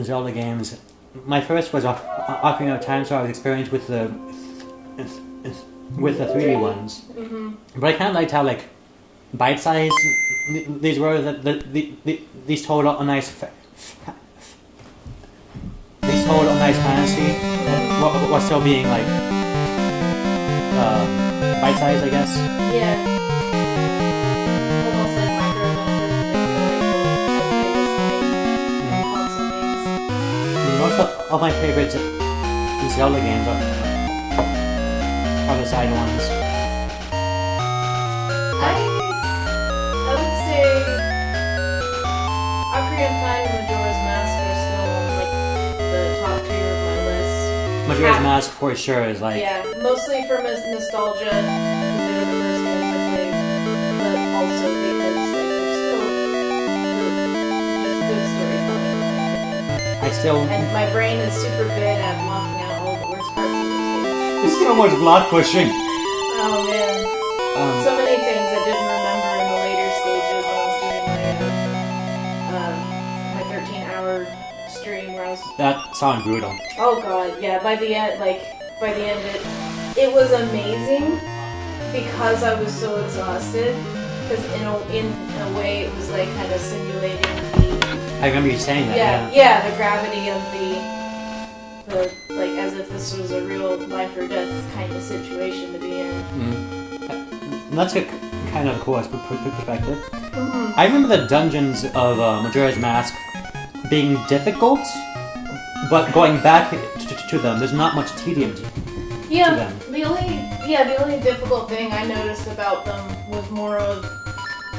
Zelda games. My first was Ocarina of Time, so I was experienced with the 3D ones. Mm-hmm. But I kind of liked how like bite-sized these were. These told a nice fantasy, while still being like bite-sized, I guess. Yeah. Almost like micro adventures. Most of my favorites Zelda games are the side ones. I would say Ocarina of Time and Majora's Mask are still like the top tier of my list. Majora's Mask for sure is like Yeah, mostly for nostalgia, because they were the first games I played, but also because like they're still just good storytelling. I still. And my brain is super good at blocking out all the worst parts of those games. There's so much block pushing. Oh man. So many things I didn't remember in the later stages when I was doing my 13-hour stream where I was... That sounds brutal. Oh god, yeah, by the end it was amazing because I was so exhausted, because in a way it was like kind of simulating the... I remember you saying that, Yeah, the gravity of the like as if this was a real life or death kind of situation to be in. That's a kind of cool perspective. Mm-hmm. I remember the dungeons of Majora's Mask being difficult, but going back to them, there's not much tedium to them. The only difficult thing I noticed about them was more of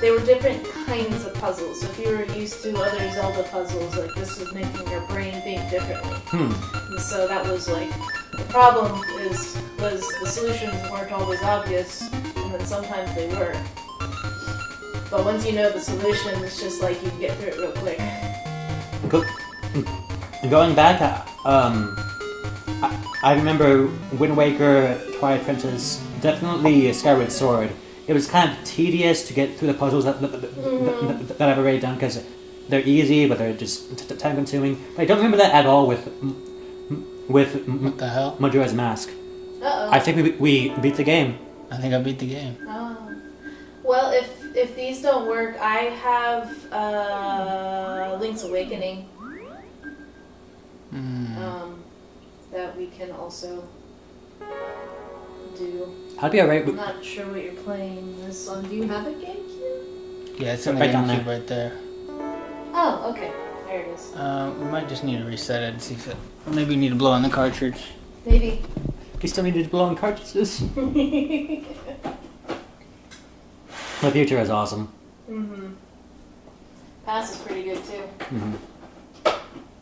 they were different kinds of puzzles. So if you were used to other Zelda puzzles, like this was making your brain think differently. And so that was like the problem was the solutions weren't always obvious, and then sometimes they were. But once you know the solution, it's just like you can get through it real quick. Going back, I remember Wind Waker, Twilight Princess, definitely Skyward Sword. It was kind of tedious to get through the puzzles that I've already done because they're easy, but they're just time-consuming. But I don't remember that at all with What the hell? Majora's Mask. Uh-oh. I think we beat the game. I think I beat the game. Oh. Well, if these don't work, I have Link's Awakening. That we can also do. I'd be alright I'm with... not sure what you're playing this on. Do you have a GameCube? Yeah, it's in the Right down GameCube there. right there. Oh, okay. There it is. We might just need to reset it and see if it... Or maybe we need to blow on the cartridge. Maybe. You still needed to blow on cartridges? The future is awesome. Mm-hmm. Pass is pretty good too. Mm-hmm.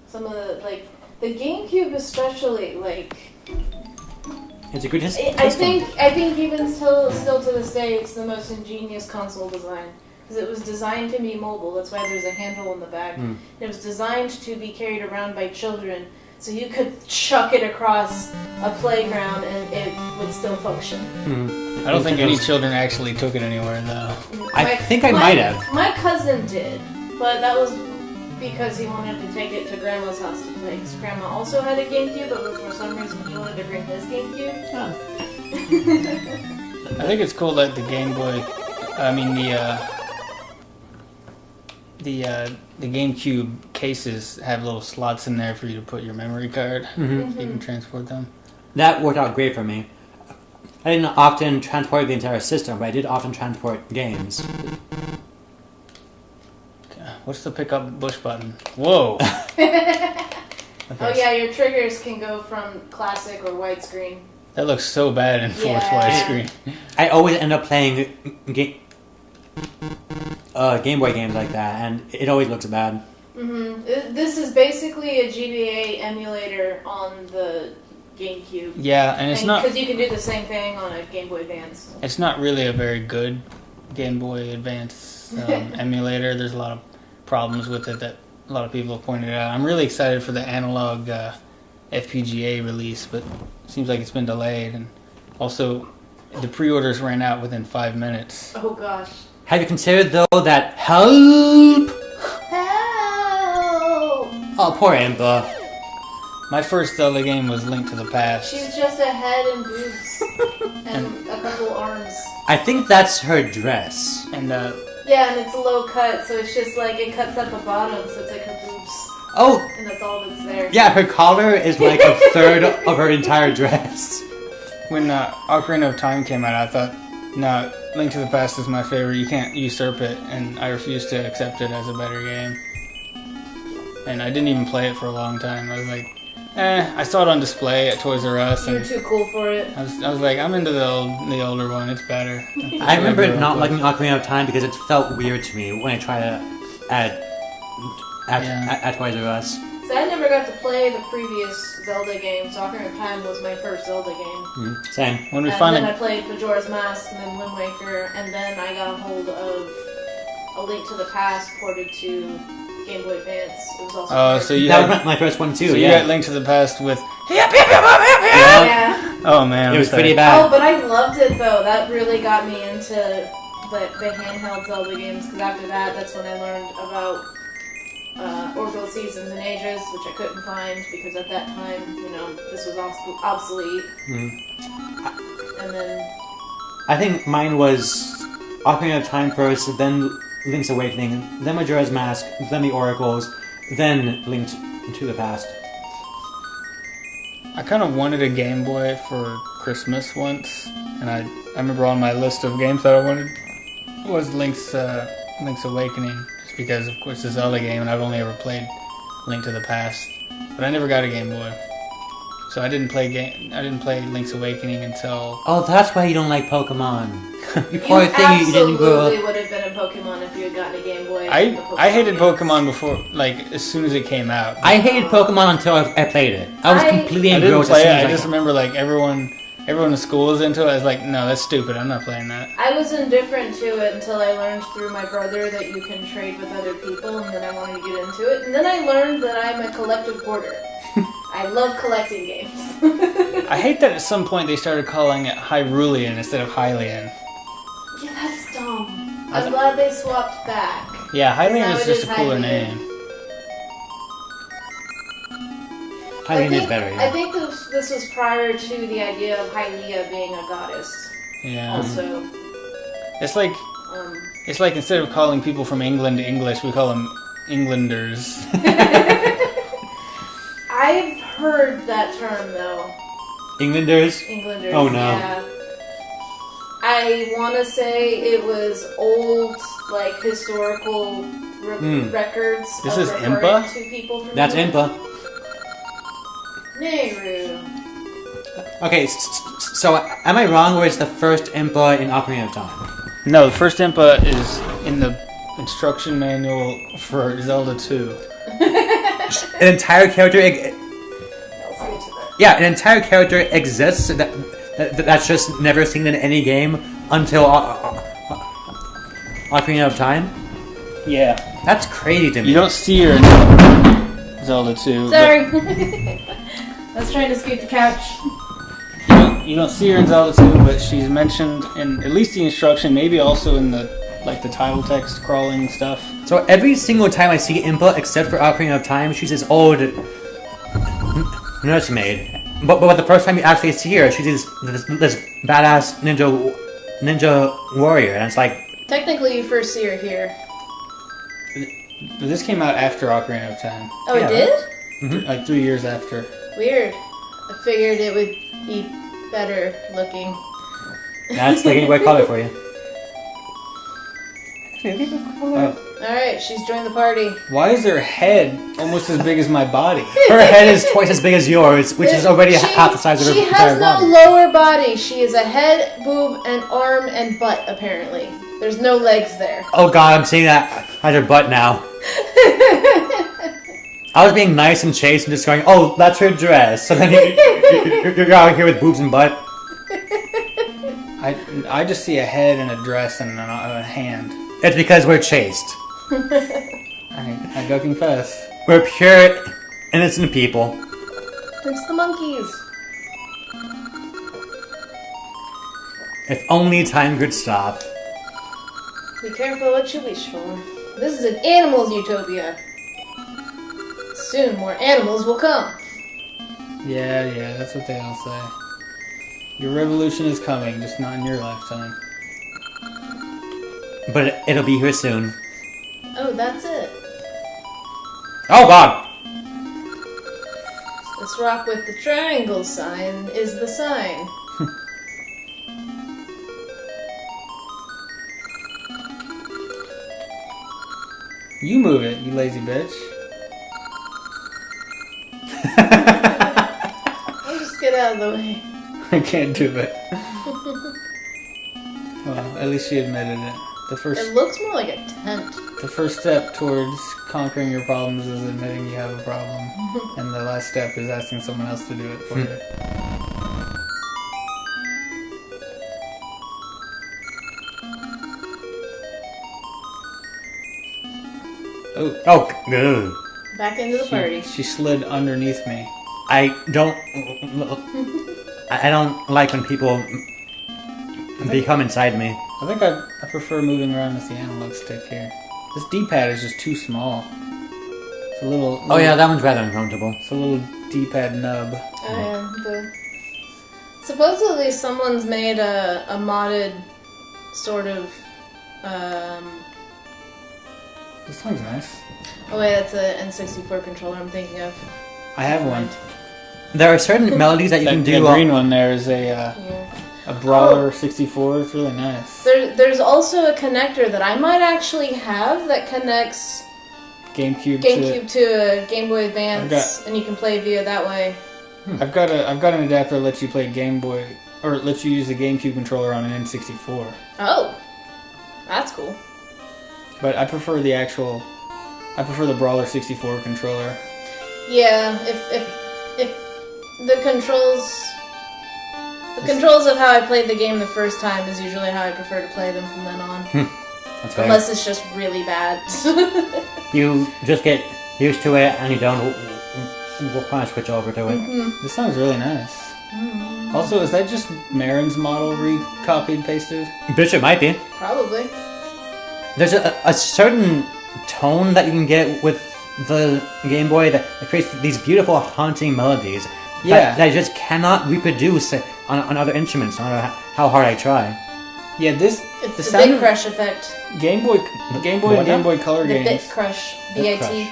Some of the the GameCube especially It's a good system. I think even still to this day it's the most ingenious console design because it was designed to be mobile. That's why there's a handle in the back. It was designed to be carried around by children, so you could chuck it across a playground and it would still function. I don't think any children actually took it anywhere though. I think I might have. My cousin did, but that was because he wanted to take it to Grandma's house to play. Because Grandma also had a GameCube, but for some reason he wanted to bring his GameCube. I think it's cool that the Game Boy, the GameCube cases have little slots in there for you to put your memory card. So you can transport them. That worked out great for me. I didn't often transport the entire system, but I did often transport games. What's the pick up bush button? Whoa! Okay. Oh yeah, your triggers can go from classic or widescreen. That looks so bad in force widescreen. I always end up playing Game Boy games like that, and it always looks bad. This is basically a GBA emulator on the GameCube. Yeah, and it's not... Because you can do the same thing on a Game Boy Advance. It's not really a very good Game Boy Advance emulator. There's a lot of problems with it that a lot of people have pointed out. I'm really excited for the analog FPGA release, but it seems like it's been delayed. And also, the pre-orders ran out within 5 minutes. Oh gosh. Have you considered, though, that help? Help! Oh, poor Impa. My first Zelda game was Link to the Past. She's just a head and boobs and a couple arms. I think that's her dress. And Yeah, and it's a low cut, so it's just like it cuts up the bottom, so it's like her boobs, Oh, and that's all that's there. yeah, her collar is like a third of her entire dress. when Ocarina of Time came out, I thought, no, Link to the Past is my favorite. You can't usurp it, and I refused to accept it as a better game. And I didn't even play it for a long time. I was like, I saw it on display at Toys R Us, You're and too cool for it. I was like, I'm into the older one. It's better. I remember not liking Ocarina of Time because it felt weird to me when I tried to at Toys R Us. So I never got to play the previous Zelda game, so Ocarina of Time was my first Zelda game. Same. When we And finally, then I played Majora's Mask, and then Wind Waker, and then I got a hold of A Link to the Past ported to Game Boy Advance. It was also oh, ported. so you That had, was my first one too. so you yeah. got Link to the Past with. Yeah. Yeah. Oh man, It was I'm sorry. pretty Oh, bad. but I loved it though. That really got me into the handheld Zelda games, because after that, that's when I learned about Orbital Seasons and Ages, which I couldn't find because at that time, this was obsolete. And then I think mine was Ocarina of Time first, then Link's Awakening, then Majora's Mask, then the Oracles, then Link to the Past. I kind of wanted a Game Boy for Christmas once, and I remember on my list of games that I wanted was Link's Awakening, just because of course it's a Zelda game, and I've only ever played Link to the Past, but I never got a Game Boy, so I didn't play Link's Awakening until. Oh, that's why you don't like Pokemon. You you poor thing, you didn't grow absolutely up. would have been a Pokemon if you had gotten a Game Boy. I hated games. Pokemon before, like as soon as it came out. I hated Pokemon until I played it. I was completely I didn't engrossed play as it. soon as I just remember like everyone in school was into it. I was like, no, that's stupid. I'm not playing that. I was indifferent to it until I learned through my brother that you can trade with other people, and then I wanted to get into it. And then I learned that I'm a collective hoarder. I love collecting games. I hate that at some point they started calling it Hyrulean instead of Hylian. Yeah, that's dumb. I'm glad they swapped back. Yeah, Hylian Now is it just is a cooler Hylian. name. Hylian is better, I yeah. think this was prior to the idea of Hylia being a goddess. Yeah. Also, It's like instead of calling people from England English, we call them Englanders. I've heard that term though. Englanders? Englanders. Oh, no. Yeah. I want to say it was old, like historical records. This of is referring Impa? To people from That's England. Impa. Nehru. Okay, so am I wrong, or is the first Impa in Ocarina of Time? No, the first Impa is in the instruction manual for Zelda 2. An entire character... Let's get to that. Yeah, an entire character exists that's just never seen in any game until Ocarina of Time? Yeah. That's crazy to me. You don't see her in Zelda 2. Sorry. I was trying to scoot the couch. You don't see her in Zelda 2, but she's mentioned in at least the instruction, maybe also in the title text crawling stuff. So every single time I see Impa, except for Ocarina of Time, she's this old nursemaid. But the first time you actually see her, she's this badass ninja warrior, and it's like... Technically, you first see her here. But this came out after Ocarina of Time. Oh, Yeah, it did? Like 3 years after. Weird. I figured it would be better looking. That's the Game Boy Color for you. Alright, she's joined the party. Why is her head almost as big as my body? Her head is twice as big as yours, which is already half the size of her She entire has no body. lower body. She is a head, boob, and arm and butt, apparently. There's no legs there. Oh god, I'm seeing that at her butt now. I was being nice and chaste and just going, oh, that's her dress. So then you're out here with boobs and butt. I just see a head and a dress and a hand. It's because we're chaste. I go confess. We're pure, innocent people. It's the monkeys. If only time could stop. Be careful what you wish for. This is an animal's utopia. Soon more animals will come. Yeah, that's what they all say. Your revolution is coming, just not in your lifetime. But it'll be here soon. Oh, that's it. Oh God! This rock with the triangle sign is the sign. You move it, you lazy bitch. I'll just get out of the way. I can't do it. Well, at least she admitted it. It looks more like a tent. The first step towards conquering your problems is admitting you have a problem. And the last step is asking someone else to do it for you. Oh, ugh. Back into the party. She slid underneath me. I don't like when people become inside me. I think I prefer moving around with the analog stick here. This D-pad is just too small. It's a little... Oh yeah, that one's rather uncomfortable. It's a little D-pad nub. Supposedly someone's made a modded sort of... This song's nice. Oh wait, that's an N64 controller I'm thinking of. I have one. There are certain melodies that you can do. The green one there is a Brawler 64. It's really nice. There's also a connector that I might actually have that connects GameCube to a Game Boy Advance, and you can play via that way. I've got an adapter that lets you play Game Boy, or lets you use the GameCube controller on an N64. Oh, that's cool. But I prefer the Brawler 64 controller. Yeah, if the controls of how I played the game the first time is usually how I prefer to play them from then on. That's fair. Unless it's just really bad. You just get used to it and you don't want to switch over to it. Mm-hmm. This sounds really nice. Mm-hmm. Also, is that just Marin's model recopied, pasted? Bitch, it might be. Probably. There's a certain tone that you can get with the Game Boy that creates these beautiful haunting melodies that I just cannot reproduce on other instruments, no matter how hard I try. Yeah, it's the Bit Crush effect. Game Boy and Game Boy Color the games. Bit Crush, B-I-T.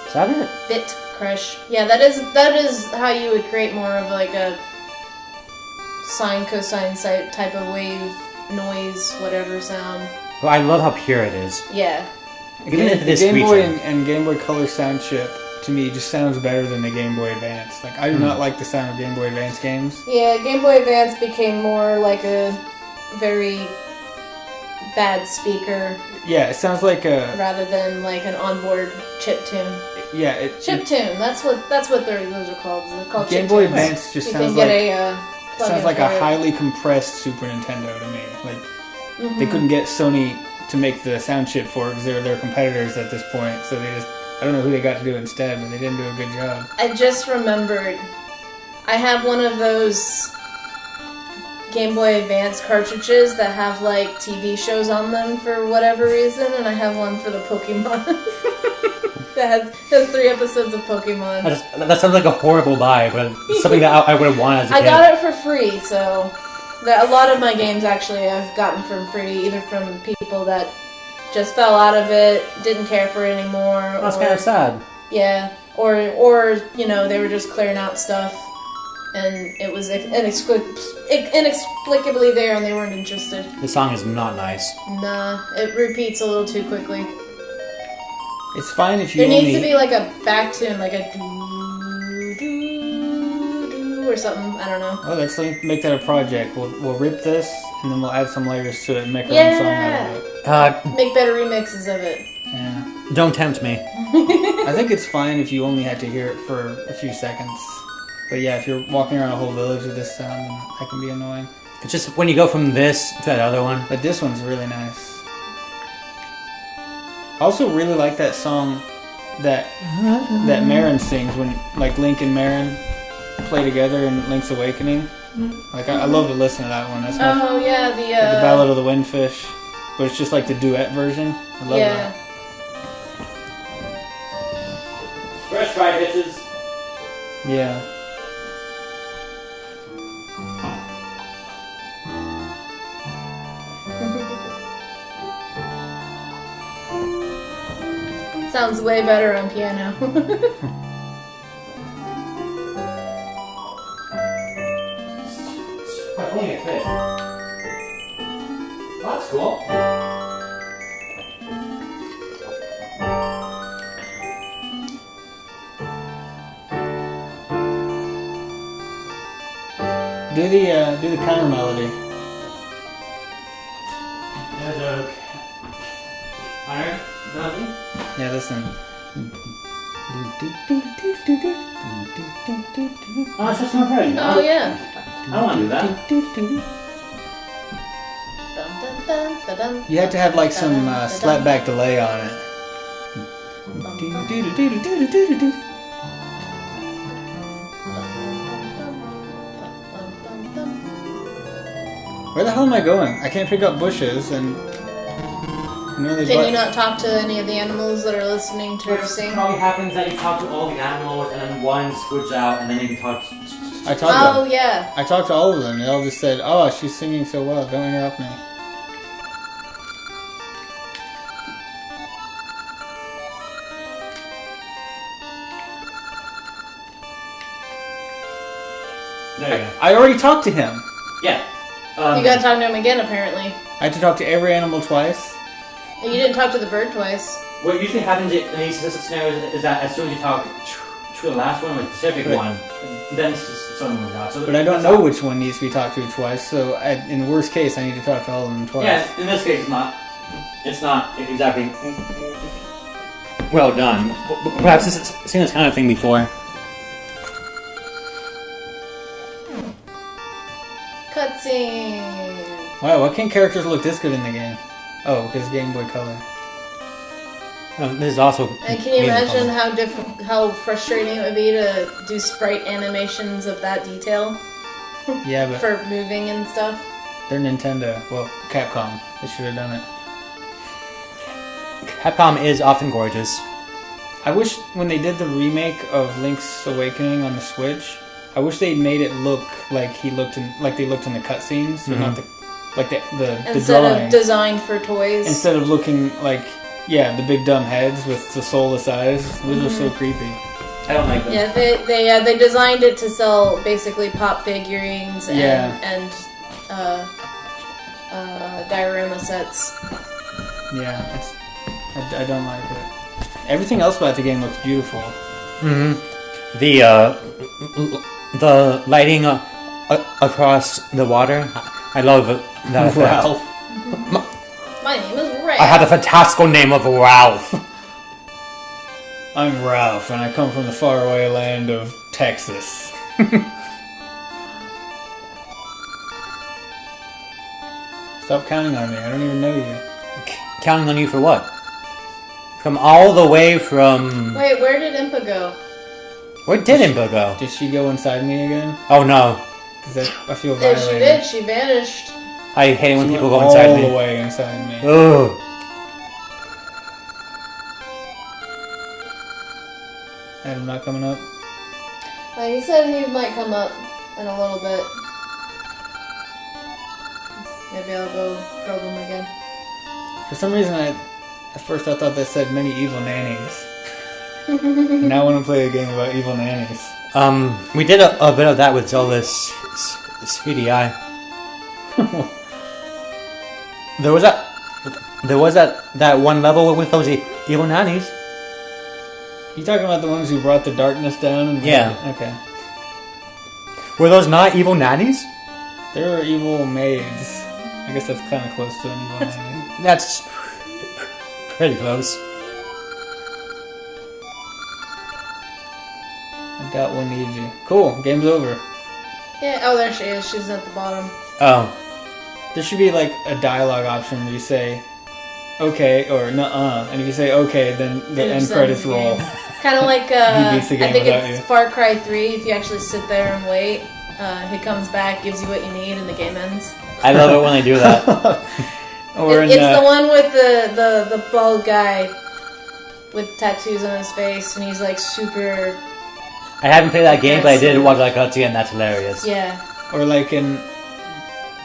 Is that it? Bit Crush. Yeah, that is how you would create more of like a sine cosine type of wave noise, whatever sound. Well, I love how pure it is. Yeah. Even if it is Game Boy screeching. and Game Boy Color sound chip, to me, just sounds better than the Game Boy Advance. Like, I do not like the sound of Game Boy Advance games. Yeah, Game Boy Advance became more like a very bad speaker. Yeah, it sounds like a... rather than like an onboard chip tune. Yeah, Chiptune. That's what those are called. They're called Game Boy Advance just sounds like a highly compressed Super Nintendo to me. Like they couldn't get Sony to make the sound chip for it because they were their competitors at this point. So I don't know who they got to do it instead, but they didn't do a good job. I just remembered, I have one of those Game Boy Advance cartridges that have like TV shows on them for whatever reason, and I have one for the Pokemon. that has 3 episodes of Pokemon. That sounds like a horrible buy, but something that I would have wanted as a kid. I got it for free, so a lot of my games actually I've gotten for free, either from people that just fell out of it, didn't care for it anymore. That's kind of sad. Yeah, or they were just clearing out stuff, and it was inexplicably there, and they weren't interested. The song is not nice. Nah, it repeats a little too quickly. It's fine if you There needs to be like a back tune, like a doo doo doo or something. I don't know. Oh, let's make that a project. We'll rip this and then we'll add some layers to it and make our own song out of it. Make better remixes of it. Yeah. Don't tempt me. I think it's fine if you only had to hear it for a few seconds. But yeah, if you're walking around a whole village with this sound, then that can be annoying. It's just when you go from this to that other one. But this one's really nice. I also really like that song that Marin sings when like Link and Marin play together in Link's Awakening. Like I love to listen to that one. That's my the Ballad of the Windfish, but it's just like the duet version. I love that. Fresh much try bitches. Yeah. Sounds way better on piano. Only a fit. Oh, that's cool. Do the counter melody. There's a counter melody. Yeah, listen. Oh, it's just not right. Oh yeah. I don't want to do that. Dun, dun, dun, dun, dun, You have to have like some dun, dun, slapback delay on it. Where the hell am I going? I can't pick up bushes and. Can you not talk to any of the animals that are listening to her It sing? probably happens that you talk to all the animals and then one scoots out and then you can talk to I talked Oh to yeah. I talked to all of them. They all just said, "Oh, she's singing so well. Don't interrupt me." There you go. I already talked to him. Yeah. You gotta talk to him again, apparently. I had to talk to every animal twice. You didn't talk to the bird twice. What usually happens in these scenarios is that as soon as you talk to the last one, like the specific Right. one, then someone moves out. So But I don't know which one needs to be talked to twice, so in the worst case, I need to talk to all of them twice. Yeah, in this case, it's not. It's not exactly well done. Perhaps this has seen this kind of thing before. Cutscene. Wow, why can't characters look this good in the game? Oh, because Game Boy Color. This is also. And can you imagine how frustrating it would be to do sprite animations of that detail Yeah, but for moving and stuff? they're Nintendo. Well, Capcom. They should have done it. Capcom is often gorgeous. I wish when they did the remake of Link's Awakening on the Switch, I wish they made it look like they looked in the cutscenes, so not the Instead drawing. of designed for toys. Instead of looking like the big dumb heads with the soulless eyes. Those are so creepy. I don't like them. Yeah, they designed it to sell basically pop figurines and diorama sets. Yeah, I don't like it. Everything else about the game looks beautiful. Mm-hmm. The lighting across the water, I love that effect. Ralph. My name is Ray. I had the fantastical name of Ralph. I'm Ralph, and I come from the faraway land of Texas. Stop counting on me. I don't even know you. Counting on you for what? From all the way from... Wait, where did Impa go? Where did Impa go? Did she go inside me again? Oh no. Because I feel There violated. she did. She vanished. I hate it when She people went go inside all me. the way inside me. Ugh. Adam not coming up. He said he might come up in a little bit. Maybe I'll go probe him again. For some reason, at first I thought that said many evil nannies. Now I want to play a game about evil nannies. We did a bit of that with Zelda's CDI. There was that one level with those evil nannies. You talking about the ones who brought the darkness down? And Yeah. Okay. Were those not evil nannies? They were evil maids. I guess that's kind of close to an evil nanny. That's pretty close. I doubt we'll need you. Cool. Game's over. Yeah. Oh, there she is. She's at the bottom. Oh. There should be like a dialogue option where you say, okay, or nuh-uh. And if you say okay, then the end credits roll. Kind of like, He beats the game I think without it's you. Far Cry 3, if you actually sit there and wait. He comes back, gives you what you need, and the game ends. I love it when they do that. Or It's the one with the bald guy. with tattoos on his face, and he's like super. I haven't played that game, but I did watch that cutscene, and that's hilarious. Yeah. Or like in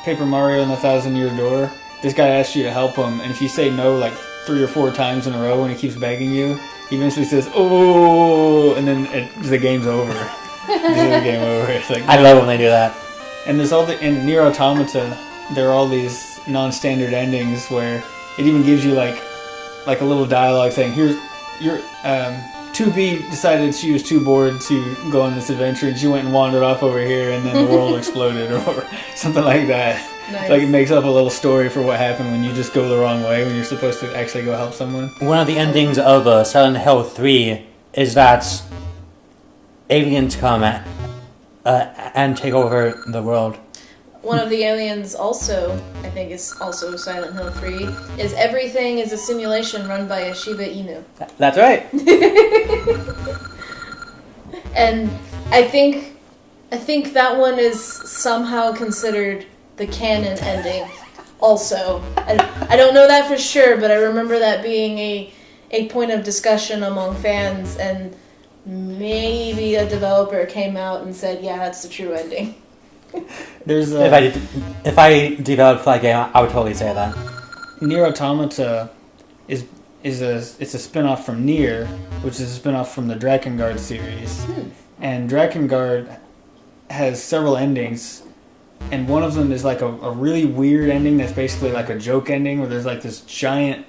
Paper Mario and the Thousand Year Door, this guy asks you to help him, and if you say no like 3 or 4 times in a row, and he keeps begging you, he eventually says "oh," and then the game's over. The game over. It's like, I love when they do that. and there's in Nier Automata, there are all these non-standard endings where it even gives you like a little dialogue saying, "Here's your 2B decided she was too bored to go on this adventure, and she went and wandered off over here, and then the world exploded," or something like that. Nice. Like it makes up a little story for what happened when you just go the wrong way when you're supposed to actually go help someone. One of the endings of Silent Hill 3 is that aliens come and take over the world. One of the aliens also, I think is also Silent Hill 3, is everything is a simulation run by a Shiba Inu. That's right. And I think that one is somehow considered the canon ending also. I don't know that for sure, but I remember that being a point of discussion among fans, and maybe a developer came out and said, yeah, that's the true ending. There's If I developed that game, I would totally say that. Nier Automata is a spin-off from Nier, which is a spin-off from the Drakengard series. And Drakengard has several endings, and one of them is like a really weird ending that's basically like a joke ending where there's like this giant,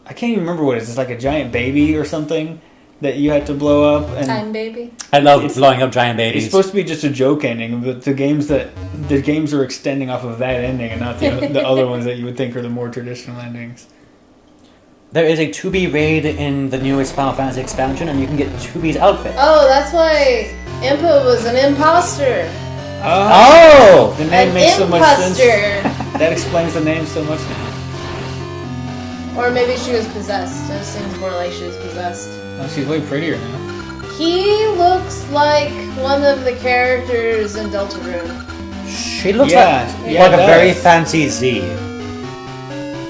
I can't even remember what it is, it's like a giant baby or something that you had to blow up. And Time baby. I love blowing up giant babies. it's supposed to be just a joke ending, but the games are extending off of that ending and not the other ones that you would think are the more traditional endings. There is a 2B raid in the newest Final Fantasy expansion, and you can get 2B's outfit. Oh, that's why Impa was an imposter. Oh! The name An makes so much sense. imposter. That explains the name so much now. Or maybe she was possessed. It seems more like she was possessed. Oh, she's way prettier now. He looks like one of the characters in Deltarune. She looks Yeah, like a very does. fancy Z.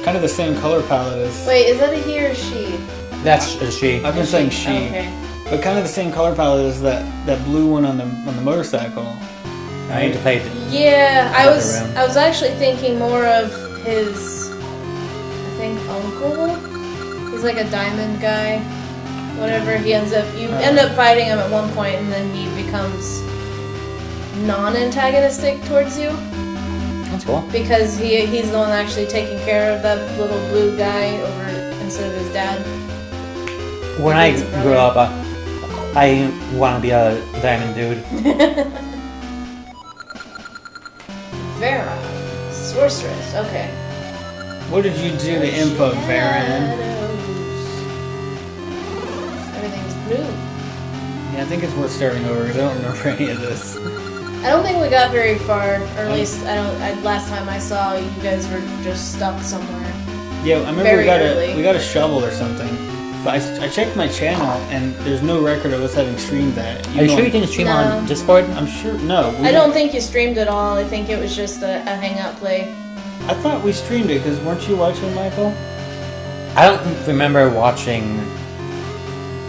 Kind of the same color palette as... Wait, is that a he or she? That's she. I've been saying she. Okay. But kind of the same color palette as that blue one on the motorcycle. I need to play it. Yeah, I Deltarune. was actually thinking more of his, I think, uncle. He's like a diamond guy. Whatever he ends up, you end up fighting him at one point, and then he becomes non-antagonistic towards you That's cool. because he's the one actually taking care of that little blue guy over instead of his dad. When I grow up, I want to be a diamond dude. Vera, sorceress. Okay. What did you do to Impa, Varan? Everything's blue. Yeah, I think it's worth starting over because I don't remember any of this. I don't think we got very far, or at least last time I saw you guys were just stuck somewhere. Yeah, I remember Very early. we got a shovel or something. But I checked my channel and there's no record of us having streamed that. Are you sure you didn't stream No. on Discord? I'm sure. No. I don't think you streamed at all. I think it was just a hangout play. I thought we streamed it because weren't you watching, Michael? I don't remember watching.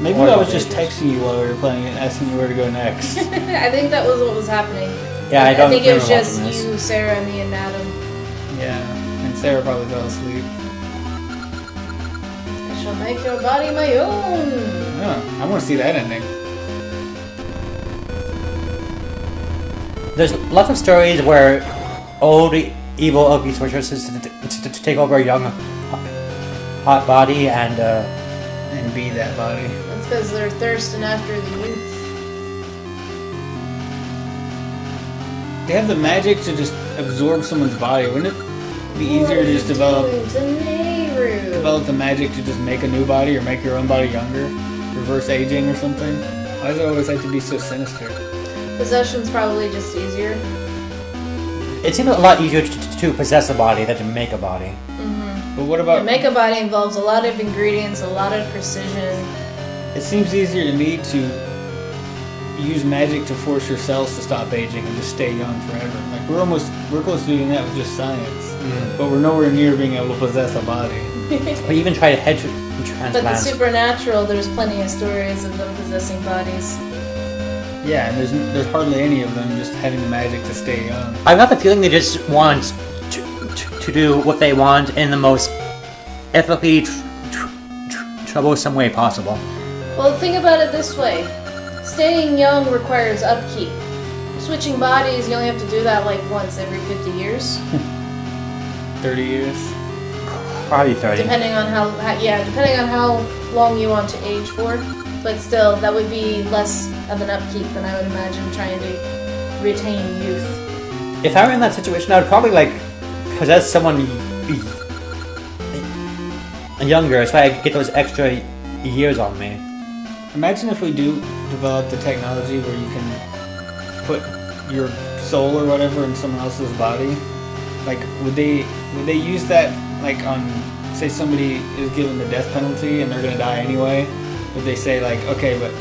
Maybe Or I was the just videos. texting you while we were playing it and asking you where to go next. I think that was what was happening. Yeah, I don't think it was remember just watching this. you, Sarah, me, and Adam. Yeah, and Sarah probably fell asleep. I shall make your body my own. Oh, I want to see that ending. There's lots of stories where old evil ugly sorceresses to take over a young hot body and And be that body. That's because they're thirsting after the youth. They have the magic to just absorb someone's body. Wouldn't it be easier to just develop the magic to just make a new body or make your own body younger? Reverse aging or something? Why does it always have to be so sinister? Possession's probably just easier. it seems a lot easier to possess a body than to make a body. But what about... To make a body involves a lot of ingredients, a lot of precision. It seems easier to me to use magic to force your cells to stop aging and just stay young forever. Like we're close to doing that with just science, but we're nowhere near being able to possess a body. We even tried head But the transplants. supernatural, there's plenty of stories of them possessing bodies. Yeah, and there's hardly any of them just having the magic to stay young. I got the feeling they just want to do what they want in the most ethically troublesome way possible. Well, think about it this way. Staying young requires upkeep. Switching bodies, you only have to do that like once every 50 years. 30 years. Probably 30. Depending on how long you want to age for. But still, that would be less of an upkeep than I would imagine trying to retain youth. If I were in that situation, I would probably like possess someone younger so I could get those extra years on me. Imagine if we do develop the technology where you can put your soul or whatever in someone else's body. Like, would they use that like on, say somebody is given the death penalty and they're gonna die anyway? Would they say like, okay, but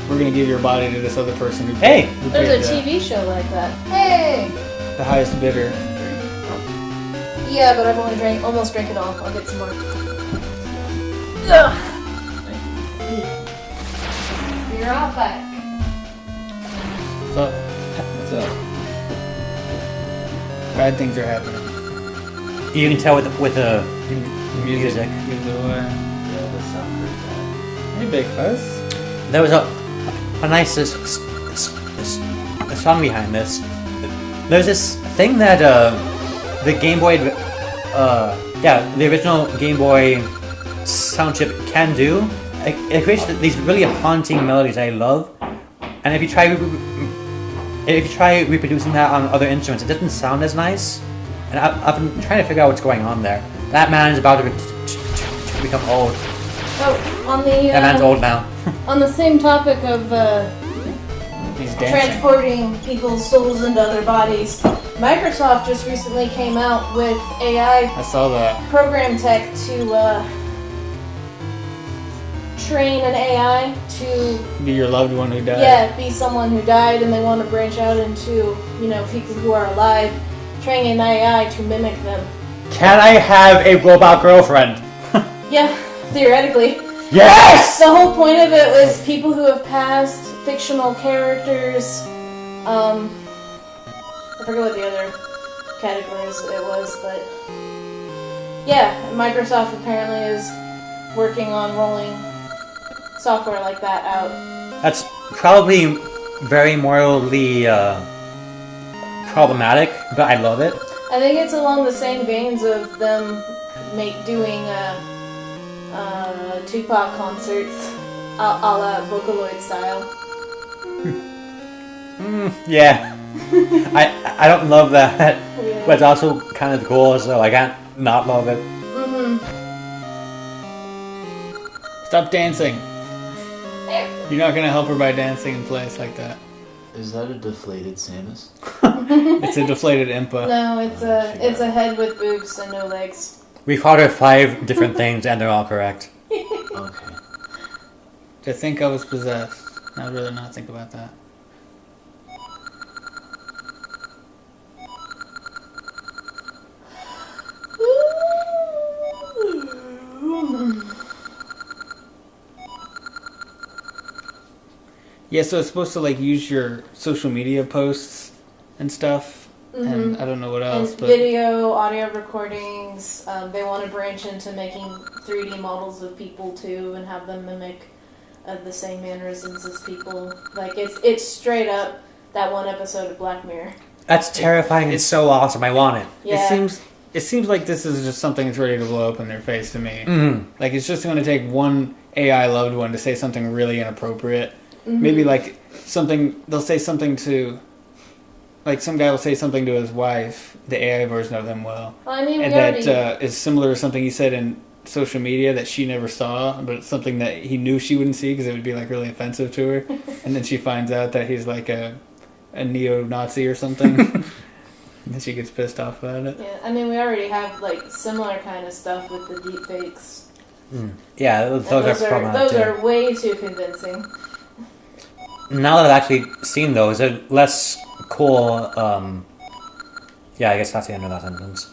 we're gonna give your body to this other person who Hey! who There's paid a TV show like that. Hey! the highest bidder? Yeah, but I've only almost drank it all. I'll get some more. Ugh. You're all back. So What's up? bad things are happening. You can tell with the music. Gives it away. Yeah, that sounds pretty bad. Hey, Big Fuzz. There was a nice song behind this. There's this thing that the Game Boy, the original Game Boy sound chip can do. It creates these really haunting melodies I love, and if you try reproducing that on other instruments, it doesn't sound as nice. And I've been trying to figure out what's going on there. That man is about to become old. Oh, on the That man's old now. on the same topic of He's dancing. transporting people's souls into other bodies, Microsoft just recently came out with AI I saw that. program tech to train an AI to Be your loved one who died. be someone who died, and they want to branch out into people who are alive, training an AI to mimic them. Can I have a robot girlfriend? Yeah, theoretically. Yes! The whole point of it was people who have passed, fictional characters. I forget what the other categories it was, but yeah, Microsoft apparently is working on rolling software like that out. That's probably very morally problematic, but I love it. I think it's along the same veins of them doing Tupac concerts, a la Vocaloid style. Yeah. I don't love that, Yeah. but it's also kind of cool, so I can't not love it. Mm-hmm. Stop dancing. You're not gonna help her by dancing in place like that. Is that a deflated Samus? It's a deflated Impa. No, it's a head with boobs and no legs. We called her 5 different things, and they're all correct. Okay. To think I was possessed. I'd rather not think about that. Yeah, so it's supposed to like use your social media posts and stuff, and I don't know what else, And but video, audio recordings. They want to branch into making 3D models of people too, and have them mimic the same mannerisms as people. Like it's straight up that one episode of Black Mirror. That's terrifying. It's so awesome. I want it. Yeah. it seems like this is just something that's ready to blow up in their face to me. Mm. Like it's just going to take one AI loved one to say something really inappropriate. Maybe like something they'll say something to, like some guy will say something to his wife, the AI version of them will, Well, I mean, and we already. that is similar to something he said in social media that she never saw, but it's something that he knew she wouldn't see because it would be like really offensive to her, and then she finds out that he's like a neo-Nazi or something, and then she gets pissed off about it. Yeah, I mean, we already have like similar kind of stuff with the deep fakes. Yeah, those And are problematic those too. are way too convincing. now that I've actually seen those, they're less cool. Yeah, I guess that's the end of that sentence.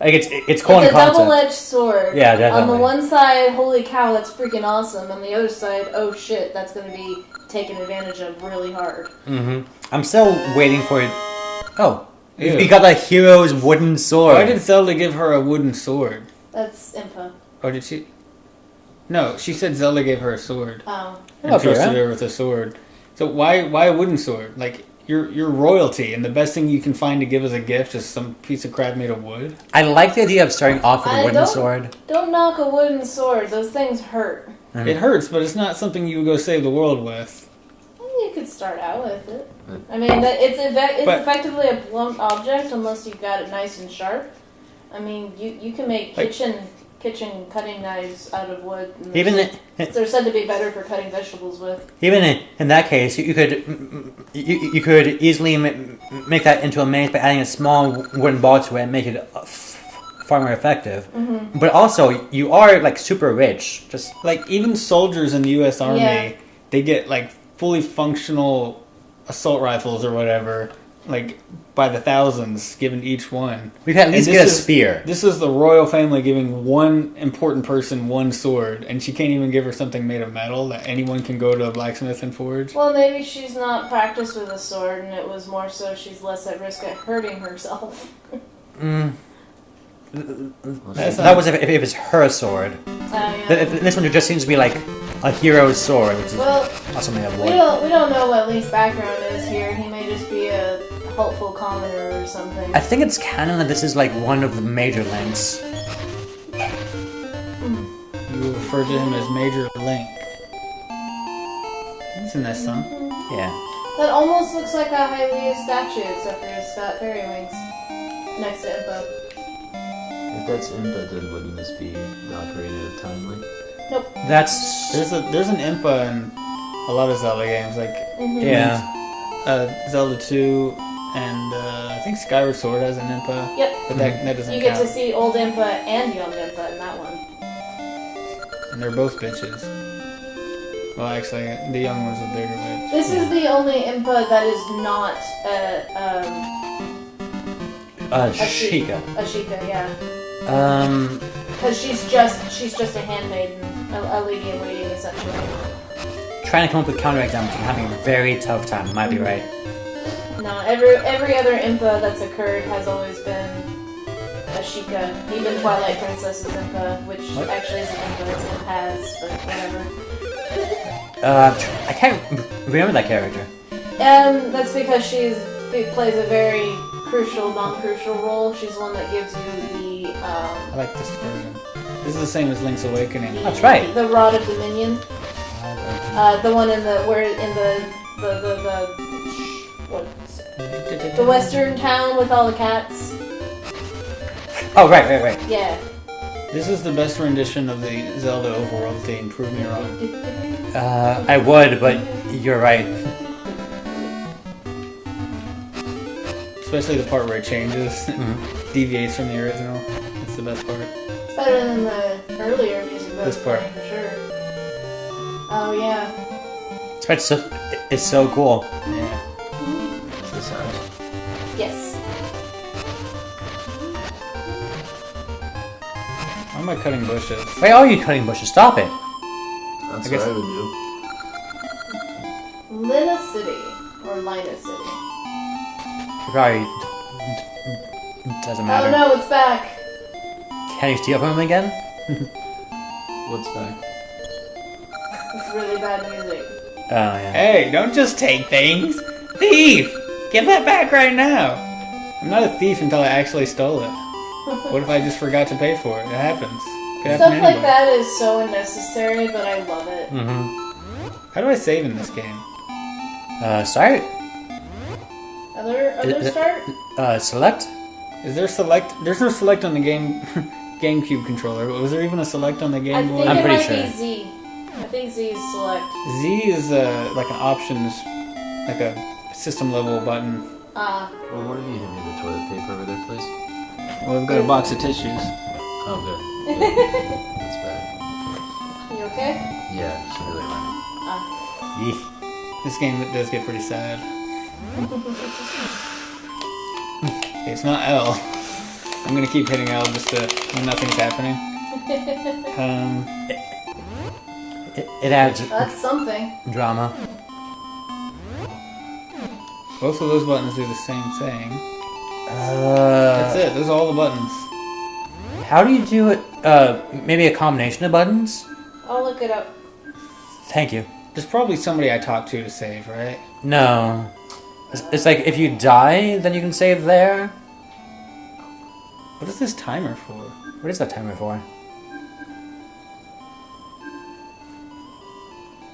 Like it's cool It's in a concept. double-edged sword. Yeah, definitely. On the one side, holy cow, that's freaking awesome. On the other side, oh shit, that's going to be taken advantage of really hard. I'm still waiting for it. Oh, Ew. we got a hero's wooden sword. Why did Zelda give her a wooden sword? That's Impa. Or did she? No, she said Zelda gave her a sword. Oh. And Okay, trusted right? her with a sword. So why a wooden sword? Like you're royalty, and the best thing you can find to give as a gift is some piece of crap made of wood. I like the idea of starting off with a I wooden don't- sword. Don't knock a wooden sword. Those things hurt. It hurts, but it's not something you would go save the world with. Well, you could start out with it. I mean, it's But- effectively a blunt object unless you've got it nice and sharp. I mean, you can make Like- kitchen cutting knives out of wood. And Even they're said to be better for cutting vegetables with. even in that case, you could easily make that into a maze by adding a small wooden ball to it and make it far more effective. But also, you are like super rich. Just Like even soldiers in the U.S. Army, Yeah. they get like fully functional assault rifles or whatever, like by the thousands given each one. we could at least And get a this is- spear. This is the royal family giving one important person one sword, and she can't even give her something made of metal that anyone can go to a blacksmith and forge. Well, maybe she's not practiced with a sword, and it was more so she's less at risk at hurting herself. That's That was if it was her sword. Yeah. This one just seems to be like a hero's sword, which is Well, also made of we wood. don't know what Lee's background is here. He may just be a helpful commoner or something. I think it's canon that this is like one of the major links. You refer to him as Major Link. That's a nice song. Yeah. That almost looks like a Hylia statue, except for his fat fairy wings next to Impa. If that's Impa, then wouldn't this be the Ocarina of Time link? That's There's an Impa in a lot of Zelda games, like yeah. Zelda 2, and I think Skyward Sword has an Impa. Yep. But that doesn't You get count. to see old Impa and young Impa in that one. And they're both bitches. Well, actually, the young one's a bigger bitch. This is the only Impa that is not Sheikah. a Sheikah, yeah. Because she's just a handmaiden, a lady in waiting, essentially. Trying to come up with counter examples and having a very tough time. Might be right. No, every other Impa that's occurred has always been a Sheikah. Even Twilight Princess's Impa, which What? actually isn't Impa, it's Impaz, but whatever. I can't remember that character. That's because she plays a very crucial, non-crucial role. She's the one that gives you the I like this version. This is the same as Link's Awakening. That's right. the Rod of Dominion. The one in the the western town with all the cats. Oh, right. Yeah. This is the best rendition of the Zelda overworld theme, prove me wrong. I would, but you're right. Especially the part where it changes, deviates from the original. That's the best part. It's better than the earlier music that This was part. playing, for sure. Oh yeah. It's so cool. Yeah. Is this ours? Yes. Why am I cutting bushes? Why are you cutting bushes? Stop it. That's I guess- what I would do. Lina City or Lina City. Probably doesn't matter. Oh no, it's back. Can you steal from him again? What's back? It's really bad music. Oh yeah. Hey, don't just take things! Thief! Give that back right now! I'm not a thief until I actually stole it. What if I just forgot to pay for it? It happens. Could happen Stuff to like anybody. that is so unnecessary, but I love it. How do I save in this game? Start. Other start? Select. Is there select? There's no select on the GameCube controller. Was there even a select on the I Game think Boy? I'm it pretty might sure. be Z. I think Z is select. Z is like an options, like a system level button. Ah. Well, one of you hand me the toilet paper over there, please. Well, we've got a box of tissues. Oh, good. Yeah. That's better. You okay? Yeah, it's really running. Ah. Yeeh. This game does get pretty sad. It's not L. I'm gonna keep hitting L just when nothing's happening. It adds That's something. drama. Both of those buttons do the same thing. That's it. Those are all the buttons. How do you do it? Maybe a combination of buttons? I'll look it up. Thank you. There's probably somebody I talked to save, right? No. It's like if you die, then you can save there. What is this timer for? What is that timer for?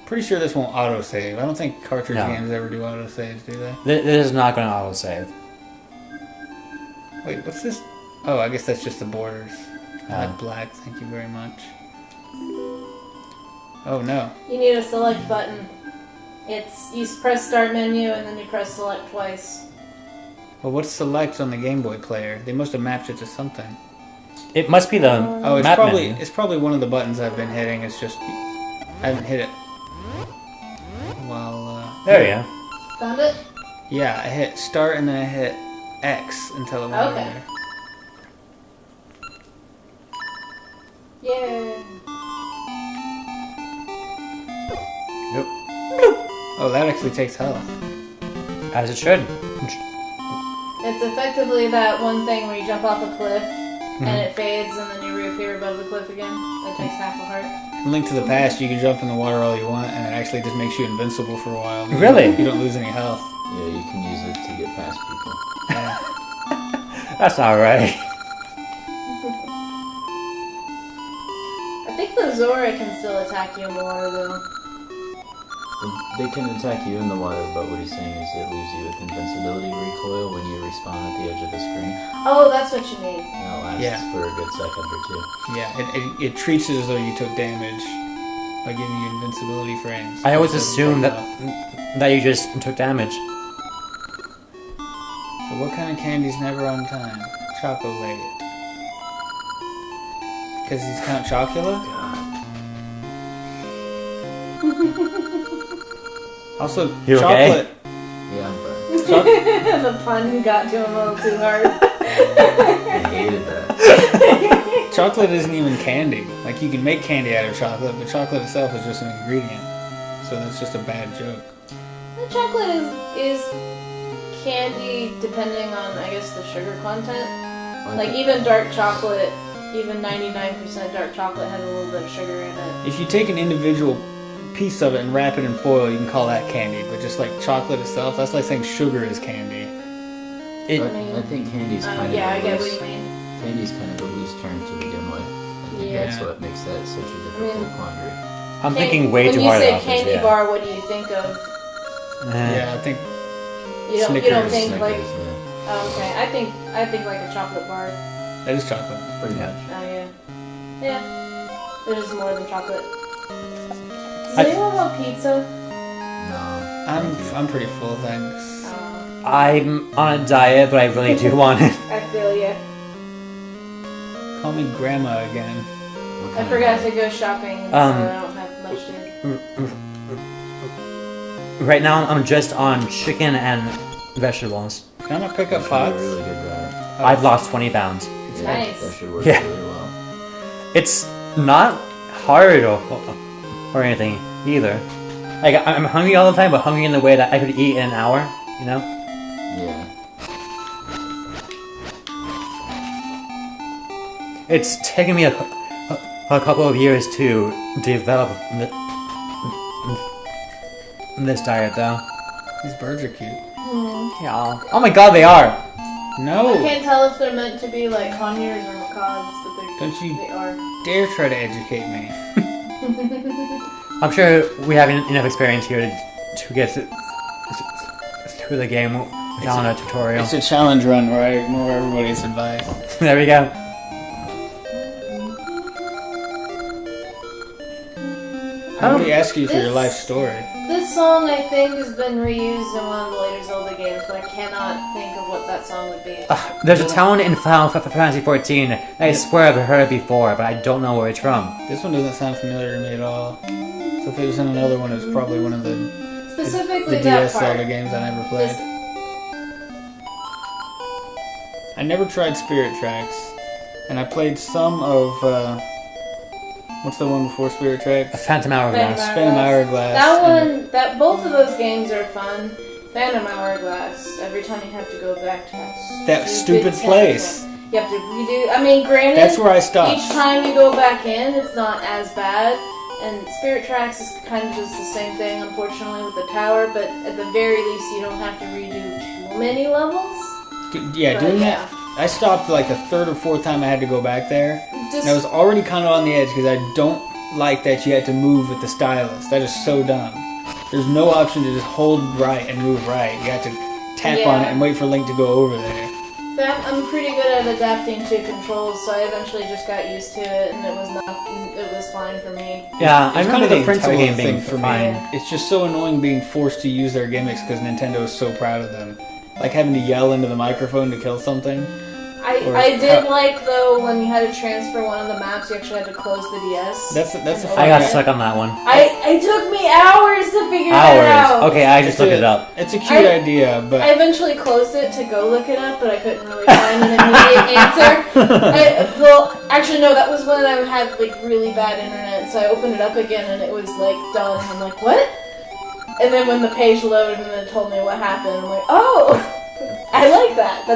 Pretty sure this won't autosave. I don't think cartridge No. games ever do autosaves, do they? This is not going to autosave. Wait, what's this? Oh, I guess that's just the borders. I Oh. like black, thank you very much. Oh no. You need a select button. You press start menu and then you press select twice. Well, what's select on the Game Boy Player? They must have mapped it to something. It must be the Oh, it's map probably menu. it's probably one of the buttons I've been hitting. It's just I haven't hit it. Well, There you go. Found it? yeah, I hit start and then I hit X until it went over Okay. there. Yeah. Yep. Oh, that actually takes health. As it should. It's effectively that one thing where you jump off a cliff and it fades and then you reappear above the cliff again. It takes half a heart. In Link to the Past, you can jump in the water all you want, and it actually just makes you invincible for a while. Really? You don't lose any health. Yeah, you can use it to get past people. Yeah. That's not right. I think the Zora can still attack you in the water though. They can attack you in the water, but what he's saying is it leaves you with invincibility recoil when you respawn at the edge of the screen. Oh, that's what you mean. And it lasts Yeah. for a good second or two. Yeah, it treats it as though you took damage by giving you invincibility frames. I always Instead of assumed taking that you just took damage. So what kind of candy's never on time? Chocolate. Because he's Count Chocula? Also, You okay? chocolate. Yeah, I'm fine. The pun got to him a little too hard. I hated that. Chocolate isn't even candy. Like, you can make candy out of chocolate, but chocolate itself is just an ingredient. So that's just a bad joke. The chocolate is candy depending on, I guess, the sugar content. Like, even dark chocolate, even 99% dark chocolate has a little bit of sugar in it. If you take an individual piece of it and wrap it in foil, you can call that candy. But just like chocolate itself, that's like saying sugar is candy. I think candy's kind Yeah, I of a get what loose, you mean. candy's kind of a loose term to begin with. I think Yeah. that's what makes that such a difficult quandary. I'm thinking way too hard When you about say this. candy Yeah. bar, what do you think of? Yeah, I think You don't Snickers. think like. Snickers, yeah. Oh, okay. I think like a chocolate bar. that is chocolate. Pretty Yeah. much. Oh yeah. Yeah. There's just more than chocolate. Does I- anyone want pizza? No. I'm pretty full, thanks. I'm on a diet, but I really do want it. I feel ya. Call me grandma again. What I kind forgot of- to go shopping, so I don't have much to. Right now, I'm just on chicken and vegetables. Can I pick up That should be pots? a really good diet. I've lost 20 pounds. Yeah, Nice. That should work Yeah. really well. It's not hard or anything either. Like, I'm hungry all the time, but hungry in the way that I could eat in an hour, you know? Yeah. It's taken me a couple of years to develop this diet, though. These birds are cute. Yeah. Oh my god, they are! I No! can't tell if they're meant to be like conures or macaws, but Don't you they are. dare try to educate me. I'm sure we have enough experience here to get through the game without a tutorial. It's a challenge run where I ignore everybody's advice. There we go. Nobody asks you for your this- life story. This song, I think, has been reused in one of the later Zelda games, but I cannot think of what that song would be. There's a town in Final Fantasy XIV. I swear I've heard it before, but I don't know where it's from. This one doesn't sound familiar to me at all. So So if it was in another one, it was probably one of the Specifically that DS part. Zelda games I never played. I never tried Spirit Tracks, and I played some of what's the one before Spirit Tracks? Phantom Hourglass. Phantom Hourglass. Both of those games are fun. Phantom Hourglass. Every time you have to go back to That stupid place. You have to redo. I mean, granted, That's where I stopped. each time you go back in, it's not as bad. And Spirit Tracks is kind of just the same thing, unfortunately, with the tower. But at the very least, you don't have to redo too many levels. Yeah, But, doing yeah. that. I stopped like the third or fourth time I had to go back there. Just, And I was already kind of on the edge because I don't like that you had to move with the stylus. That is so dumb. There's no option to just hold right and move right. You have to tap on it and wait for Link to go over there. So I'm pretty good at adapting to controls, so I eventually just got used to it, and it was fine for me. Yeah, I It's remember kind of the the entire principle game thing being for fine. me. It's just so annoying being forced to use their gimmicks because Nintendo is so proud of them. Like having to yell into the microphone to kill something. I did like, though, when you had to transfer one of the maps, you actually had to close the DS. That's a I got stuck on that one. It took me hours to figure that out. Okay, I just looked it up. It's a cute idea, but I eventually closed it to go look it up, but I couldn't really find an immediate answer. Actually, no, that was when I had like really bad internet, so I opened it up again and it was like done. I'm like, what? And then when the page loaded and it told me what happened, I'm like, oh, I like that.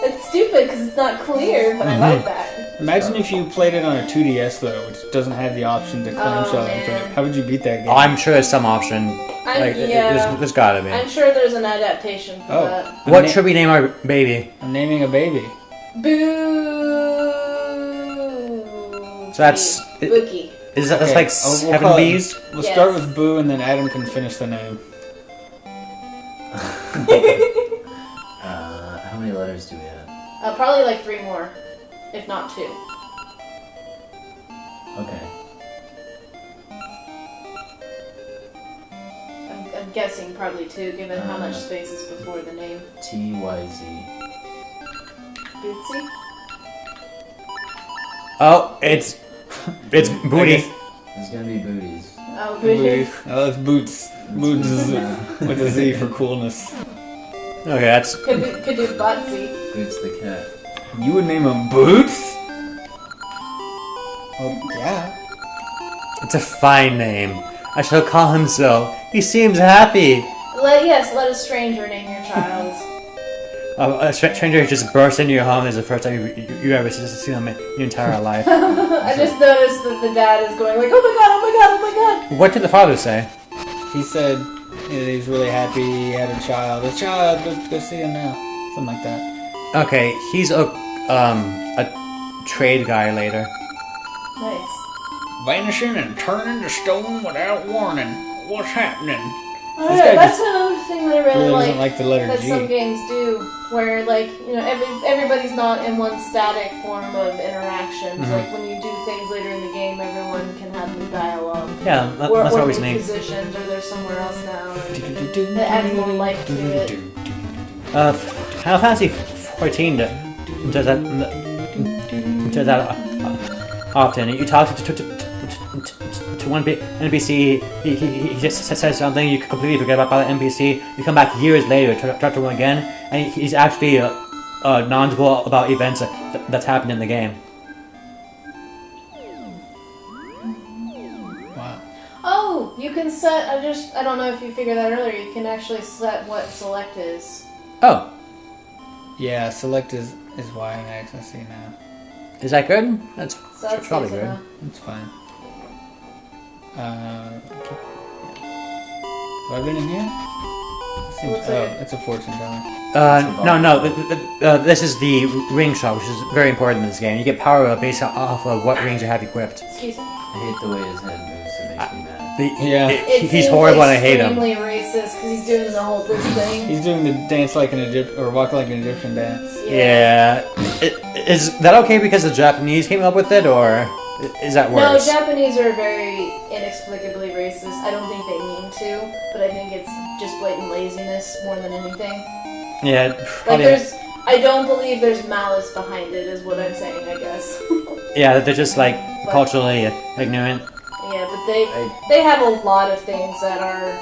It's stupid because it's not clear, but I like that. imagine if you played it on a 2DS though, which doesn't have the option to clamshell into it. How would you beat that game? Oh, I'm sure there's some option. There's gotta be. I'm sure there's an adaptation for that. What should we name our baby? I'm naming a baby. Boo. So that's... Wookie. Is that Okay, like we'll 7 call it- Bs? We'll Yes. start with Boo, and then Adam can finish the name. How many letters do we have? Probably like 3 more, if not 2. Okay. I'm guessing probably 2, given how much space is before the name. TYZ. Bootsy? Oh, it's Booty. It's gonna be booties. Oh, Booty. Oh, it's Boots. Boots is with a Z for coolness. Okay, that's... Could do Butsy. Boots the cat. You would name him Boots? Well, yeah. It's a fine name. I shall call him so. He seems happy. Let a stranger name your child. A stranger just bursts into your home. Is the first time you ever see them in your entire life. I just noticed that the dad is going like, oh my god, oh my god, oh my god. What did the father say? He said he was really happy he had a child. A child, go see him now. Something like that. Okay, he's a trade guy later. Nice. Vanishing and turning to stone without warning. What's happening? I don't This know, guy that's another thing that I really Really like. doesn't like the letter That G. some games do, where like everybody's not in one static form of interactions. Mhm. Like when you do things later in the game, everyone can have new dialogue. Yeah, that's or always new neat. positions, or they're somewhere else now. Or it adds more life to it. Final Fantasy 14 does that often. You talk to one NPC, he just says something, you completely forget about that NPC, you come back years later to talk to him again, and he's actually knowledgeable about events that's happened in the game. Wow. Oh, you can set. I don't know if you figured that earlier. You can actually set what select is. Oh, Yeah, select is Y and X. I see now. is that good? That's So that's probably good. good. To know. It's fine. Have I been in here? Looks like it. It's a fortune teller. No. This is the ring shot, which is very important in this game. You get power up based off of what rings you have equipped. Excuse me. I hate the way his head moves. It makes me mad. Yeah. It He's seems horrible and I hate him. Extremely racist because he's doing the whole this thing. He's doing the dance like an Egypt or walk like an Egyptian dance. Yeah. Is that okay because the Japanese came up with it, or is that No, worse? Japanese are very inexplicably racist. I don't think they mean to, but I think it's just blatant laziness more than anything. Yeah, Like probably. I don't believe there's malice behind it, is what I'm saying, I guess. Yeah, they're just like culturally ignorant. Yeah, but they have a lot of things that are.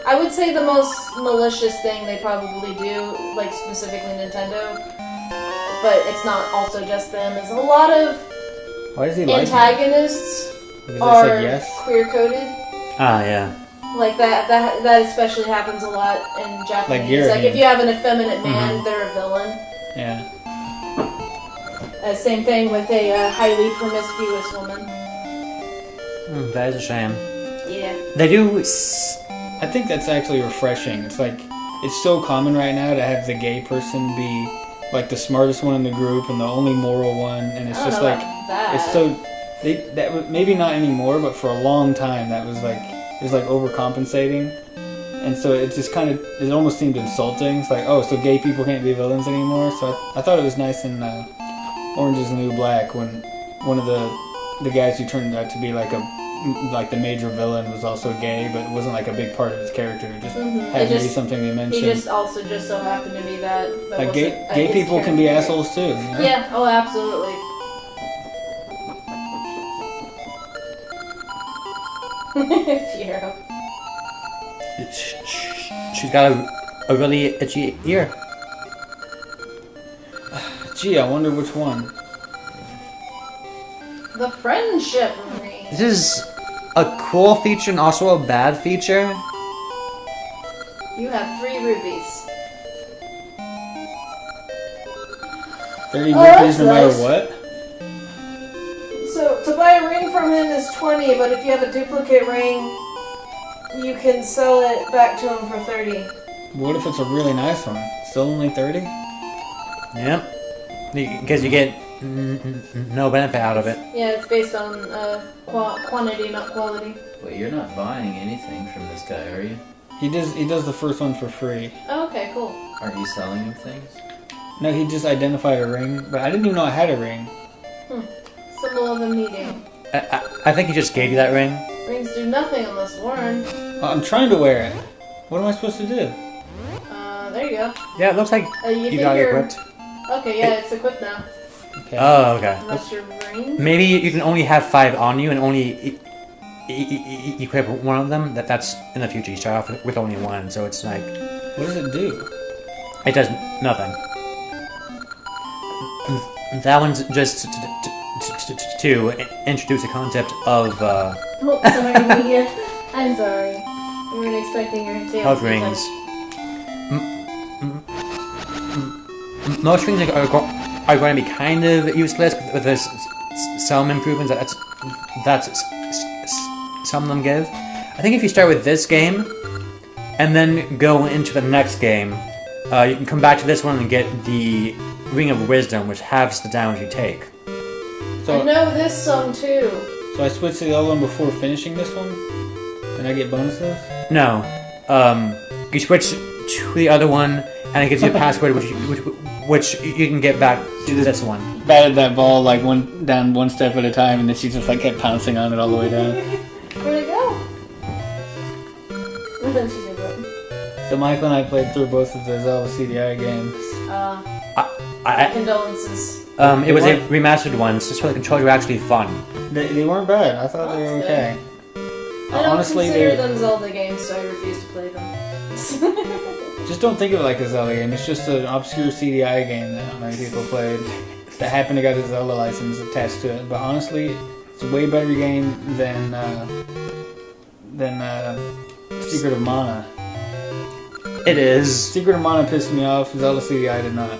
I would say the most malicious thing they probably do, like specifically Nintendo, but it's not also just them. Is a lot of Why does he like antagonists Because I are said yes. queer coded. Ah, yeah. Like that especially happens a lot in Japanese. Gary. Like if you have an effeminate man, they're a villain. Yeah. Same thing with a highly promiscuous woman. That is a shame. Yeah. They do. I think that's actually refreshing. It's like, it's so common right now to have the gay person be like the smartest one in the group and the only moral one, and it's I don't just know like, about that. it's so, maybe not anymore, but for a long time that was like, it was like overcompensating. And so it just kind of, it almost seemed insulting. It's like, oh, so gay people can't be villains anymore? So I thought it was nice in Orange is the New Black when one of the guys who turned out to be like the major villain was also gay, but it wasn't like a big part of his character. It just had to be something they mentioned. He just also just so happened to be that like gay people can be assholes too. You know? Yeah, oh absolutely. Fiero. She's got a really itchy ear. Gee, I wonder which one. The friendship ring. This is a cool feature and also a bad feature. You have 3 rupees. 30 that's rupees no matter nice. what? So to buy a ring from him is 20, but if you have a duplicate ring, you can sell it back to him for 30. What if it's a really nice one? Still only 30? Yep. Because you get no benefit out of it. Yeah, it's based on quantity, not quality. Wait, you're not buying anything from this guy, are you? He does the first one for free. Oh, okay, cool. Are you selling him things? No, he just identified a ring, but I didn't even know I had a ring. Symbol of a meeting. I think he just gave you that ring. Rings do nothing unless worn. I'm trying to wear it. What am I supposed to do? There you go. Yeah, it looks like you got it equipped. Okay, yeah, it's equipped now. Okay. Oh, okay. Unless your ring. Maybe you can only have 5 on you and only equip one of them. That's in the future. You start off with only 1, so it's like What does it do? it does nothing. That one's just to introduce the concept of Oh, sorry, Mia. I'm sorry. We weren't expecting your tail. of rings. Most rings are going to be kind of useless, but there's some improvements that some of them give. I think if you start with this game and then go into the next game, you can come back to this one and get the Ring of Wisdom, which halves the damage you take. I know this song too. So I switch to the other one before finishing this one? And I get bonuses? No, you switch to the other one, and it gives you a password which you can get back to this one. Batted that ball like down one step at a time, and then she just like kept pouncing on it all the way down. Where'd it go? And then she did it. So Michael and I played through both of the Zelda CDI games. Condolences. It was a remastered one, so the controls were actually fun. They weren't bad. I thought they were okay. I don't Honestly, consider they them Zelda games, so I refuse to play them. just don't think of it like a Zelda game. It's just an obscure CDI game that not many people played that happened to get a Zelda license attached to it. But honestly, it's a way better game than Secret of Mana. It is, Secret of Mana pissed me off. Zelda CDI did not.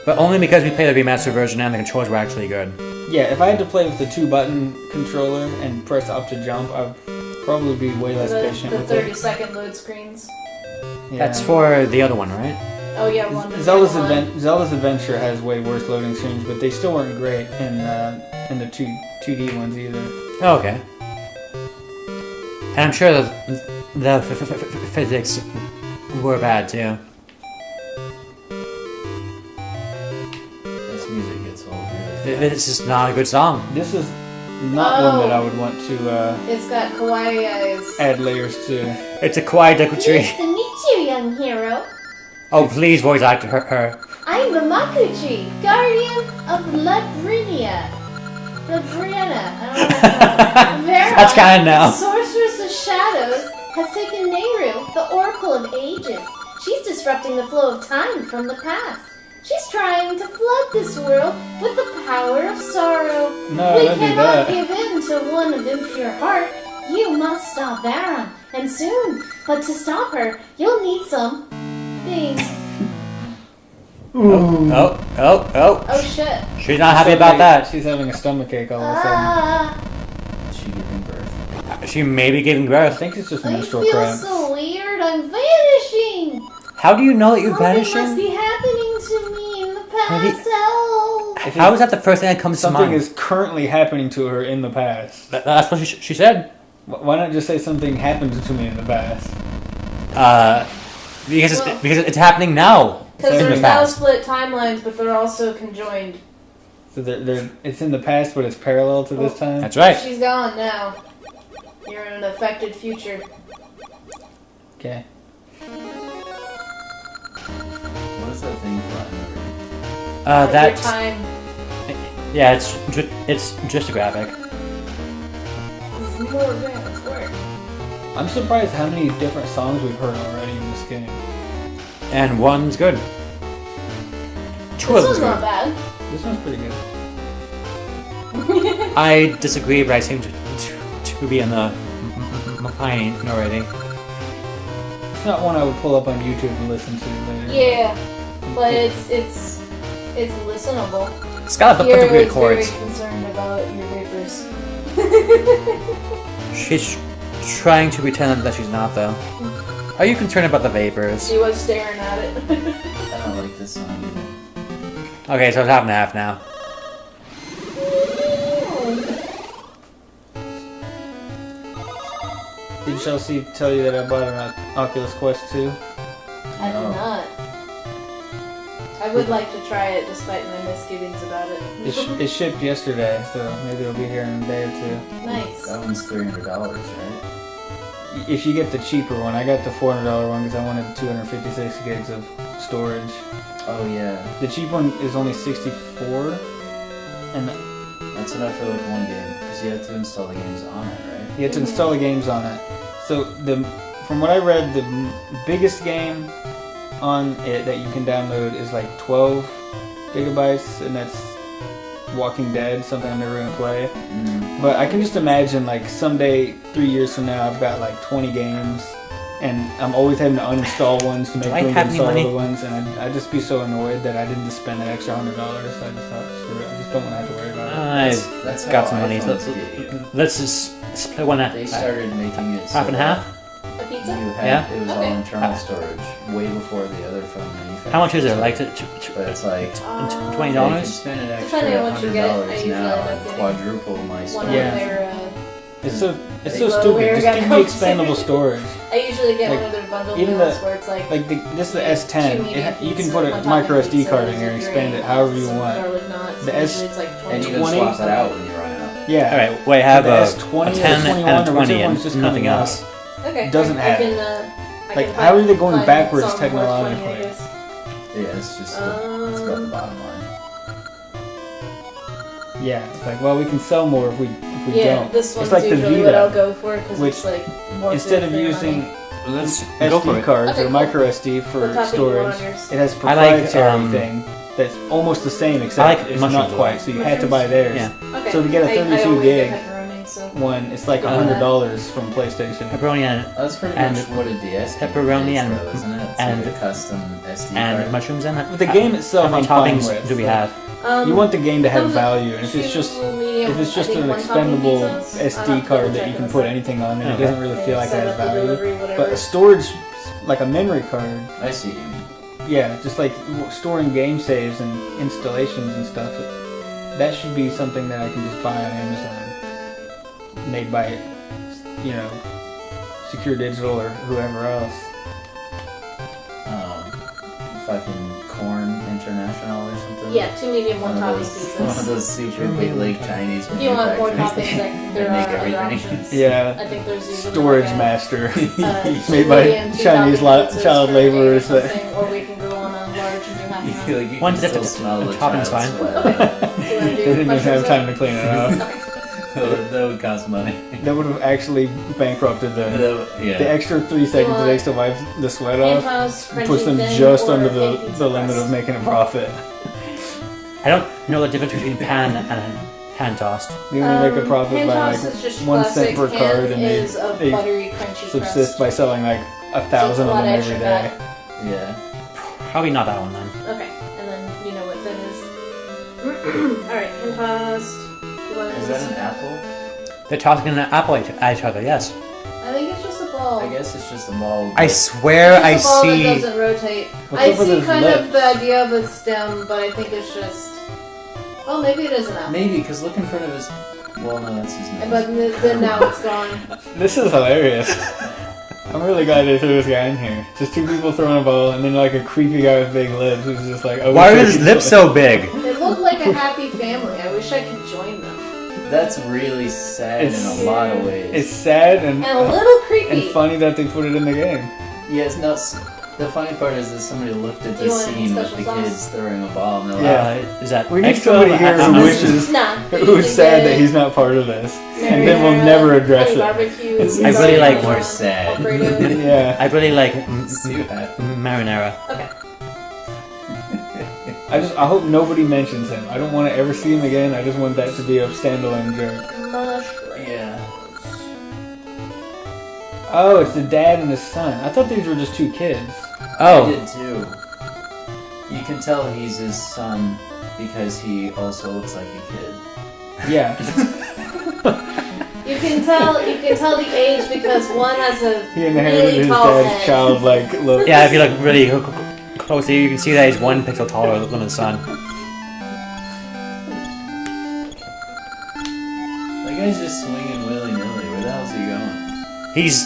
but only because we played the remastered version and the controls were actually good. Yeah, if I had to play with the 2-button controller and press up to jump, I'd probably be way less patient the with 30-second load screens. Yeah. That's for the other one, right? Oh yeah, one. Zelda's one. Zelda's Adventure has way worse loading screens, but they still weren't great in the 2D ones either. Oh, okay. And I'm sure the physics were bad too. This music gets old really. This is not a good song. This is not one that I would want to It's got kawaii eyes. add layers to. It's a quiet Deku-tree. Nice to meet you, young hero. Oh, please voice act her. I'm the Makuchi, guardian of Labrinia. The Brianna. I don't know. Vera, That's kinda now. the Sorceress of Shadows, has taken Nehru, the Oracle of Ages. She's disrupting the flow of time from the past. She's trying to flood this world with the power of sorrow. No, We don't do cannot that. give in to one of impure heart. You must stop Varon, and soon. But to stop her, you'll need some things. Oh. Oh shit. She's not happy about that. She's having a stomachache all of a sudden. Ah, Is she giving birth? She may be giving I birth. think it's just I menstrual feel cramps. so weird. I'm vanishing. How do you know that you're Something must vanishing? be happening to me in the Have you- past. Help. How is that the first thing that comes to Something mind? is currently happening to her in the past. That's what she said. Why not just say something happened to me in the past? Because Well- because it's happening now. Because in the there's now past. split timelines, but they're also conjoined. So it's in the past, but it's parallel to this time? That's right. She's gone now. You're in an affected future. Okay. What is that thing flying over? Your That's time yeah. It's just a graphic. is more advanced work. I'm surprised how many different songs we've heard already in this game. And one's good. Two This of one's them. not bad. This one's pretty good. I disagree, but I seem to be in the minority. It's not one I would pull up on YouTube and listen to later. Yeah, but it's listenable. It's got a bunch Hero of weird is very chords. concerned about your vapors. She's trying to pretend that she's not, though. Are you concerned about the vapors? She was staring at it. I don't like this song either. Okay, so it's half and half now. Did Chelsea tell you that I bought an Oculus Quest 2? I did not. I would like to try it despite my misgivings about it. It shipped yesterday, so maybe it'll be here in a day or two. Nice. That one's $300, right? If you get the cheaper one, I got the $400 one because I wanted 256 gigs of storage. Oh yeah, The cheap one is only 64, and that's enough for like one game because you have to install the games on it, right? you have to install the games on it. So from what I read, the biggest game on it that you can download is like 12 gigabytes, and that's Walking Dead, something I'm never gonna play. Mm. But I can just imagine like someday, 3 years from now, I've got like 20 games, and I'm always having to uninstall ones to make Do I room to have any install money? other ones, and I'd just be so annoyed that I didn't just spend that extra $100. So I just thought, screw it, I just don't want to have to worry about it. I've That's got how some money. iPhones get you. Let's just split one at They started making it half and so half. A You pizza? had, Yeah. It was Okay. all internal storage way before the other phone manufacturers. How much is it? Like But it's like $20? yeah, you can spend an extra Depending on what you get, I $100 usually now end up and getting quadruple my One storage. Yeah. of their, It's so They so go, stupid. "Where Just got give me comes?" expandable storage. I usually get Like, one of their bundle even deals the- where it's like This is the two S10. medium You can pizzas, put a one micro topping SD pizza, card in here and ziti expand grape, it however you some want. garlic knots, The and S- usually it's like And you 20. can 20? swap it out when you run out. Yeah. Alright, we have The a S20 or 10 21 and a or 20 whichever and one's just nothing coming else. Okay. Doesn't I have can, it. I Like, can how are they going find backwards some worth 20, I technologically? guess. Yeah, it's just it's about the bottom line. Yeah. It's like, well, we can sell more if we Yeah, don't. this one's It's like the usually what I'll Vita, go for because which it's like more instead of for your using money. Let's go for SD it. cards Okay, or cool. micro SD for What topping you want storage, on yours? it has I like, proprietary thing that's almost the same except I like it's mushrooms not a quite. lot. So you had to buy theirs. Yeah. Okay. So to get a I 32 always gig get pepperoni, so. one, it's like $100 from PlayStation. Pepperoni That's pretty And much what a DS game pepperoni is, and- though, isn't it? It's and- like a custom SD and card. mushrooms in it. But the game itself, How many I'm fine toppings with. do we have? You want the game to have comes with value, and if it's just medium, if it's just I think an one topping expendable pizzas. I'll have SD to card double that check you can on put that. anything on, and it Okay. doesn't really feel like it Set has up the value. delivery, whatever. But a storage, like a memory card, I see what you mean. yeah, just like storing game saves and installations and stuff. That should be something that I can just buy on Amazon, made by, Secure Digital or whoever else. Fucking Corn International or something. Yeah, 2 medium, 1 topping One of pizzas. those super big like Chinese If you want more manufacturers. toppings, like, They there make are other everything. options. Yeah, I think there's usually Storage like a, Master, 2 made by medium, 2 Chinese topping pizzas child for laborers. $8 or something, or we can go on a large and do half and half. Like you One can to still the smell the topping's child's fine. sweat. Okay. So you wanna They do didn't even mushrooms have time to clean it up. That would cost money. That would have actually bankrupted the Yeah. extra 3 seconds it takes to wipe the sweat Hand off. toss, crunchy Puts them thin, just or under fake pizza the limit crust. of making a profit. I don't know the difference between pan and hand tossed. You only make a profit hand by toss like is just 1 cent per classic. card, Hand and is a they buttery, crunchy subsist crust. by selling like 1,000 of them every day. Yeah. Probably not that one then. Okay, and then you know what that is. Alright, hand tossed. Is that an apple? They're tossing an apple at each other, yes. I think it's just a ball. I guess it's just a ball. I swear It's I just a ball see. that doesn't rotate. What's I up with see his kind of lips? the idea of a stem, but I think it's just. Well, maybe it is an apple. Maybe, because look in front of his. Well, no, that's his nose. But then now it's gone. This is hilarious. I'm really glad they threw this guy in here. Just 2 people throwing a ball, and then like a creepy guy with big lips who's just like, oh, Why are his lips so big? They look like a happy family. I wish I could join them. That's really sad It's- in a lot of ways. It's sad And a little creepy. and funny that they put it in the game. Yes, no. The funny part is that somebody looked at Do you the want scene with special the sauce? kids throwing a ball, and they're like, Is that We need extra? somebody here who wishes, Nah. who's sad that he's not part of this, and then we'll never address honey it. barbecue. I really like more sad. Alfredo. Yeah, I really like See what happens. marinara. Okay. I hope nobody mentions him. I don't want to ever see him again. I just want that to be a standalone joke. Mushroom. Yeah. Oh, it's the dad and his son. I thought these were just 2 kids. I Oh, did too. You can tell he's his son because he also looks like a kid. Yeah. You can tell the age because one has a He inherited really his tall dad's head. childlike look. yeah, if you look really closely, you can see that he's 1 pixel taller than his son. That guy's just swinging willy nilly. Where the hell's he going? He's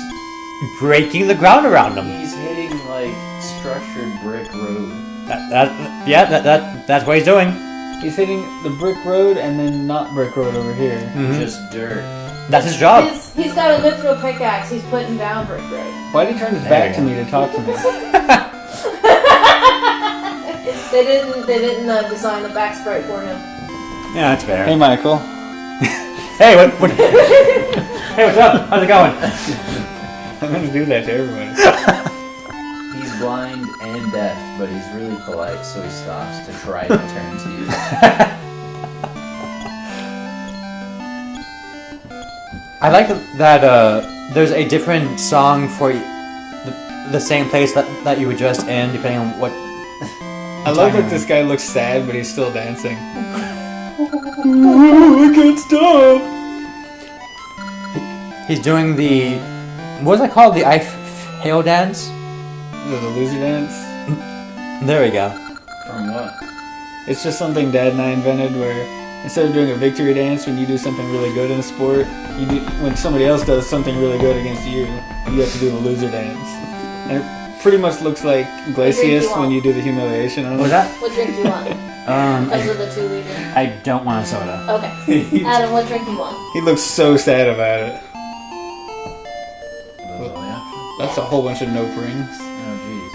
breaking the ground around him. He's hitting like structured brick road. That's what he's doing. He's hitting the brick road and then not brick road over here. Mhm. Just dirt. That's his job. He's got a mithril pickaxe. He's putting down brick road. Why did he turn his There back you to go. me to talk to me? They didn't design a back sprite for him. Yeah, that's fair. Hey, Michael. Hey, what? Hey, what's up? How's it going? I'm gonna do that to everybody. He's blind and deaf, but he's really polite, so he stops to try to turn to you. I like that there's a different song for the same place that you were just in, depending on what. I love that this guy looks sad, but he's still dancing. I can't stop. He's doing the. What was that called? The I Fail dance? The loser dance. There we go. From what? It's just something Dad and I invented where instead of doing a victory dance when you do something really good in a sport, you do when somebody else does something really good against you, you have to do the loser dance. And it pretty much looks like Glacius when you do the humiliation on What was him. that? What drink do you want? Those are the 2 liter. I don't want a soda. Okay. Adam, what drink do you want? He looks so sad about it. Those are the options? That's a whole bunch of nope rings. Oh, jeez.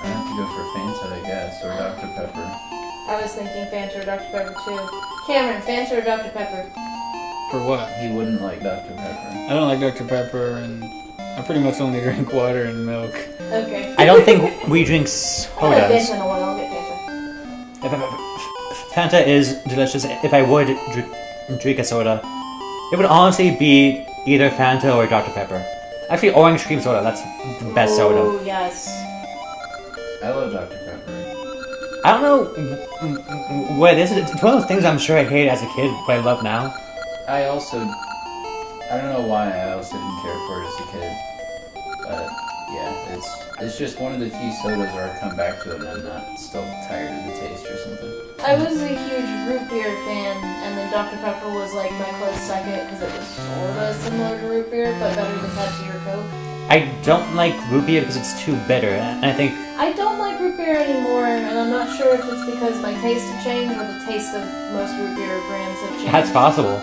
I have to go for Fanta, I guess, or Dr. Pepper. I was thinking Fanta or Dr. Pepper too. Cameron, Fanta or Dr. Pepper? For what? He wouldn't like Dr. Pepper. I don't like Dr. Pepper, and I pretty much only drink water and milk. Okay. I don't think we drink I like sodas. Fanta in a while. I'll get Fanta. Fanta is delicious. If I would drink a soda, it would honestly be either Fanta or Dr. Pepper. Actually, orange cream soda, that's the best soda. Oh, yes. I love Dr. Pepper. I don't know what it is. It's one of those things I'm sure I hated as a kid, but I love now. I don't know why I also didn't care for it as a kid. But yeah, it's just one of the few sodas where I come back to it and I'm not still tired of the taste or something. I was a huge root beer fan, and then Dr. Pepper was like my close second because it was sort of similar to root beer, but better than Pepsi or Coke. I don't like root beer because it's too bitter, and I think I don't like root beer anymore, and I'm not sure if it's because my taste had changed or the taste of most root beer brands have changed. that's possible.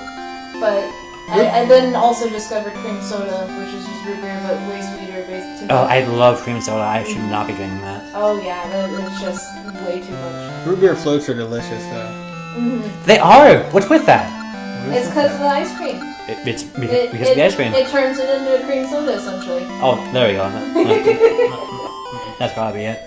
But I then also discovered cream soda, which is just root beer but way sweeter, basically. Oh, I love cream soda. I should not be drinking that. Oh yeah, it's just way too much. Root beer floats are delicious, though. Mm-hmm. They are. What's with that? It's because of the ice cream. It's because of the ice cream. It turns it into a cream soda, essentially. Oh, there we go. That's probably it.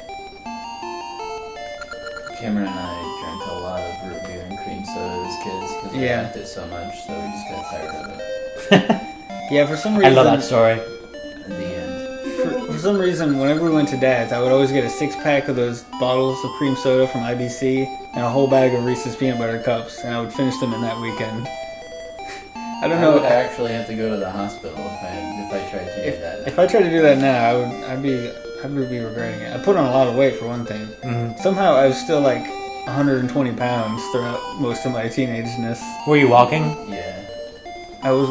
Cameron and I drank a lot of root beer and cream soda as kids because we Yeah. liked it so much, so we just got tired of it. Yeah, for some I reason. love that story. At the end. For some reason, whenever we went to Dad's, I would always get a 6-pack of those bottles of cream soda from IBC and a whole bag of Reese's peanut butter cups, and I would finish them in that weekend. I don't I know. would actually have to go to the hospital if I tried to do that. If I tried to do that now, I'd be regretting it. I put on a lot of weight for one thing. Mm-hmm. Somehow I was still like 120 pounds throughout most of my teenageness. Were you walking? Yeah. I was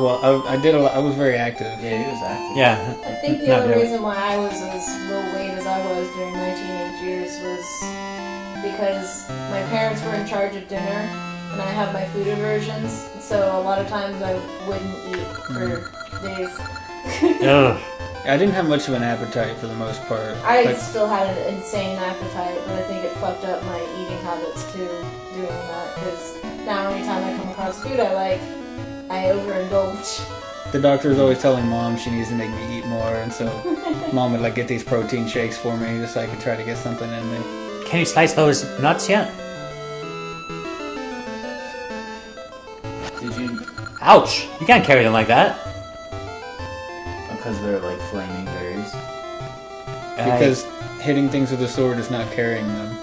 very active. Yeah, he was active. Yeah. I think the only reason why I was as low weight as I was during my teenage years was because my parents were in charge of dinner and I have my food aversions, so a lot of times I wouldn't eat for days. Ugh. I didn't have much of an appetite for the most part. I still had an insane appetite, but I think it fucked up my eating habits too, doing that, because now anytime I come across food I like, I overindulge. The doctor was always telling Mom she needs to make me eat more, and so Mom would like get these protein shakes for me just so I could try to get something in me. Can you slice those nuts yet? Did you? Ouch! You can't carry them like that. Because they're like flaming berries. Because hitting things with a sword is not carrying them.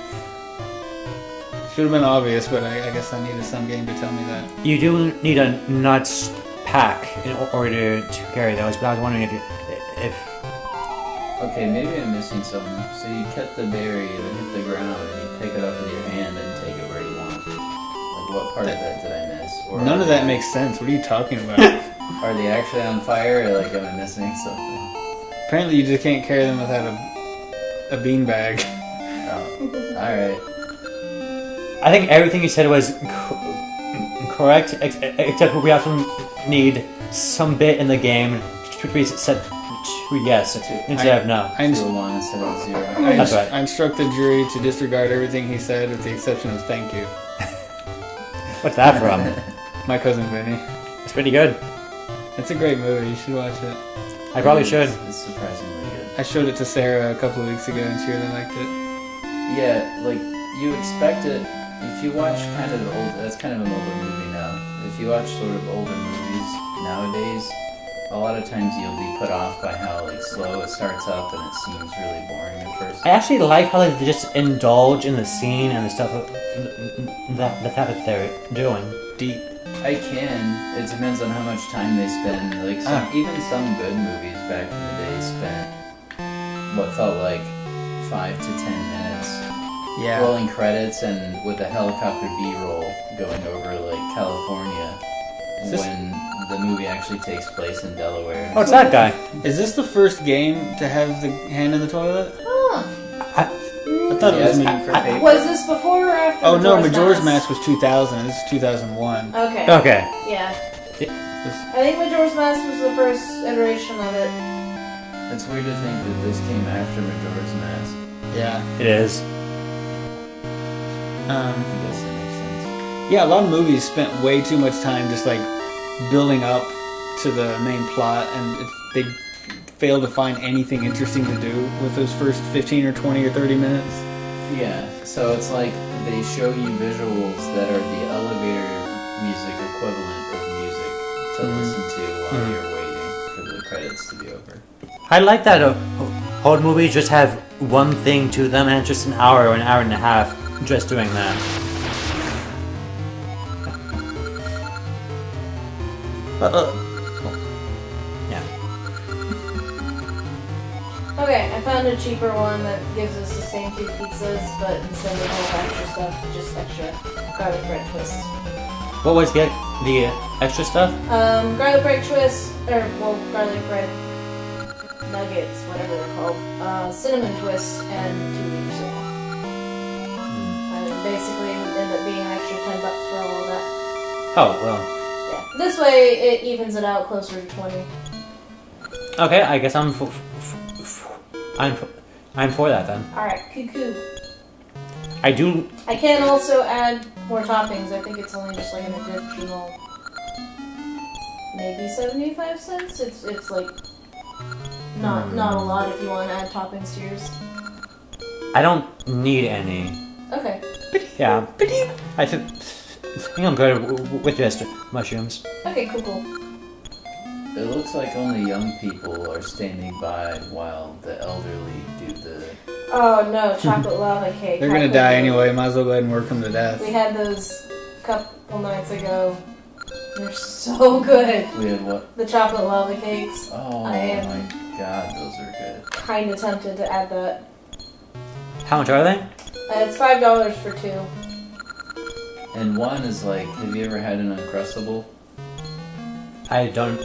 Should have been obvious, but I guess I needed some game to tell me that. You do need a nuts pack in order to carry those, but I was wondering if Okay, maybe I'm missing something. So you cut the berry and it hit the ground and you pick it up with your hand and take it where you want. Like what part of that did I miss? Or None of that makes sense. What are you talking about? Are they actually on fire or like am I missing something? Apparently you just can't carry them without a beanbag. Oh, alright. I think everything you said was correct, except we also need some bit in the game to be set to yes instead of no. I 2-1 instead of 0. That's right. I instruct the jury to disregard everything he said with the exception of thank you. What's that from? My cousin Vinny. It's pretty good. It's a great movie. You should watch it. I probably should. It's surprisingly good. I showed it to Sarah a couple of weeks ago and she really liked it. Yeah, like you expect it. If you watch kind of old, that's kind of an older movie now. If you watch sort of older movies nowadays, a lot of times you'll be put off by how like slow it starts up and it seems really boring at first. I actually like how they just indulge in the scene and the stuff that they're doing. Deep. I can. It depends on how much time they spend. Like even some good movies back in the day spent what felt like 5 to 10 minutes. Yeah. Rolling credits and with a helicopter B-roll going over like California when the movie actually takes place in Delaware. Oh, it's that guy. Is this the first game to have the hand in the toilet? Huh. I thought it was for paper. Was this before or after? Oh no, Majora's Majora's Mask was 2000. This is 2001. Okay. Okay. Yeah. I think Majora's Mask was the first iteration of it. It's weird to think that this came after Majora's Mask. Yeah. It is. I guess that makes sense. Yeah, a lot of movies spent way too much time just like building up to the main plot, and they fail to find anything interesting to do with those first 15 or 20 or 30 minutes. Yeah, so it's like they show you visuals that are the elevator music equivalent of music to listen to while you're waiting for the credits to be over. I like that old movies just have one thing to them and it's just an hour or an hour and a half just doing that. Yeah. Okay, I found a cheaper one that gives us the same 2 pizzas, but instead of all extra stuff, just extra garlic bread twists. What was the extra stuff? Garlic bread twists, garlic bread nuggets, whatever they're called. Cinnamon twists and 2 liters of milk. And basically it would end up being an extra $10 for all of that. Oh, well. Yeah. This way, it evens it out closer to 20. Okay, I guess I'm for that then. Alright, cuckoo. I do. I can also add more toppings. I think it's only just like an additional, maybe 75 cents. It's like not a lot if you want to add toppings to yours. I don't need any. Okay. Yeah. I think I'm good with just mushrooms. Okay, cool. It looks like only young people are standing by while the elderly do the... Oh no, chocolate lava cake. They're gonna die anyway. Might as well go ahead and work them to death. We had those a couple nights ago. They're so good. We had what? The chocolate lava cakes. Oh I am my god, those are good. kind of tempted to add that. How much are they? It's $5 for 2. And one is like, have you ever had an Uncrustable? I don't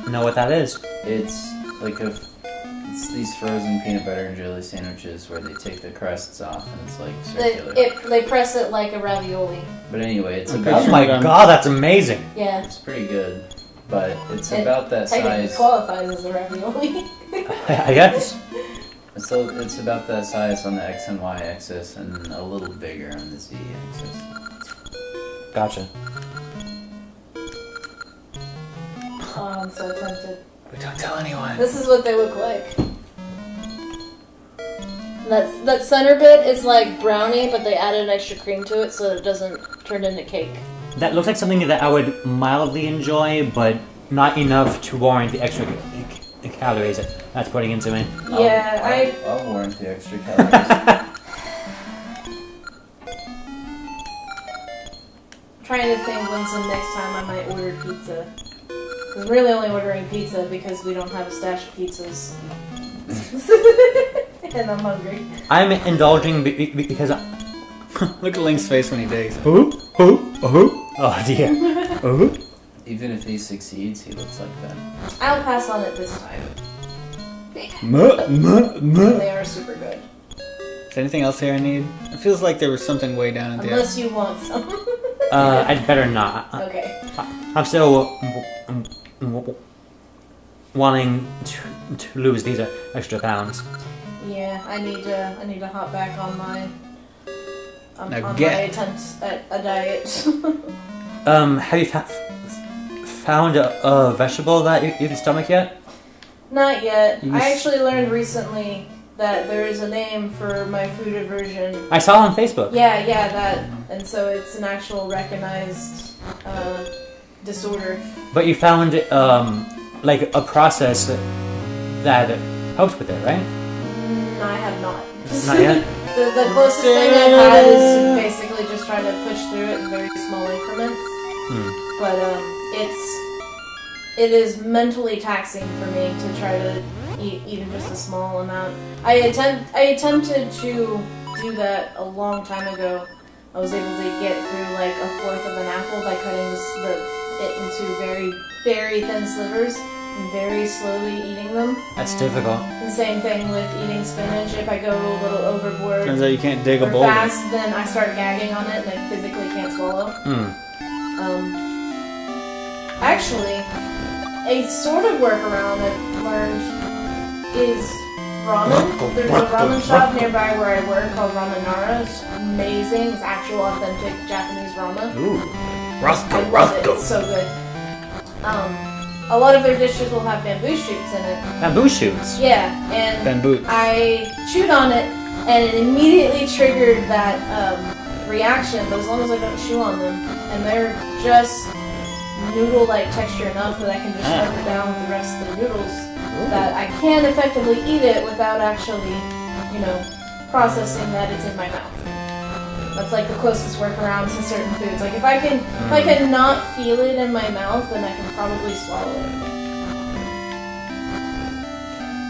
know what that is. It's like it's these frozen peanut butter and jelly sandwiches where they take the crusts off and it's like circular. They press it like a ravioli. But anyway, it's Okay. about... Oh my god, that's amazing. Yeah. It's pretty good. But it's It about that Technically size. qualifies as a ravioli. I guess. So it's about that size on the X and Y axis and a little bigger on the Z axis. Gotcha. Oh, I'm so tempted. But don't tell anyone. This is what they look like. That center bit is like brownie, but they added extra cream to it so that it doesn't turn into cake. That looks like something that I would mildly enjoy, but not enough to warrant the extra calories that's putting into me. Yeah, I'll warrant the extra calories. trying to think when's the next time I might order pizza. I'm really only ordering pizza because we don't have a stash of pizzas. And I'm hungry. I'm indulging because Look at Link's face when he takes it. Oh dear. Even if he succeeds, he looks like that. I'll pass on it this time. They are super good. Is there anything else here I need? It feels like there was something way down at the end. Unless you want some. I'd better not. Okay. I'm still wanting to lose these extra pounds. Yeah, I need to hop back on my on Now my get- attempts at a diet. Have you found a vegetable that you can stomach yet? Not yet. You I s- actually learned recently that there is a name for my food aversion. I saw it on Facebook. Yeah, that, and so it's an actual recognized disorder. But you found like a process that helps with it, right? I have not. Not yet? The closest thing I've had is to basically just try to push through it in very small increments. But it is mentally taxing for me to try to eat even just a small amount. I attempted to do that a long time ago. I was able to get through like a fourth of an apple by cutting it into very, very thin slivers and very slowly eating them. That's difficult. The same thing with eating spinach. If I go a little overboard Turns out you can't dig a or boulder. fast, then I start gagging on it and I physically can't swallow. Actually, a sort of workaround I've learned is ramen. There's a ramen shop nearby where I work called Ramen-Nara. It's amazing. It's actual authentic Japanese ramen. Ooh. I love it. It's so good. A lot of their dishes will have bamboo shoots in it. Bamboo shoots. Yeah, and Bamboo. I chewed on it, and it immediately triggered that reaction, but as long as I don't chew on them, and they're just noodle-like texture enough that I can just stuff it down with the rest of the noodles, that I can effectively eat it without actually, processing that it's in my mouth. That's like the closest workaround to certain foods. Like if I can not feel it in my mouth, then I can probably swallow it.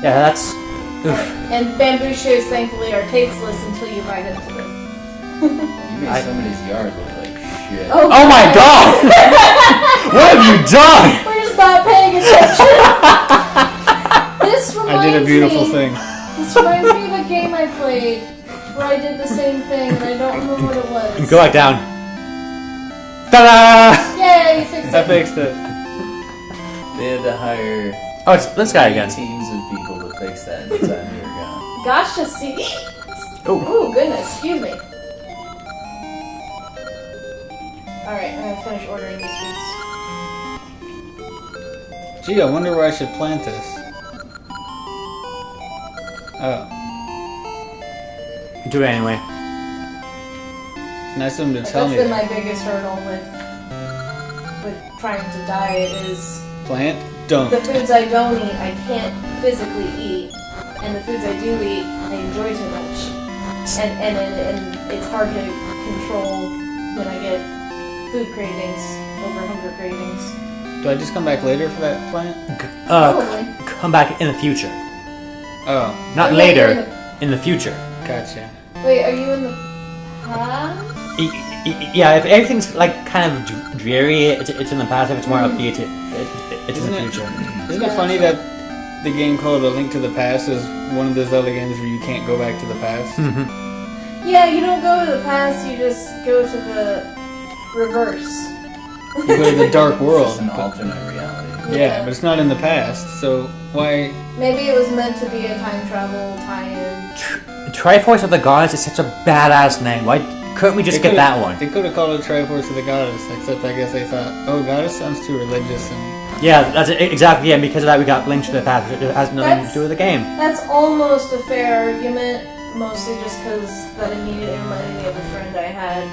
Yeah, that's. Oof. And bamboo shoots, thankfully, are tasteless until you bite into them. You made somebody's yard look like shit. Oh my god! What have you done? We're just not paying attention. This reminds I did a beautiful me, thing. This reminds me of a game I played where I did the same thing and I don't remember what it was. Go back down. Ta-da! Yay, you fixed I it. fixed it. They had to hire Oh, it's this guy again. teams of people to fix that in the time you were gone. Gotcha, see? Oh, Ooh, goodness, excuse me. Alright, I'm gonna finish ordering these foods. Gee, I wonder where I should plant this. Oh, do it anyway. it's nice of him to Like, tell that's me been that. my biggest hurdle with trying to diet is Plant? Don't. the foods I don't eat, I can't physically eat, and the foods I do eat, I enjoy too much, and it's hard to control when I get food cravings over hunger cravings. Do I just come back later for that plant? Probably. Come back in the future. Oh, Not Oh, yeah, later, you're in the future. gotcha. Wait, are you in the past? Yeah, if everything's like kind of dreary, it's in the past. If it's more upbeat, it's in the Isn't it- future. Isn't it funny that the game called A Link to the Past is one of those other games where you can't go back to the past? Yeah, you don't go to the past, you just go to the reverse. You go to the dark It's world. just an but- alternate reality. Yeah, but it's not in the past, so why? Maybe it was meant to be a time travel tie-in. Triforce of the Gods is such a badass name. Why couldn't we just They get that one? They could have called it Triforce of the Goddess, except I guess they thought, oh, Goddess sounds too religious, and Yeah, that's exactly. Yeah, because of that, we got Link to the Past. It has nothing That's- to do with the game. That's almost a fair argument, mostly just because that immediately reminded me of a friend I had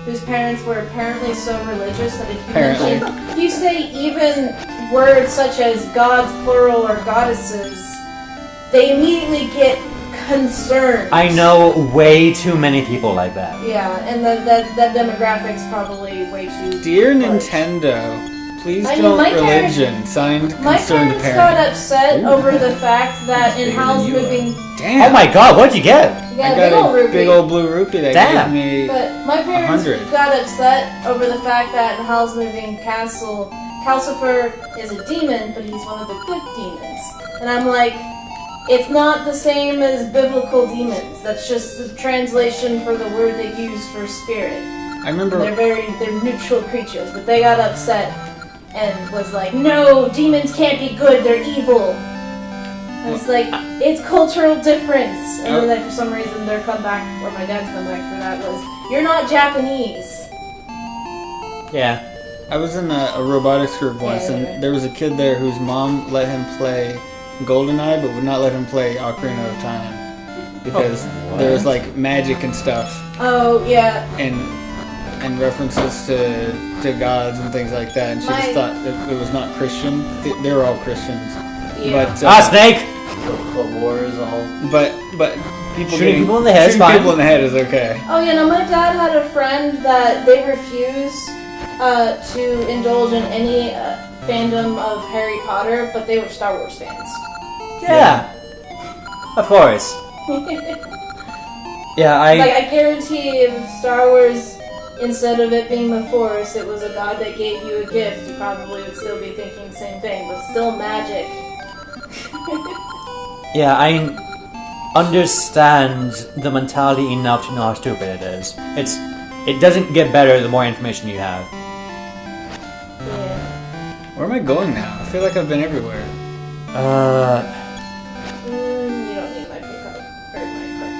whose parents were apparently so religious that if you say even words such as gods plural or goddesses, they immediately get concerned. I know way too many people like that. Yeah, and that demographic's probably way too. Dear large. Nintendo, please I mean, don't my parents- religion. Signed, My concerned parents got parent. upset Ooh. over the fact that in Bigger than Howl's you are. Moving, Damn. Oh my God, what'd you get? you got I a big old got a rupee. big old blue rupee that Damn. gave me. But my parents 100. got upset over the fact that in Howl's Moving Castle, Calcifer is a demon, but he's one of the good demons. And I'm like, it's not the same as biblical demons. That's just the translation for the word they use for spirit. I remember. They're neutral creatures, but they got upset and was like, no, demons can't be good, they're evil. And it's like, it's cultural difference. And then for some reason their comeback, or my dad's comeback for that was, you're not Japanese. Yeah. I was in a robotics group once, Yeah. and there was a kid there whose mom let him play GoldenEye, but would not let him play Ocarina of Time because Oh, there was what? like magic and stuff, Oh, yeah. and references to gods and things like that, and she just My- thought it was not Christian. They were all Christians, Yeah. but Snake! But war is all. but people Shooting getting- people in the head is shooting fine. people in the head is okay. Oh, yeah, no, my dad had a friend that they refuse to indulge in any fandom of Harry Potter, but they were Star Wars fans. Yeah. Of course. Yeah, Like, I guarantee if Star Wars, instead of it being the Force, it was a god that gave you a gift, you probably would still be thinking the same thing, but still magic. Yeah, I understand the mentality enough to know how stupid it is. It doesn't get better the more information you have. Yeah. Where am I going now? I feel like I've been everywhere. You don't need my pickup, or my card.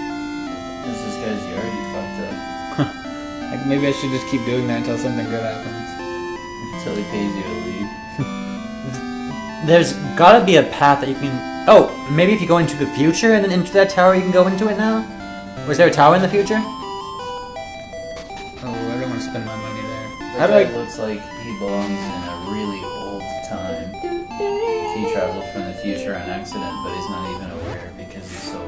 This is guy's yard, you fucked up. Like maybe I should just keep doing that until something good happens. Until he pays you to leave. There's gotta be a path that you can... Oh, maybe if you go into the future and then into that tower, you can go into it now? Was there a tower in the future? Oh, I don't want to spend my money there. The How do guy I? looks like he belongs in a really old time. He traveled from the future on accident, but he's not even aware because he's so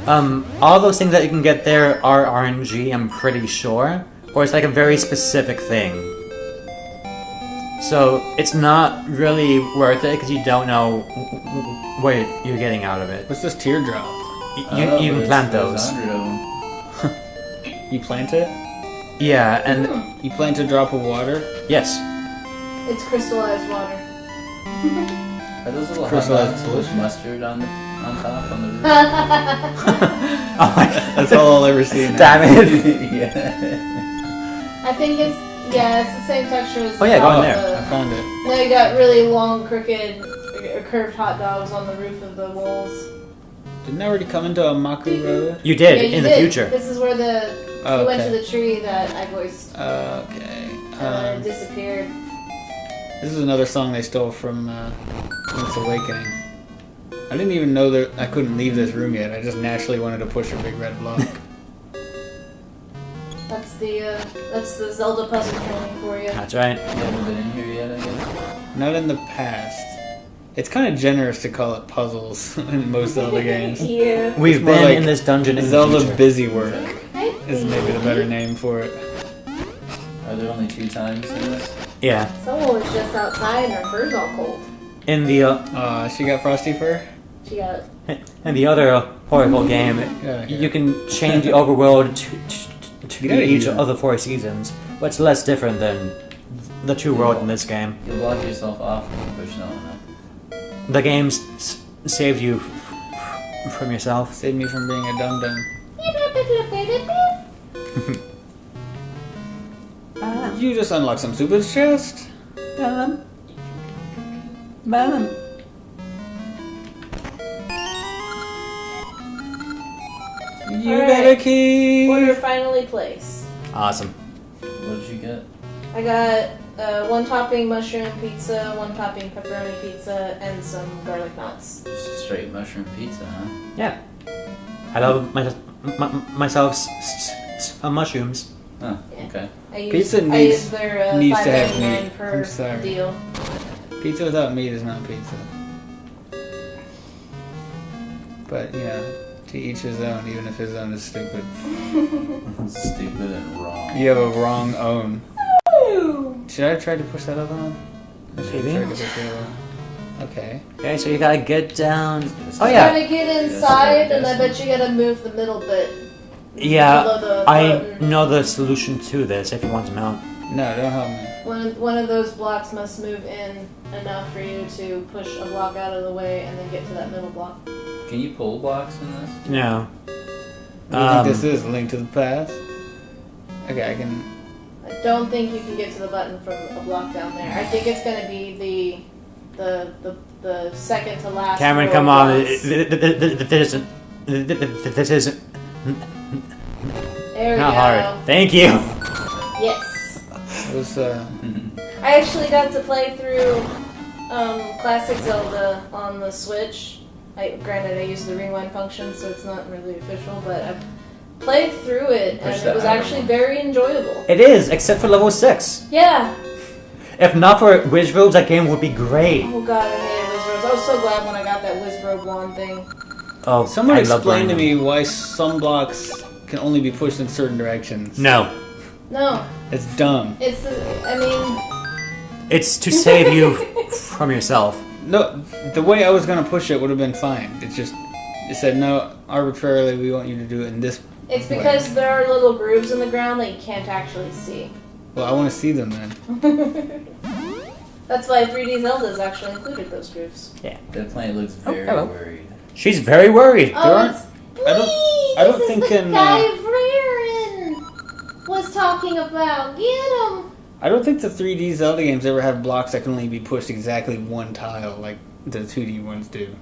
old. All those things that you can get there are RNG, I'm pretty sure. Or it's like a very specific thing. So it's not really worth it because you don't know what you're getting out of it. What's this teardrop? You can plant those. 100 of them. You plant it? Yeah, and You plant a drop of water? yes. It's crystallized water. Are those little hot Crystallized dogs with bullshit. mustard on top on the roof? Oh my god. That's all I'll ever see now. Damn it. Yeah. I think it's the same texture as. Oh, yeah, go in the- there. I found it. Now you got really long, crooked, or curved hot dogs on the roof of the walls. Didn't I already come into a Maku Road? You did Yeah, you in the did. future. This is where Oh, you went okay. to the tree that I voiced. Okay. And it disappeared. This is another song they stole from Link's Awakening. I didn't even know that I couldn't leave this room yet. I just naturally wanted to push a big red block. That's the Zelda puzzle training for you. That's right. You haven't been in here yet, I guess? Not in the past. It's kind of generous to call it puzzles in most Zelda games. Yeah. We've more been like in this dungeon in the Zelda future. busy work Hi, is maybe the better name for it. Are there only 2 times in this? Yeah. Someone was just outside and her fur's all cold. In the She got frosty fur? She got in the other horrible game, Yeah, you can change the overworld to Get outta each here. of the 4 seasons, but it's less different than the 2 world in this game. You'll block yourself off when you push no one up. The game saved you from yourself. Save me from being a dum-dum. You just unlocked some stupid chest. You got a Alright. key. order finally placed. Awesome. What did you get? I got 1 topping mushroom pizza, 1 topping pepperoni pizza, and some garlic knots. Just a straight mushroom pizza, huh? Yeah. I love myself some mushrooms. Huh, Yeah. okay. I used, Pizza I needs- used their needs to have $5.99 meat. per I'm sorry. deal. Pizza without meat is not pizza. But, you know, to each his own, even if his own is stupid. Stupid and wrong. You have a wrong own. Should I have tried to push that other one? I should have Maybe. tried to push the other one. Okay. Okay, so you gotta get down. Oh You yeah. gotta get inside, and I bet you gotta move the middle bit. Yeah, Below the I button. know the solution to this if you want to know. No, don't help me. One of those blocks must move in enough for you to push a block out of the way and then get to that middle block. Can you pull blocks in this? No. What do you think this is? Link to the Past? Okay, I can... I don't think you can get to the button from a block down there. I think it's gonna be the second to last. Cameron, row come of on. blocks. This isn't There we not go. hard. Thank you. Yes. It was, I actually got to play through Classic Zelda on the Switch. Granted, I used the rewind function, so it's not really official, but I played through it, Push and that it was arrow. actually very enjoyable. It is, except for level 6. Yeah. If not for Wizroads, that game would be great. Oh god, I hated Wizroads. I was so glad when I got that Wizrobe wand thing. Oh, Someone I love explain to playing me why some blocks can only be pushed in certain directions. them. No, No, It's dumb. it's, I mean, it's to save you from yourself. No, the way I was gonna push it would have been fine. It said, no, arbitrarily we want you to do it in this. it's because there are little grooves in the ground that you can't actually see. Well, I want to see them then. That's why 3D Zelda's actually included those grooves. That plant looks very hello. worried. She's very worried. Oh, aren't- it's I don't- me! I don't This think is the in, guy Rearin was talking about. Get him! I don't think the 3D Zelda games ever have blocks that can only be pushed exactly one tile like the 2D ones do.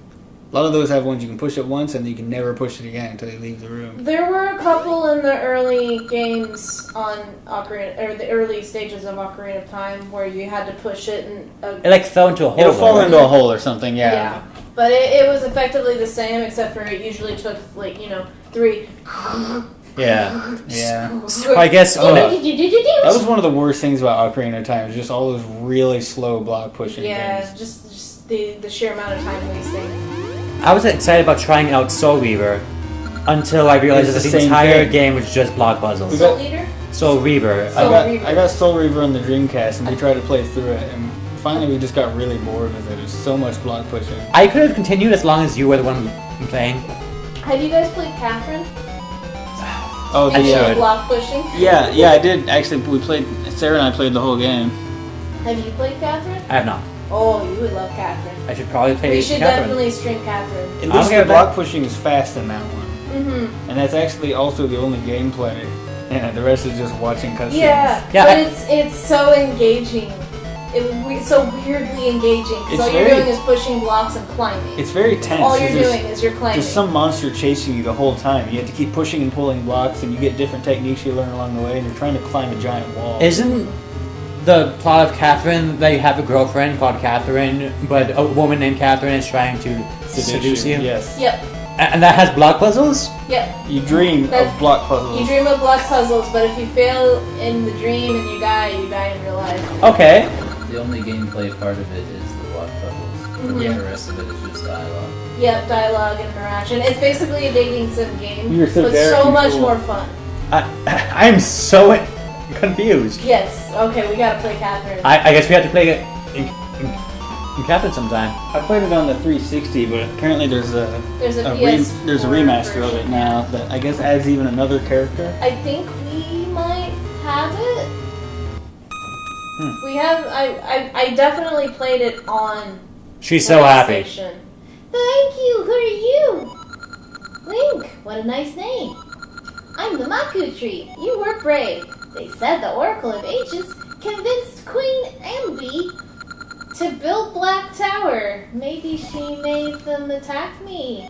A lot of those have ones you can push it once and you can never push it again until you leave the room. There were a couple in the early games on Ocarina, or the early stages of Ocarina of Time, where you had to push it and It like fell into a hole. It'll fall though, into a hole or something, yeah. yeah. But it was effectively the same, except for it usually took 3. Yeah. Yeah. So I guess That was one of the worst things about Ocarina of Time, is just all those really slow block pushing Yeah, things. just the sheer amount of time wasting. I was excited about trying out Soul Reaver until I realized It's that the the same entire thing. game was just block puzzles. We got- Soul Eater? Soul Reaver. Soul Reaver. I got Soul Reaver on the Dreamcast and we tried to play through it and finally we just got really bored with it. There's so much block pushing. I could have continued as long as you were the one playing. Have you guys played Catherine? Oh, I Actual should. block pushing? Yeah, I did. Actually, Sarah and I played the whole game. Have you played Catherine? I have not. Oh, you would love Catherine. I should probably play We should Catherine. definitely stream Catherine. At I'm least okay the with block that. pushing is fast in that one. Mm-hmm. And that's actually also the only gameplay Yeah, the rest is just watching cutscenes. Yeah, Yeah, but it's so engaging. It's so weirdly engaging because It's all you're very- doing is pushing blocks and climbing. It's very tense. All you're There's- doing is you're climbing. There's some monster chasing you the whole time. You have to keep pushing and pulling blocks, and you get different techniques you learn along the way, and you're trying to climb a giant wall. Isn't the plot of Catherine that you have a girlfriend called Catherine, but a woman named Catherine is trying to seduce you? Yes. Yep, And that has block puzzles? yep. You dream That's- of block puzzles. You dream of block puzzles, but if you fail in the dream and you die in real life. Okay. The only gameplay part of it is the block puzzles. Mhm. The rest of it is just dialogue. Yep, dialogue and interaction. It's basically a dating sim game, You're so but very so much cool. more fun. I'm so confused. Yes. Okay, we gotta play Catherine. I guess we have to play it in Catherine sometime. I played it on the 360, but apparently there's a There's a there's a PS4 remaster of it version. now that I guess adds even another character. I think we might have it. We have. I definitely played it on. She's so happy. PlayStation. Thank you. Who are you? Link. What a nice name. I'm the Maku tree. You were brave. They said the Oracle of Ages convinced Queen Ambi to build Black Tower. Maybe she made them attack me.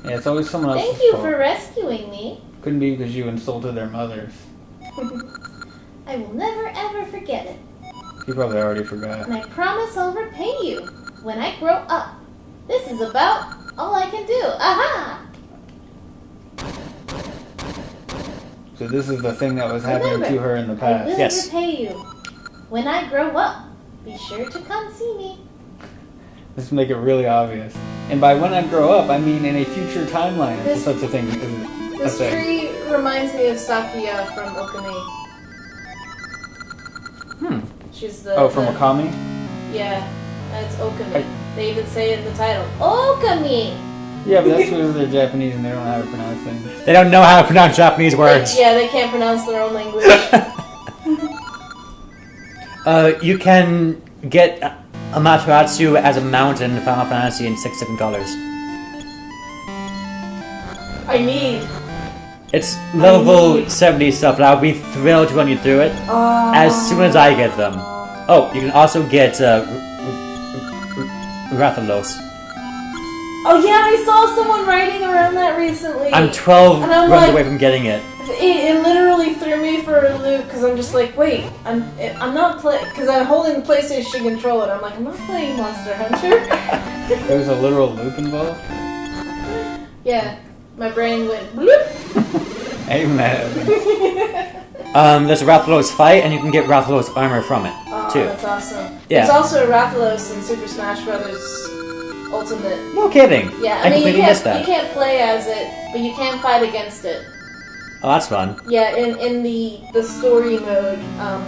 Yeah, it's always someone else's Thank you fault. for rescuing me. Couldn't be because you insulted their mothers. I will never ever forget it. You probably already forgot. And I promise I'll repay you when I grow up. This is about all I can do. Aha! So this is the thing that was happening Remember, to her in the I past. will Yes. repay you when I grow up. Be sure to come see me. Let's make it really obvious. And by when I grow up, I mean in a future timeline. If This- such a thing isn't a This thing. tree reminds me of Sakia from Okami. She's the. Oh, from the, Okami? Yeah, it's Okami. They even say it in the title. Okami! Yeah, but that's because they're Japanese and they don't know how to pronounce things. They don't know how to pronounce Japanese words. Yeah, they can't pronounce their own language. You can get Amaterasu as a mount in Final Fantasy in 6 different colors. I need. It's level 70 stuff, and I'll be thrilled to run you through it as soon as I get them. Oh, you can also get Rathalos. Oh yeah, I saw someone writing around that recently. I'm 12 And I'm runs like- away from getting it. It literally threw me for a loop because I'm just like, wait, I'm not playing because I'm holding the PlayStation controller. I'm like, I'm not playing Monster Hunter. There's a literal loop involved? Yeah, my brain went bloop. Amen. There's a Rathalos fight, and you can get Rathalos armor from it, Oh, too. that's awesome. Yeah. There's also a Rathalos in Super Smash Bros. Ultimate. No kidding. Yeah, I I mean you completely missed can't that. you can't play as it, but you can fight against it. Oh, that's fun. Yeah, in the story mode,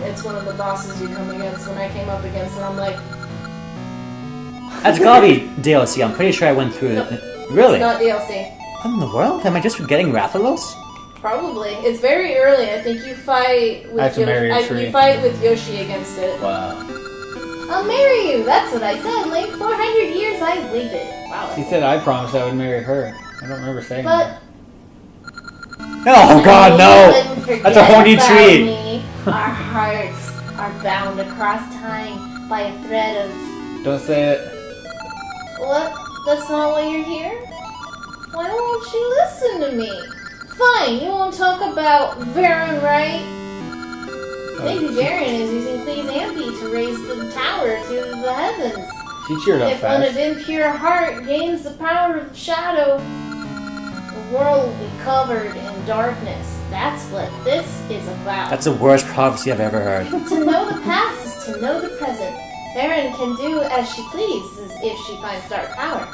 it's one of the bosses you come against. When I came up against it, I'm like, That's gotta be DLC. I'm pretty sure I went through it. Really? it's not DLC. What in the world? Am I just forgetting Rathalos? Probably. It's very early. I think you fight with That's a Mario tree. you fight with Yoshi against it. Wow. I'll marry you. That's what I said. Like 400 years I waited. Wow. She said I promised I would marry her. I don't remember saying But Oh god, you no! wouldn't forget That's a horny about tree. me. Our hearts are bound across time by a thread of that. Don't say it. what? That's not why you're here? Why won't you listen to me? Fine, you won't talk about Varen, right? Maybe Varen is using Please Ambi to raise the tower to the heavens. She cheered up If one of fast. impure heart gains the power of shadow, the world will be covered in darkness. That's what this is about. That's the worst prophecy I've ever heard. To know the past is to know the present. Varen can do as she pleases if she finds dark power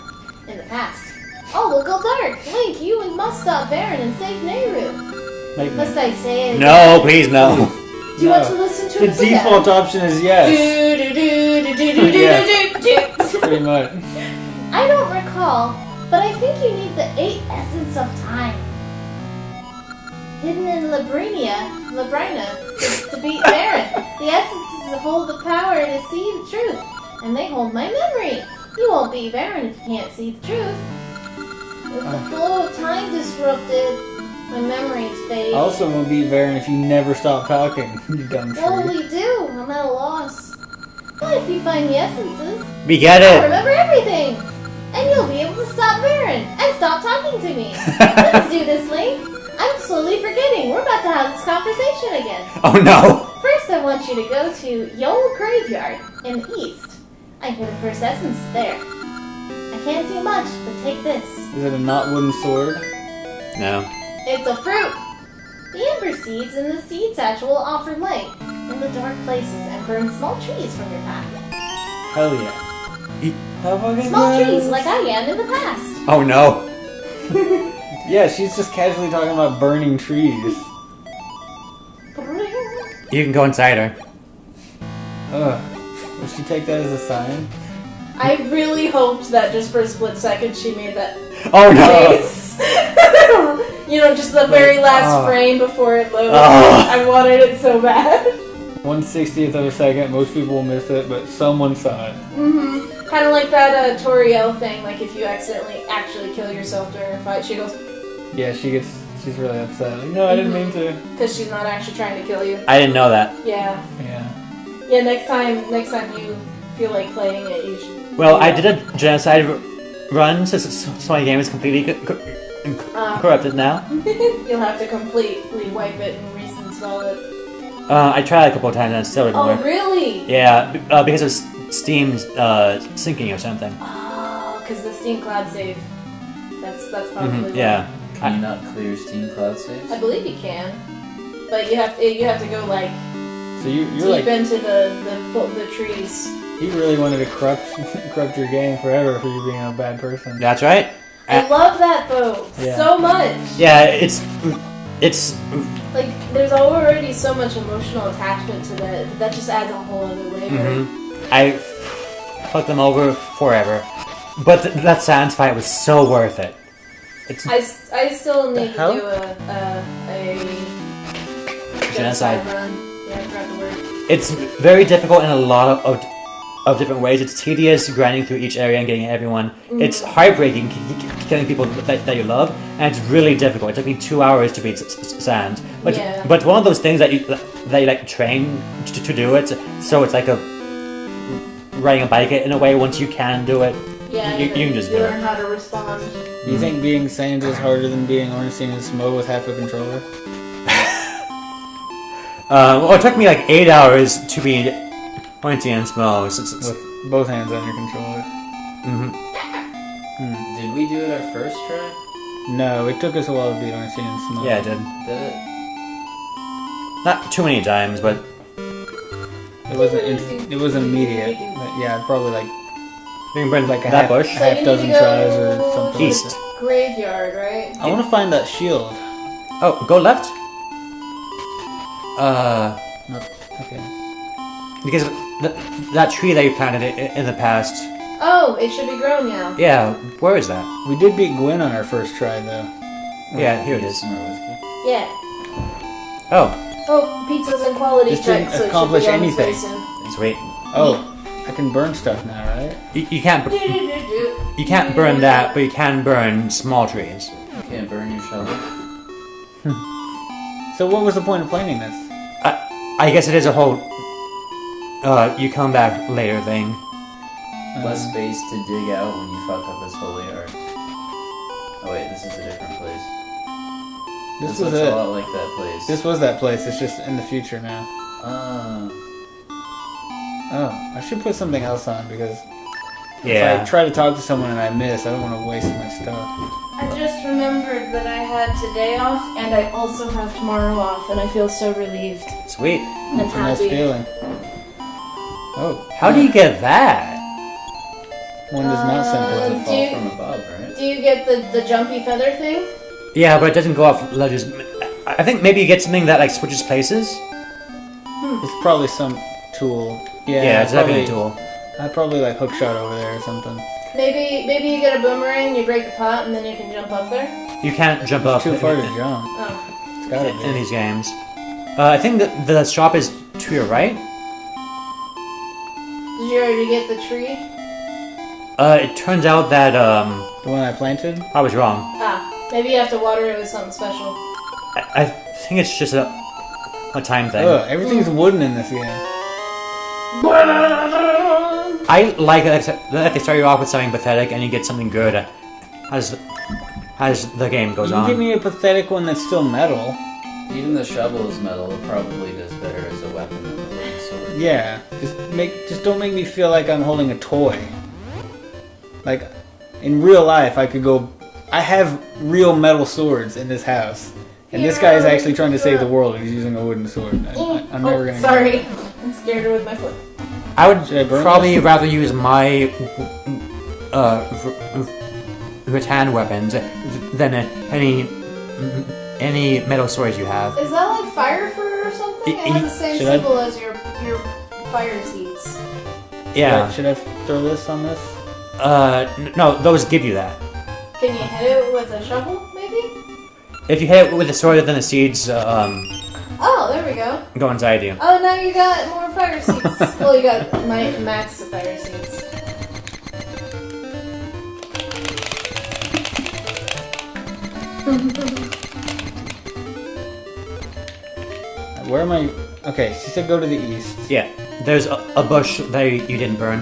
in the past. All will go dark. Link, you must stop Varen and save Nehru. Make me. Must I say it? No, please, no. Do you want to listen to The it? again? default option is yes. Pretty much. I don't recall, but I think you need the 8 essence of time. Hidden in Labrina is to beat Varen. The essences hold the power to see the truth, and they hold my memory. You won't beat Varen if you can't see the truth. With the flow of time disrupted, My memories fade. Also, we'll beat Varen if you never stop talking. You dumb What will tree. we do? I'm at a loss. But if you find the essences, We get I'll it. remember everything. And you'll be able to stop Varen and stop talking to me. Let's do this, Link. I'm slowly forgetting. We're about to have this conversation again. Oh no. First, I want you to go to Yol Graveyard in the east. I hear the first essence there. I can't do much, but take this. Is it a not wooden sword? No. It's a fruit. The amber seeds in the seed satchel will offer light in the dark places and burn small trees from your path. Hell yeah. How fucking Small good. trees, like I am in the past. Oh no. Yeah, she's just casually talking about burning trees. You can go inside her. Ugh. Will she take that as a sign? I really hoped that just for a split second she made that Oh no. face. You know, just the very last frame before it loaded. Oh. I wanted it so bad. 1/60th of a second, most people will miss it, but someone saw it. Mm-hmm. Kind of like that Toriel thing, like if you accidentally actually kill yourself during a fight, she goes, Yeah, she's really upset. Like, no, I didn't mean to. because she's not actually trying to kill you. I didn't know that. Yeah. Yeah. Yeah, next time you feel like playing it, you should... Well, I did a genocide run, so my game is completely corrupted now. You'll have to completely wipe it and reinstall it. I tried a couple of times and it still didn't Oh, work. really? Yeah, because of Steam's syncing or something. Oh, because the Steam Cloud save. That's probably why. Yeah. Can you not clear Steam Cloud saves? I believe you can, but you have to go like So you're deep like, into the trees. he really wanted to corrupt your game forever for you being a bad person. That's right. I love that though Yeah. so much. Yeah, it's Like there's already so much emotional attachment to that. That just adds a whole other layer. I fucked them over forever. But that Sans fight was so worth it. It's I still need to hell? do a Genocide. run. Yeah, I forgot the word. It's very difficult in a lot of different ways. It's tedious grinding through each area and getting everyone. It's heartbreaking killing people that you love, and it's really difficult. It took me 2 hours to beat Sans. But Yeah. but one of those things that you like train to do it. So it's like a riding a bike in a way. Once you can do it, Yeah, you can just you do learn it. how to respond. You think being Sans is harder than being Ornstein and Smo with half a controller? Well, it took me like 8 hours to beat Pointy and Small. With both hands on your controller. Did we do it our first try? No, it took us a while to beat Ornstein and Smo. Yeah, I did. Did it? Not too many times, but It wasn't immediate. But yeah, probably like you can burn Like a that half- bush. a half you need dozen to go tries or something like East. that. Graveyard, right? I want to find that shield. Oh, go left. No, okay. Because that tree that you planted in the past. Oh, it should be grown now. Yeah, where is that? We did beat Gwen on our first try though. Yeah, here it Need is. some more whiskey? Yeah. Oh, Oh, pizza's and quality This didn't checks, so it should accomplish be on its way anything. soon. sweet. Oh, I can burn stuff now, right? You can't burn that, but you can burn small trees. You can't burn your shovel. So what was the point of planning this? I guess it is a whole. You come back later thing. Less space to dig out when you fuck up his holy art. Oh wait, this is a different place. This looks was a it. lot like that place. This was that place. It's just in the future now. Oh, I should put something else on because if I Yeah. try to talk to someone and I miss, I don't want to waste my stuff. I just remembered that I had today off, and I also have tomorrow off, and I feel so relieved Sweet. and It's a nice happy. feeling. Oh, How do you get that? one does not It's send a it. fall do you- from above, right? Do you get the jumpy feather thing? Yeah, but it doesn't go off ledges. I think maybe you get something that like switches places. It's probably some tool. Yeah, it's probably, definitely a tool. I probably like hook shot over there or something. Maybe you get a boomerang, you break the pot, and then you can jump up there. You can't jump up Too far to jump. Oh, It's gotta in be. these games. I think that the shop is to your right. did you already get the tree? It turns out that The one I planted? I was wrong. Ah, maybe you have to water it with something special. I think it's just a time thing. Ugh, everything's wooden in this game. I like that they start you off with something pathetic and you get something good as the game goes You can give on. me a pathetic one that's still metal. Even the shovel is metal. It probably does better as a weapon than a wooden sword. Yeah, just don't make me feel like I'm holding a toy. Like, in real life, I have real metal swords in this house. And this guy is actually trying to save the world and he's using a wooden sword. I'm never gonna... Sorry. I scared her with my foot. I would Should I burn probably rather use my rattan weapons than any metal swords you have. Is that like fire fruit or something? It has the same Should I- symbol as your fire seeds. Yeah. Should I throw this on this? No, those give you that. Can you hit it with a shovel, maybe? If you hit it with a sword, then the seeds Oh, there we go. go inside you. Oh, now you got more fire seeds. Well, you got max fire seeds. Where am I? Okay, she said go to the east. Yeah, there's a bush that you didn't burn.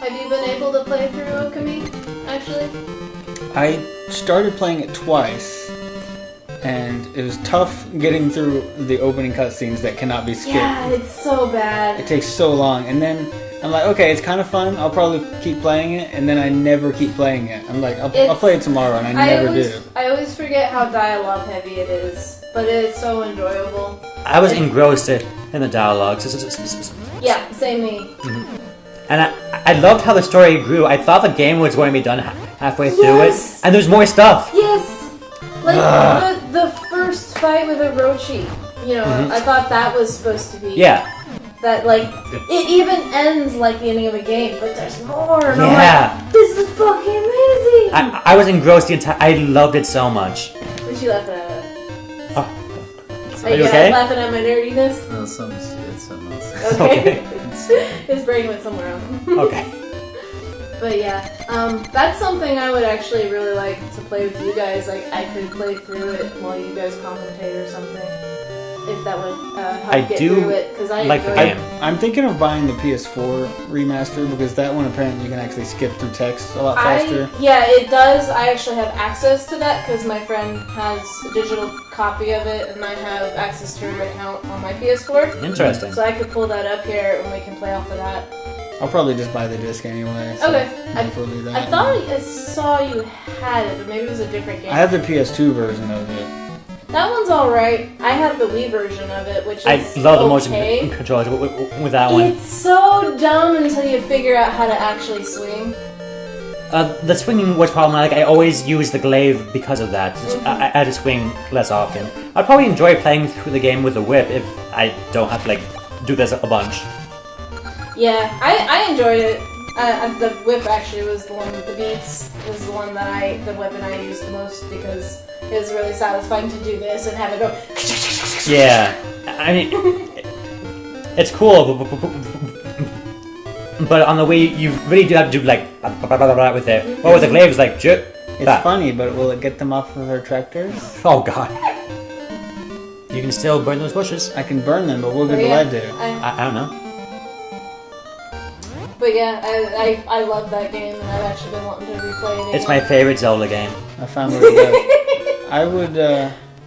Have you been able to play through Okami, actually? I started playing it twice, and it was tough getting through the opening cutscenes that cannot be skipped. Yeah, it's so bad. It takes so long, and then I'm like, okay, it's kind of fun. I'll probably keep playing it, and then I never keep playing it. I'm like, I'll play it tomorrow, and I never do. I always forget how dialogue heavy it is, but it's so enjoyable. I was engrossed in the dialogues. Yeah, same me. And I loved how the story grew. I thought the game was going to be done halfway through it, and there's more stuff. Yes! Like, the first fight with Orochi, you know, I thought that was supposed to be... Yeah. That, like, it even ends like the ending of a game, but there's more, and Yeah. I'm like, this is fucking amazing! I was engrossed the entire... I loved it so much. What you laughing at? Are you okay? Laughing at my nerdiness? No, it's something else. Okay. His brain went somewhere else. Okay. But yeah, that's something I would actually really like to play with you guys. Like, I could play through it while you guys commentate or something. If that would help I get do through it, because I like the enjoy game. it. I'm thinking of buying the PS4 remaster because that one apparently you can actually skip through text a lot faster. Yeah, it does. I actually have access to that because my friend has a digital copy of it, and I have access to her account on my PS4. Interesting. So I could pull that up here, and we can play off of that. I'll probably just buy the disc anyway. So Okay. we'll do that. I thought I saw you had it, but maybe it was a different game. I have the PS2 version of it. That one's alright. I have the Wii version of it, which is I love the okay. motion controls with that one. It's so dumb until you figure out how to actually swing. The swinging was problematic. I always use the glaive because of that. I had to swing less often. I'd probably enjoy playing through the game with the whip if I don't have to like do this a bunch. Yeah, I enjoyed it. The whip actually was the one with the beats. Was the one that the weapon I used the most because it was really satisfying to do this and have it go. Yeah, I mean, it's cool, but on the Wii, you really do have to do like with it. Or with the glaive, it's like It's funny, but will it get them off of their tractors? Oh god, you can still burn those bushes. I can burn them, but what good But will yeah, that do? I don't know. But yeah, I love that game, and I've actually been wanting to replay it again. It's my favorite Zelda game. I found where to go. I would,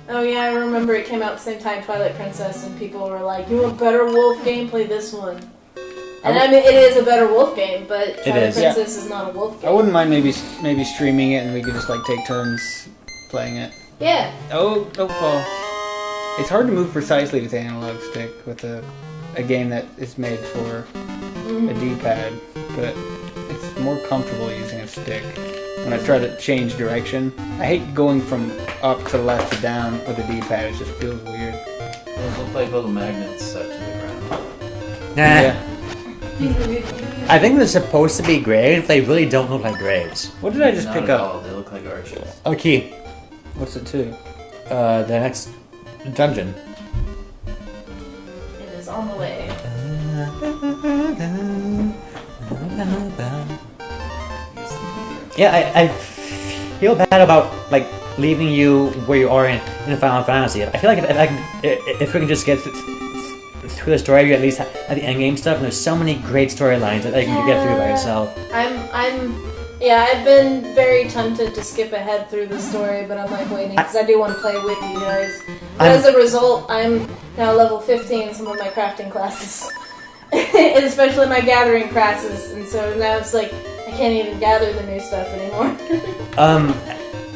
Oh yeah, I remember it came out at the same time, Twilight Princess, and people were like, "You want better wolf game? Play this one." And I mean, it is a better wolf game, but Twilight is. Princess is not a wolf game. I wouldn't mind maybe streaming it and we could just like take turns playing it. Yeah. Oh, don't fall. It's hard to move precisely with the analog stick with a game that is made for a D-pad, but it's more comfortable using a stick. When I try to change direction, I hate going from up to left to down with a D-pad. It just feels weird. We'll play little magnets stuck to the ground. Nah. Yeah. I think they're supposed to be graves. They really don't look like graves. What did I just Not pick at up? all. They look like arches. Okay, What's it to? the next dungeon. It is on the way. Yeah, I feel bad about like leaving you where you are in Final Fantasy. I feel like if we can just get through the story, you at least have the endgame stuff. And there's so many great storylines that you can get through by yourself. I've been very tempted to skip ahead through the story, but I'm like waiting because I do want to play with you guys. But as a result, I'm now level 15 in some of my crafting classes, and especially my gathering classes, and so now it's like I can't even gather the new stuff anymore.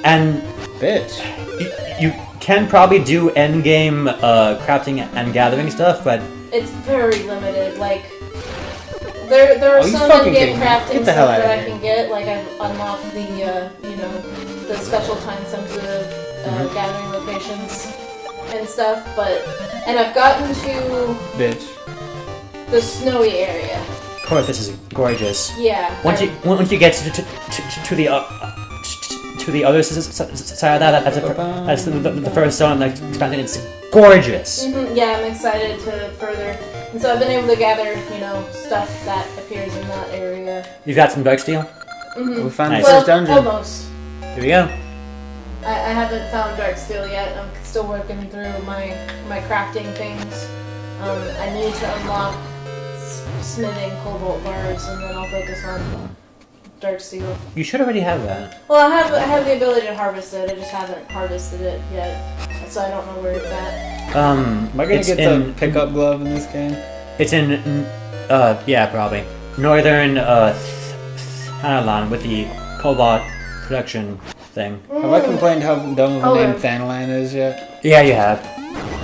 And Bitch. you can probably do endgame crafting and gathering stuff, but It's very limited. Like there are you some fucking in-game kidding me. crafting Get the hell stuff out of that I here. can get. Like I've unlocked the the special time sensitive gathering locations and stuff, and I've gotten to Bitch. the snowy area. of course this is gorgeous. Yeah. Once you get to the other side of that, that's the first zone. Like expansion, it's gorgeous. Yeah, I'm excited to further. And so I've been able to gather, stuff that appears in that area. You've got some Darksteel. We found Nice. the first dungeon. Almost. Here we go. I haven't found Darksteel yet. I'm still working through my crafting things. I need to unlock smithing cobalt bars, and then I'll focus on Darksteel. You should already have that. Well, I have the ability to harvest it. I just haven't harvested it yet, so I don't know where it's at. Am I gonna It's get in- the pickup glove in this game? It's in, yeah, probably northern Thanalan with the cobalt production thing. Have I complained how dumb of a name Okay. Thanalan is yet? Yeah, you have.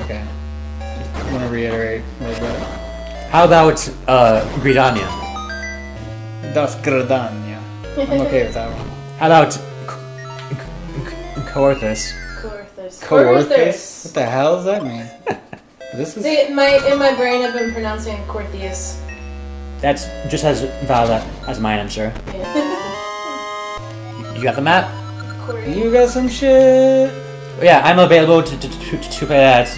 Okay. Just want to reiterate a little bit. How about Gridania? Das Gradania. I'm okay with that one. How about Coerthus? Coerthus. What the hell does that mean? This is See, in my brain, I've been pronouncing it Cortheus. That's just as valid as mine, I'm sure. Yeah. You got the map? you got some shit. Yeah, I'm available to play that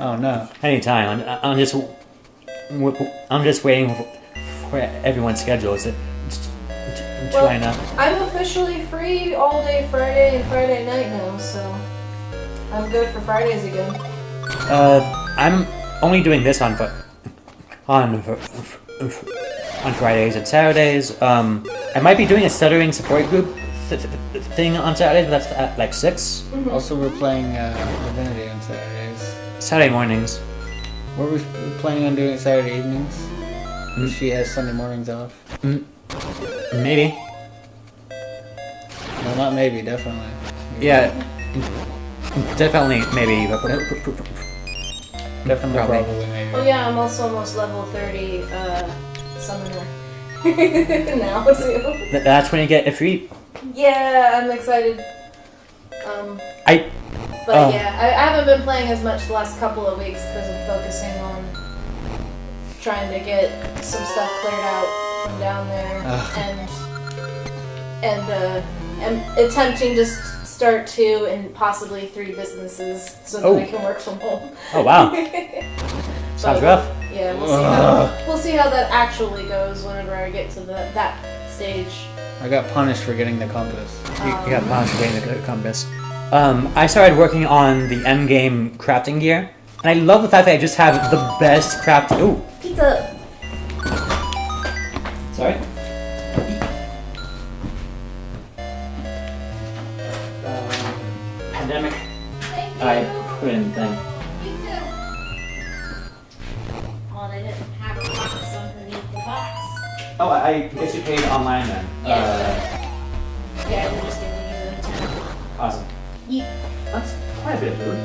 Oh no. anytime. I'm just waiting for everyone's schedules to line up. I'm officially free all day Friday and Friday night now, so I'm good for Fridays again. I'm only doing this on Fridays and Saturdays. I might be doing a stuttering support group thing on Saturdays, but that's at like 6. Also, we're playing Divinity on Saturdays. Saturday mornings. What were we planning on doing Saturday evenings? She has Sunday mornings off. Maybe. No, not maybe, definitely. Yeah. Definitely, maybe. Definitely, Probably. probably, maybe. Oh yeah, I'm also almost level 30 summoner now too. That's when you get a free. Yeah, I'm excited. But yeah, I haven't been playing as much the last couple of weeks because I'm focusing on trying to get some stuff cleared out from down there and attempting to start 2 and possibly 3 businesses so that I can work from home. Oh wow. Sounds rough. Yeah, we'll see how that actually goes whenever I get to that stage. I got punished for getting the compass. You got punished for getting the compass. I started working on the endgame crafting gear, and I love the fact that I just have the best crafting. Ooh, Pizza! sorry. Pandemic. I put in the thing. Oh, they didn't have a box underneath the box. Oh, I guess you paid online then. Yeah, we're just giving you the 10. Awesome. Yeah. That's quite a bit of food.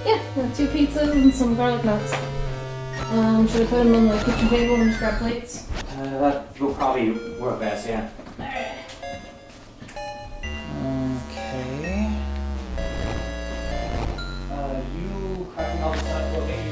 Yeah, 2 pizzas and some garlic nuts. Should I put them on the kitchen table and just grab plates? That will probably work best, yeah. Okay. You crafting all the stuff will make you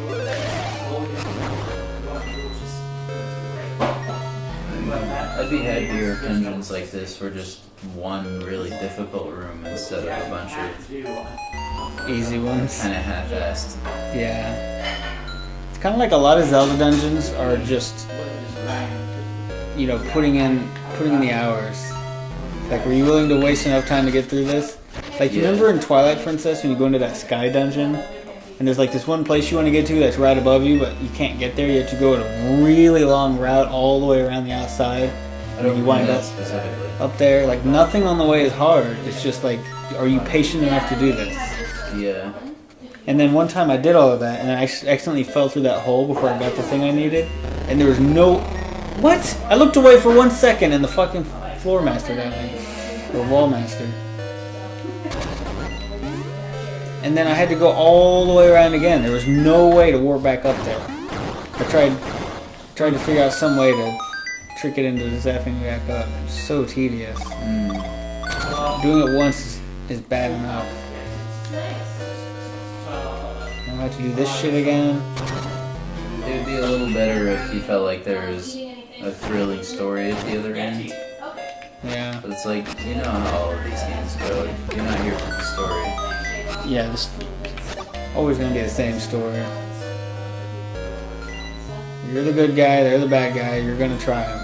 I'd be happier if dungeons like this were just one really difficult room instead of a bunch of Easy ones. kind of half-assed. Yeah. It's kind of like a lot of Zelda dungeons are just, putting in the hours. Like, were you willing to waste enough time to get through this? Like, you remember in Twilight Princess when you go into that sky dungeon? And there's like this one place you want to get to that's right above you, but you can't get there. You have to go a really long route all the way around the outside. I don't You wind remember up that specifically. up there. Like, nothing on the way is hard. It's just like, are you patient enough to do this? Yeah. And then one time I did all of that, and I accidentally fell through that hole before I got the thing I needed. And there was no... What? I looked away for 1 second, and the fucking floor master got me. Or wall master. And then I had to go all the way around again. There was no way to warp back up there. I tried to figure out some way to trick it into zapping me back up. It's so tedious. Doing it once is bad enough. I have to do this shit again. It would be a little better if you felt like there was a thrilling story at the other end. Yeah. But it's like, you know how all of these games go. You're not here for the story. Yeah, this always gonna be the same story. You're the good guy, they're the bad guy, you're gonna try them.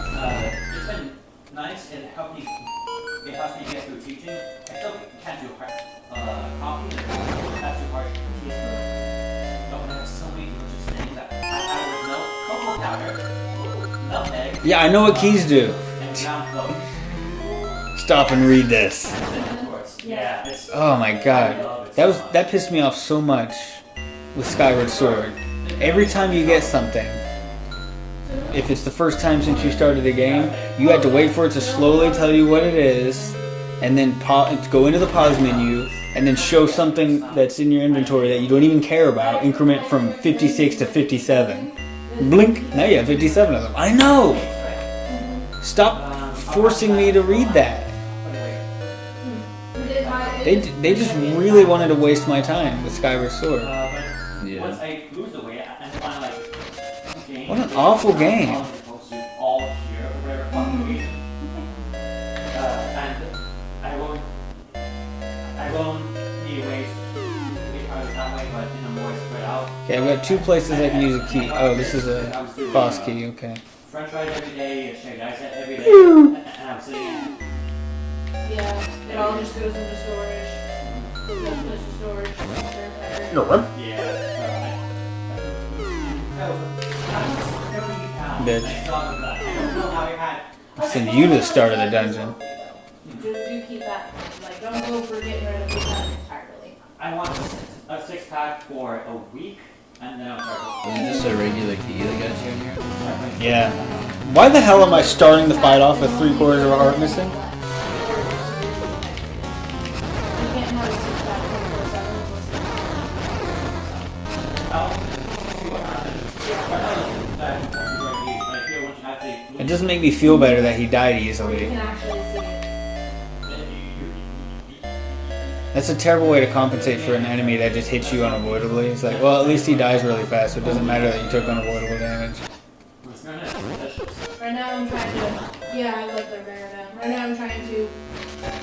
It's been nice. It helped me get through teaching. I still can't do copy. That's too hard to teach. But there's so many delicious things that I had with milk, cocoa powder, nutmeg, Yeah, I know what keys do. and ground clove. Stop and read this. Yeah, it's Oh my god. That pissed me off so much with Skyward Sword. Every time you get something, if it's the first time since you started the game, you had to wait for it to slowly tell you what it is, and then go into the pause menu, and then show something that's in your inventory that you don't even care about, increment from 56 to 57. Blink, now you have 57 of them. I know! Stop forcing me to read that. They just really wanted to waste my time with Skyward Sword. Yeah. once I lose the weight, I find like game. What an awful game. All here for whatever fucking reason. And I won't be waste that way, but in a more spread out. Okay, I've got 2 places I can use a key. Oh, this is a boss key, okay. French fries every day, shaved ice every day, and I'm sitting in. Yeah, it all just goes into storage. Goes into storage. No, what? Bitch. I'll send you to the start of the dungeon. Do keep that. Like, don't go for getting rid of that entirely. I want a 6-pack for a week, and then I'll start. Was it just a regular key that got you in here? Yeah. Why the hell am I starting the fight off with 3/4 of a heart missing? It doesn't make me feel better that he died easily. That's a terrible way to compensate for an enemy that just hits you unavoidably. It's like, well, at least he dies really fast, so it doesn't matter that you took unavoidable damage. Right now I'm trying to, yeah, I like the rare down. Right now I'm trying to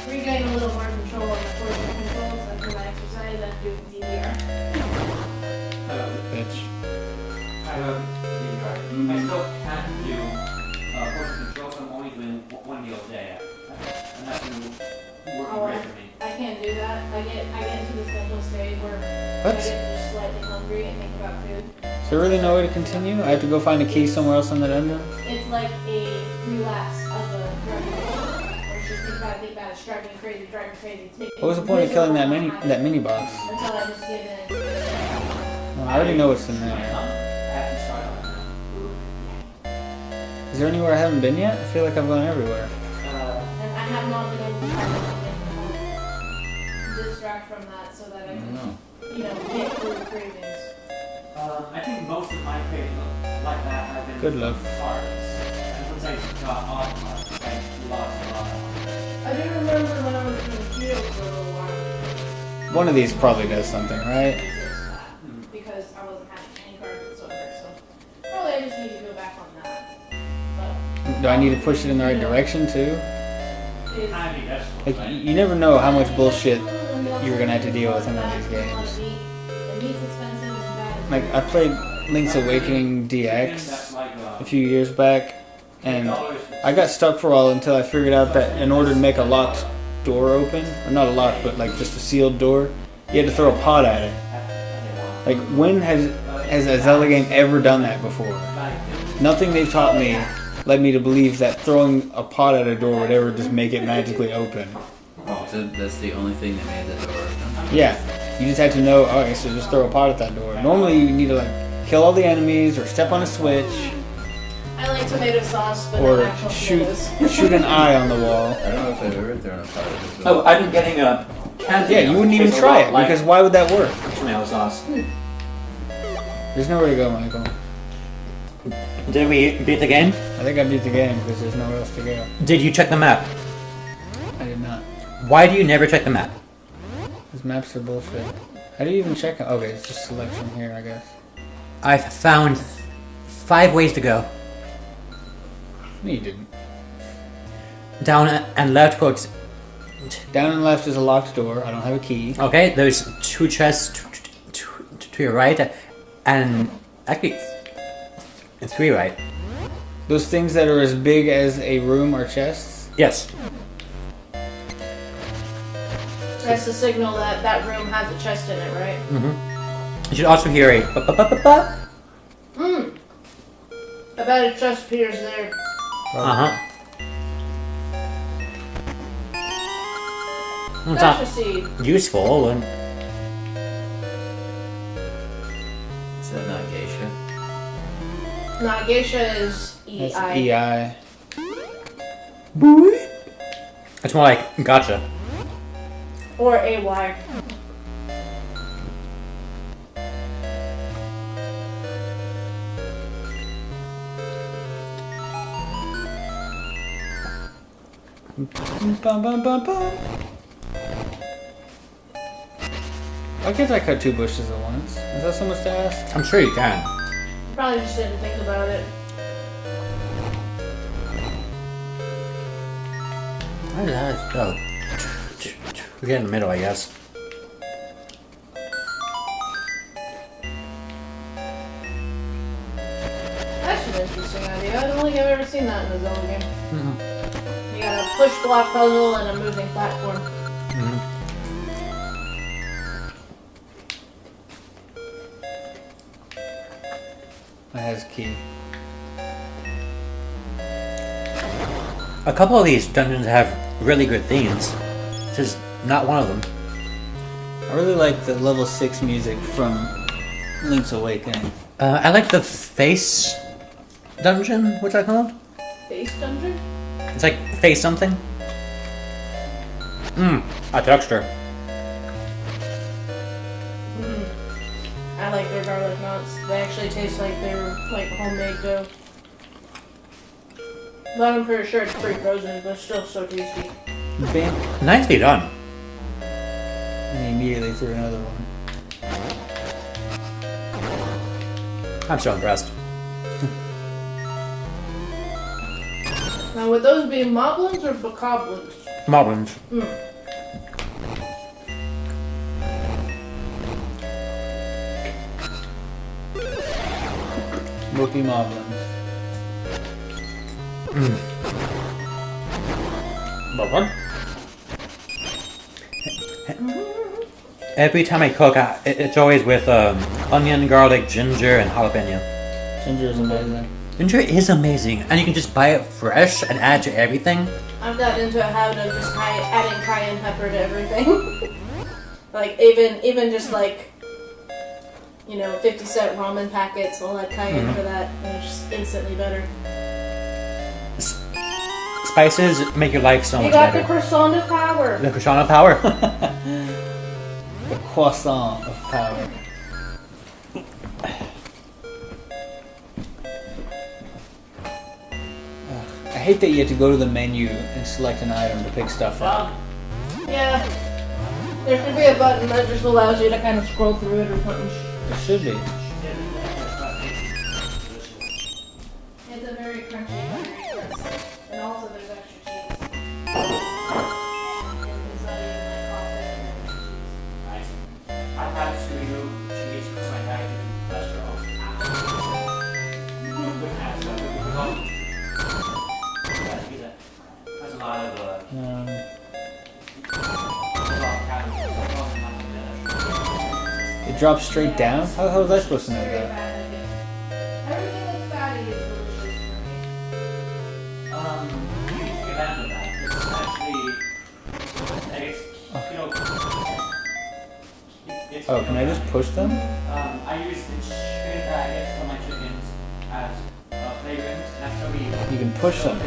regain a little more control on the portion controls after my exercise and doing DVR. Bitch. I still can't do portion control, so I'm only doing one meal a day. And that's working great for me. I can't do that. I get into this mental state where What? I get just slightly hungry and think about food. Is there really no way to continue? I have to go find a key somewhere else in the dungeon? It's like a relapse of the drug addiction. Where it's just think about it, it's driving me crazy, What was the point of killing that mini boss? Until I just give in. Well, I already know what's in there. I have to start on that. Is there anywhere I haven't been yet? I feel like I've gone everywhere. And I have not been able to find anything to distract from that so that I can, get through the cravings. I think most of my cravings like that have been Good luck. carbs. And once I got off carbs, I lost a lot. I do remember when I was in the field for a little while. One of these probably does something, right? Because I wasn't having any carbs whatsoever, so probably I just need to go back on that. But Do I need to push it in the right direction too? it's I think that's Like, you never know how much bullshit you're gonna have to deal with in one of these games. The meat's expensive and bad. Like, I played Link's Awakening DX a few years back, and I got stuck for a while until I figured out that in order to make a locked door open, or not a locked, but like just a sealed door, you had to throw a pot at it. Like, when has a Zelda game ever done that before? Nothing they've taught me led me to believe that throwing a pot at a door would ever just make it magically open. So that's the only thing that made the door open. Yeah, you just had to know, okay, so just throw a pot at that door. Normally you need to like kill all the enemies or step on a switch I like tomato sauce, but or not actual tomatoes. shoot an eye on the wall. I don't know if I've ever thrown a pot at this. Oh, I've been getting a candy. Yeah, you wouldn't even try it because why would that work? Tomato sauce. There's nowhere to go, Michael. Did we beat the game? I think I beat the game because there's nowhere else to go. Did you check the map? I did not. Why do you never check the map? These maps are bullshit. How do you even check it? Okay, it's just select from here, I guess. I've found 5 ways to go. No, you didn't. Down and left hooks. Down and left is a locked door. I don't have a key. Okay, there's 2 chests to your right, and actually 3 right. Those things that are as big as a room are chests? Yes. That's the signal that that room has a chest in it, right? Mm-hmm. You should also hear a ba-ba-ba-ba-ba. I bet a chest appears there. Uh-huh. It's That's a not seed. useful, and Is that not geisha? Nah, geisha is That's EI. EI. it's more like gotcha. Or AY. Bum, bum, bum, bum. Why can't I cut 2 bushes at once? Is that so much to ask? I'm sure you can. Probably just didn't think about it. Where did that go? We get in the middle, I guess. That's an interesting idea. I don't think I've ever seen that in a Zelda game. You got a push block puzzle and a moving platform. It has a key. A couple of these dungeons have really good themes. This is not one of them. I really like the level 6 music from Link's Awakening. I like the face dungeon. What's that called? Face dungeon? It's like face something. A texture. I like their garlic knots. They actually taste like they're like homemade dough. But I'm pretty sure it's pre-frozen, but still so tasty. Bam. Nicely done. And he immediately threw another one. I'm so impressed. Now would those be moblins or bokoblins? Moblins. Whoopie Moblins. Every time I cook, it's always with onion, garlic, ginger, and jalapeno. Ginger is amazing. Ginger is amazing, and you can just buy it fresh and add to everything. I've gotten into a habit of just adding cayenne pepper to everything. Like even just like 50-cent ramen packets, I'll add cayenne for that, and it's just instantly better. Spices make your life so You much got the better. croissant of power. The croissant of power. The croissant of power. I hate that you have to go to the menu and select an item to pick stuff up. Yeah. There should be a button that just allows you to kind of scroll through it or something. It should be. It's a very crunchy buttery crust. And also there's extra cheese. And it's not even like coffee. I have to cheese because my diet is cholesterol. drops straight down? How was I supposed to know Very that? bad idea. Everything that's fatty is delicious for You need to get out of that. It's actually, I guess, you know. Oh, can I just push them? I use the chicken packets for my chickens as playgrounds. That's how we. You can push them.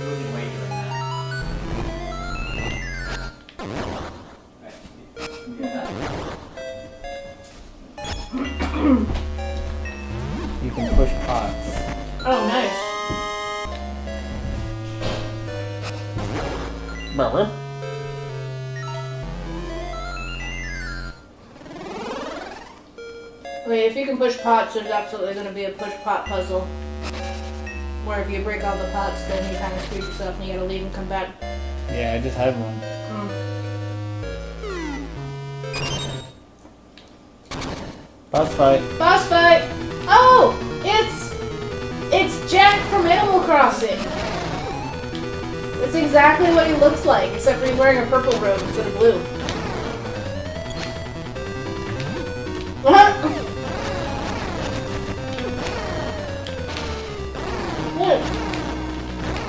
Losing weight doing that. Right. Get that. You can push pots. Oh, nice. Wait, if you can push pots, there's absolutely going to be a push pot puzzle. Where if you break all the pots, then you kind of screw yourself and you gotta leave and come back. Yeah, I just had one. Boss fight. Boss fight! Oh! It's Jack from Animal Crossing! It's exactly what he looks like, except for he's wearing a purple robe instead of blue.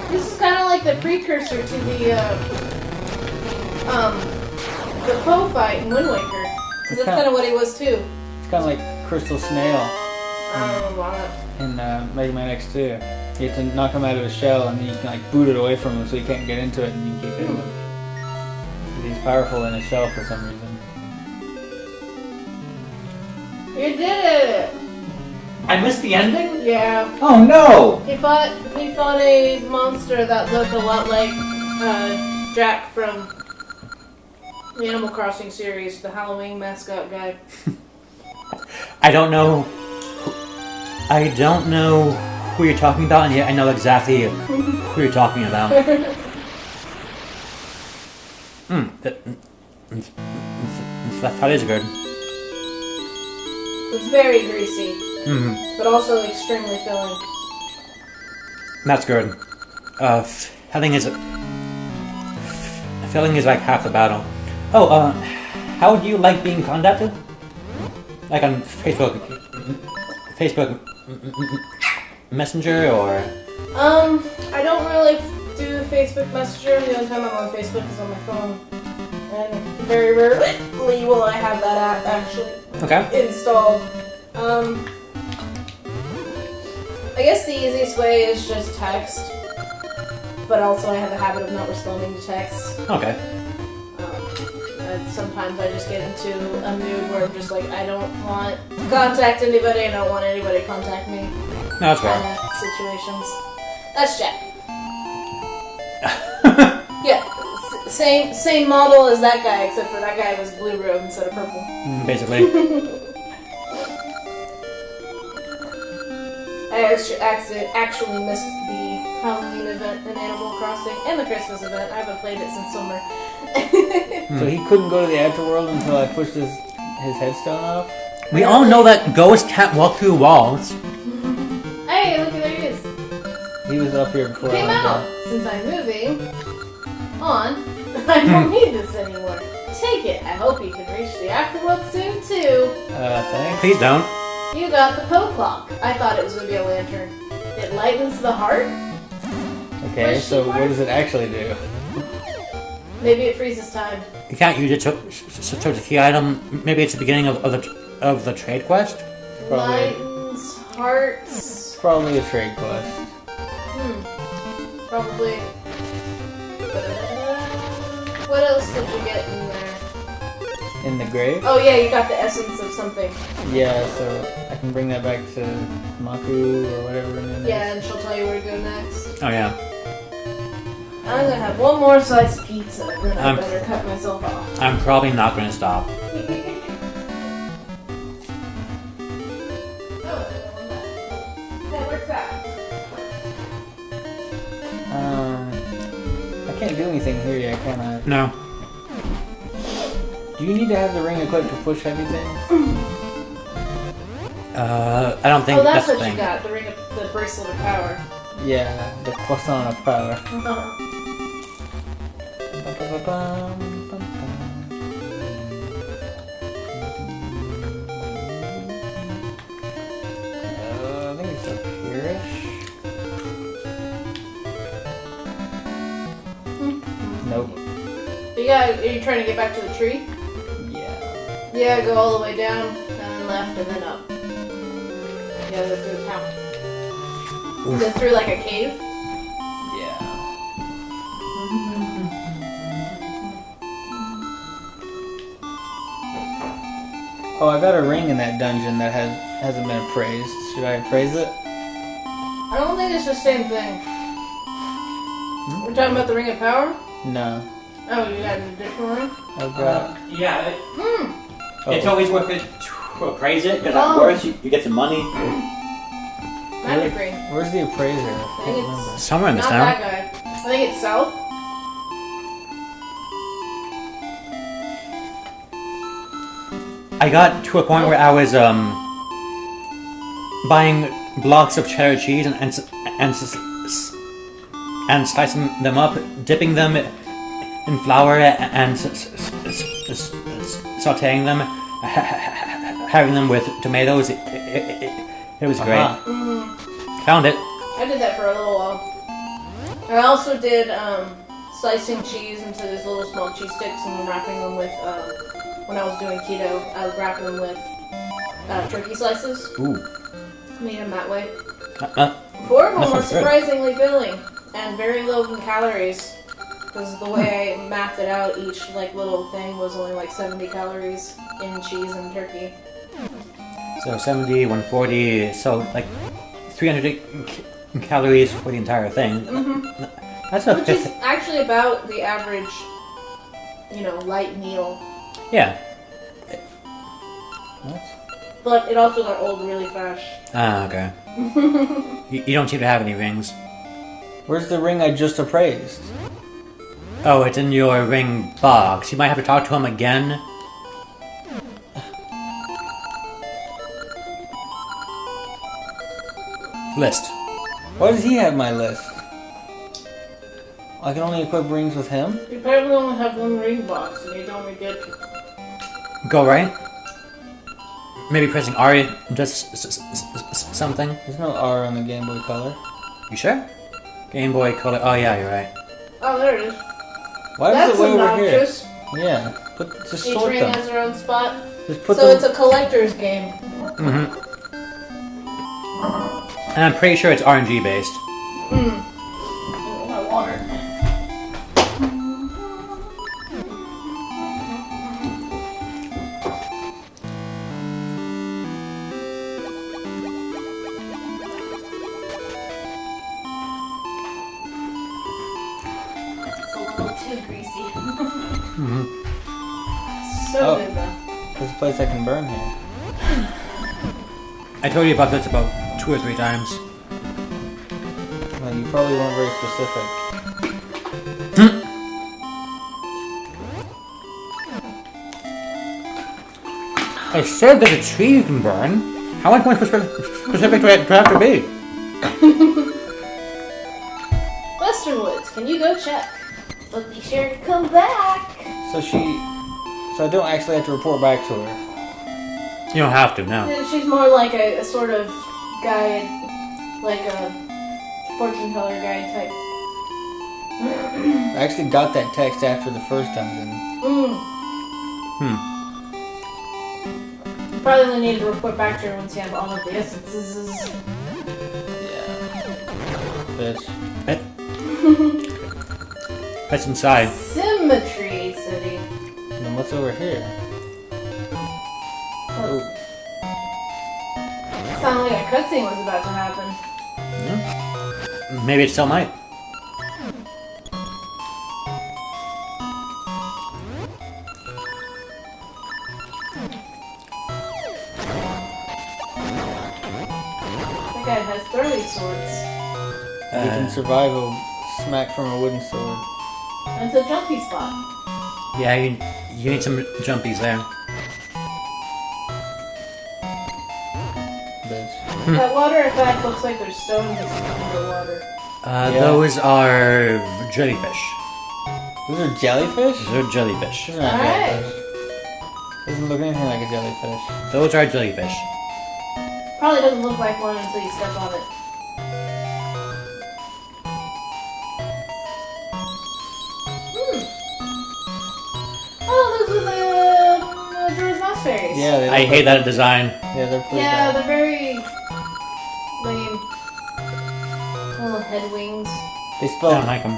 This is kind of like the precursor to the Poe fight in Wind Waker. 'Cause that's kind of what he was too. It's kind of like Crystal Snail I don't know about that. in Mega Man X2. You have to knock him out of his shell and then you can like boot it away from him so he can't get into it and you can keep hitting him. 'Cause he's powerful in his shell for some reason. You did it! I missed the ending? Yeah. Oh no! He fought a monster that looked a lot like Jack from the Animal Crossing series, the Halloween mascot guy. I don't know who you're talking about, and yet I know exactly who you're talking about. That is good. It's very greasy, but also extremely filling. That's good. Filling is like half the battle. Oh, how do you like being contacted? Like on Facebook Messenger or? I don't really do Facebook Messenger. The only time I'm on Facebook is on my phone, and very rarely will I have that app actually installed. I guess the easiest way is just text, but also I have a habit of not responding to texts. Okay. And sometimes I just get into a mood where I'm just like, I don't want to contact anybody, I don't want anybody to contact me. No, that's Kind fair. of situations. That's Jack. Yeah, same model as that guy, except for that guy was blue robe instead of purple. Basically. I actually missed the Halloween event in Animal Crossing and the Christmas event. I haven't played it since summer. So he couldn't go to the afterworld until I pushed his headstone off? We all know that ghosts can't walk through walls. Hey, look, there he is. He was up here before Came I went out. down. Since I'm moving on, I don't need this anymore. Take it. I hope you can reach the afterworld soon too. Thanks. Please don't. You got the Poe clock. I thought it was going to be a lantern. It lightens the heart? Okay, Where's so she what does it actually do? Maybe it freezes time. You can't use it to the key item. Maybe it's the beginning of the trade quest. Probably. Lightens hearts. It's probably a trade quest. Probably. What else did you get in there? In the grave? Oh yeah, you got the essence of something. Yeah, so I can bring that back to Maku or whatever her name is. Yeah, and she'll tell you where to go next. Oh yeah. I'm gonna have one more slice of pizza, and then I I'm- better cut myself off. I'm probably not going to stop. That works out. I can't do anything here yet, can I? No. Do you need to have the ring equipped to push heavy things? I don't think Oh, that's the what thing. you got. The ring of the bracelet of power. Yeah, the croissant of power. Nope. But yeah, are you trying to get back to the tree? Yeah. Yeah, go all the way down, and then left, and then up. Yeah, go through the town. Go through like a cave. Yeah. Oh, I got a ring in that dungeon that hasn't been appraised. Should I appraise it? I don't think it's the same thing. We're talking about the Ring of Power? No. Oh, you got an additional ring? I've got. Yeah, Hmm. it's Oh. always worth it to appraise it, because Oh. at worst you get some money. Magic ring. Where's the appraiser? I think can't it's- remember. Somewhere in this Not town. that guy. I think it's south. I got to a point where I was buying blocks of cheddar cheese and slicing them up, dipping them in flour and sautéing them, having them with tomatoes. It was great. Uh-huh. Found it. I did that for a little while. I also did slicing cheese into these little small cheese sticks and wrapping them with, when I was doing keto, I would wrap them with turkey slices. Ooh. Made them that way. 4 of them That were sounds good. surprisingly filling and very low in calories. Because the way I mathed it out, each like little thing was only like 70 calories in cheese and turkey. So 70, 140, so like 300 calories for the entire thing. Mm-hmm. That's Which is okay. actually about the average, light meal. Yeah. What? But it also got old really fast. Ah, okay. You don't seem to have any rings. Where's the ring I just appraised? Oh, it's in your ring box. You might have to talk to him again. List. Why does he have my list? I can only equip rings with him? You apparently only have one ring box and you don't get Go right. Maybe pressing R does something. There's no R on the Game Boy Color. You sure? Game Boy Color. Oh yeah, you're right. Oh, there it is. Why That's is it way over here? obnoxious. Yeah. Just Each sort ring them. has their own spot. Just put So them. it's a collector's game. Mm-hmm. And I'm pretty sure it's RNG based. Mm. My water. It's a little too greasy. Mm-hmm. So Oh. good though. There's a place I can burn here. I told you about this about 2 or 3 times. Well, you probably weren't very specific. I said there's a tree you can burn. How much more specific do I have to be? Western Woods, can you go check? But be sure to come back. So I don't actually have to report back to her. You don't have to, no. She's more like a sort of guide, like a fortune teller guide type. I actually got that text after the first dungeon. You probably only need to report back to her once you have all of the essences. Yeah. Bitch. That's inside. Symmetry City. And then what's over here? Oh. Sounded like a cutscene was about to happen. Yeah. Maybe it still might. That guy has 30 swords. You can survive a smack from a wooden sword. And it's a jumpy spot. Yeah, you need some jumpies there. Bitch. That water effect looks like there's stones underwater. Yeah. Those are jellyfish. Those are jellyfish? Those are jellyfish. Those are not Alright. jellyfish. Doesn't look anything like a jellyfish. Those are jellyfish. Probably doesn't look like one until you step on it. Yeah, they I look hate like- that design. Yeah, they're pretty Yeah, bad. they're very lame. Little head wings. They I spelled don't like them.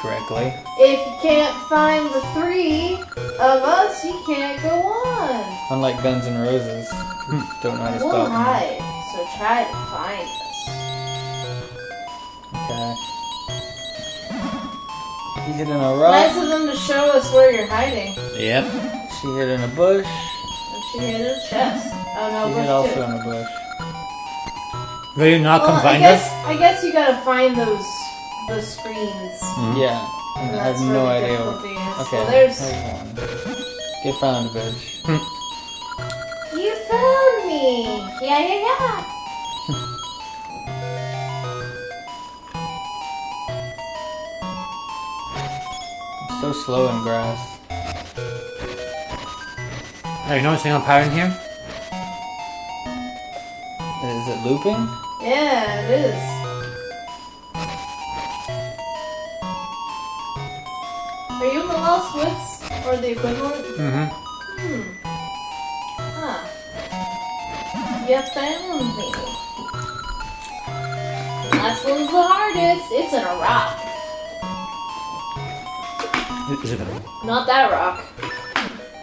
correctly. If you can't find the three of us, you can't go on. Unlike Guns N' Roses, who don't know how to We'll spell. hide, so try to find us. Okay. He hid in a rock. Nice of them to show us where you're hiding. Yep. She hid in a bush. And she hid in a chest. Oh no, He hid bush also too. in a bush. Will you not come Well, find us? I guess you gotta find those screens. Yeah. And I have That's no where the idea. difficulty is. Okay. Well, there's. one. Get found, bitch. You found me! Yeah, yeah, yeah! I'm so slow in grass. Are you noticing a pattern here? Is it looping? Yeah, it is. Are you in the Lost Woods? Or the equivalent? Mm-hmm. Huh. You found me. Last one's the hardest. It's in a rock. Is it Not that rock.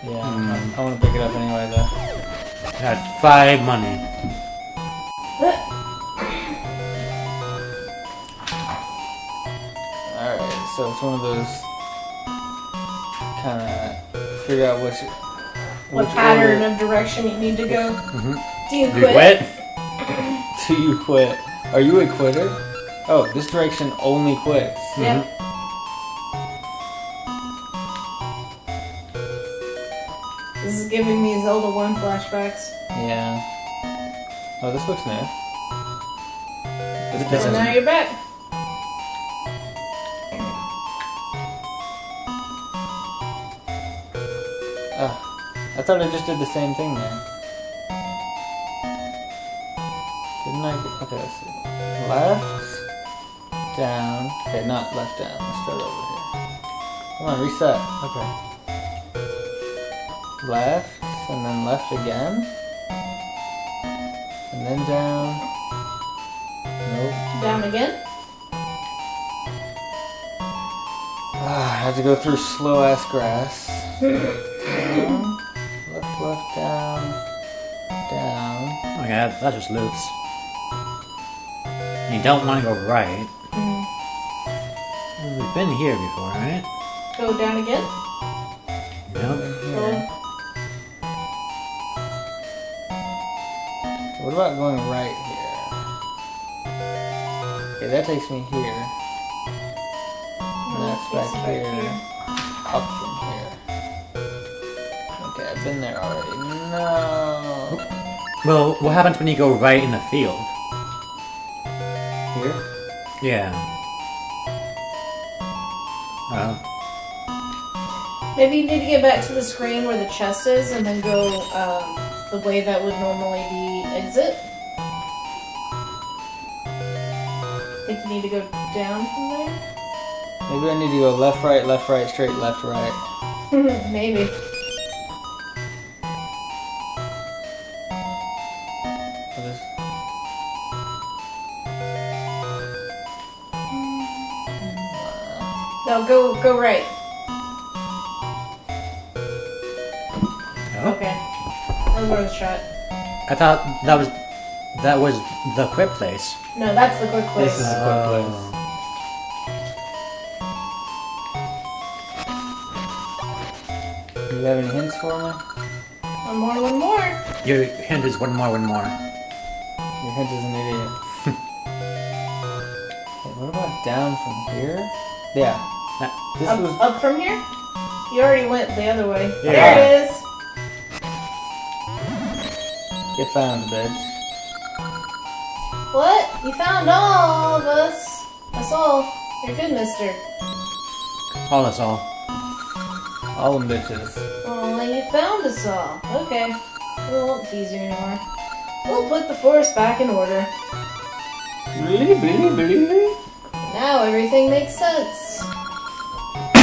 Yeah. I want to pick it up anyway, though. Got 5 money. Alright, so it's one of those kind of figure out which Pattern order of direction you need to go. Mm-hmm. Do you You quit? quit? do you quit. Are you a quitter? Oh, this direction only quits. Yep. This is giving me Zelda 1 flashbacks. Yeah. Oh, this looks new. This This And doesn't. now you're back. I thought I just did the same thing there. Didn't I? Okay, let's see. Left, down. Okay, not left, down. Let's start over here. Come on, reset. Okay. Left, and then left again. And then down. Nope. Down again. I have to go through slow ass grass. Down. Left, down. Down. Oh my god, that just loops. And you don't want to go right. We've been here before, right? Go down again. Nope. Here. What about going right here? Okay, that takes me here. And that's back here. Up from here. Okay, I've been there already. No. Well, what happens when you go right in the field? Here? Yeah. Maybe you need to get back to the screen where the chest is and then go the way that would normally be exit. Think you need to go down from there? Maybe I need to go left, right, straight, left, right. Maybe. What is- No, go right. Oh. Okay. That was worth a shot. I thought that was the quit place. No, that's the quick place. This is a quick place. Do you have any hints for me? One more. Your hint is one more. Your hint is an idiot. Okay, what about down from here? Yeah. This was. Up from here? You already went the other way. Yeah. There it is. Get found, bitch. What? You found all of us. That's all. You're good, mister. All is all. All them bitches. Oh, you found us all. Okay. We won't tease you anymore. We'll put the forest back in order. Now everything makes sense.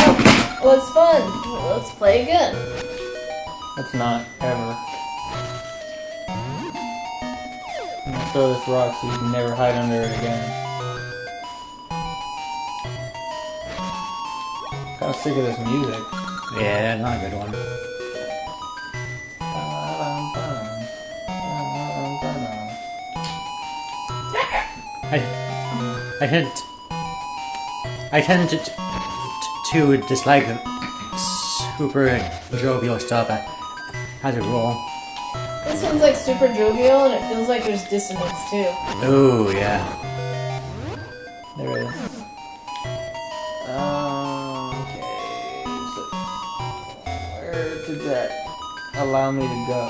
Oh, what's fun? Let's play again. That's not ever. I'm gonna throw this rock so you can never hide under it again. Kinda sick of this music. Yeah, not a good one. I tend to dislike super jovial stuff as a rule. This one's like super jovial, and it feels like there's dissonance too. Oh yeah. There it is. Okay, so where did that allow me to go?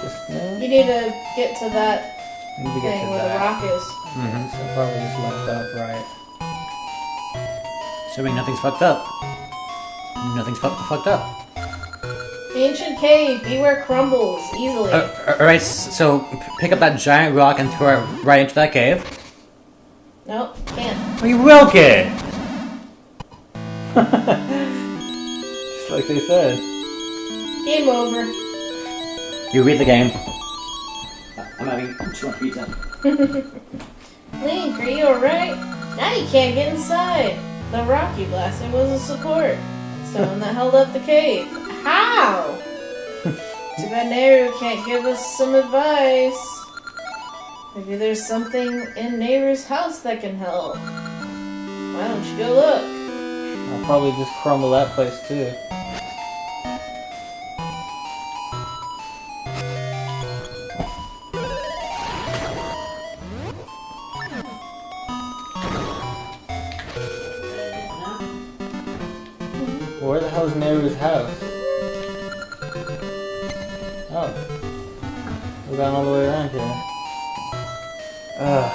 Just no? You need to get to that I need to get thing to where the that. rock is. Mm-hmm. So probably just left up, right? Assuming nothing's fucked up. Nothing's fucked up. Ancient cave, beware crumbles easily. Alright, so pick up that giant rock and throw it right into that cave. Nope, can't. We will get. Just like they said. Game over. You read the game. I'm having too much pizza. Link, are you alright? Now you can't get inside. The rock you blasted was a support stone that held up the cave. How? Too bad Nehru can't give us some advice. Maybe there's something in Nehru's house that can help. Why don't you go look? I'll probably just crumble that place too. Where the hell is Nehru's house? Oh. We've gone all the way around here. Ugh.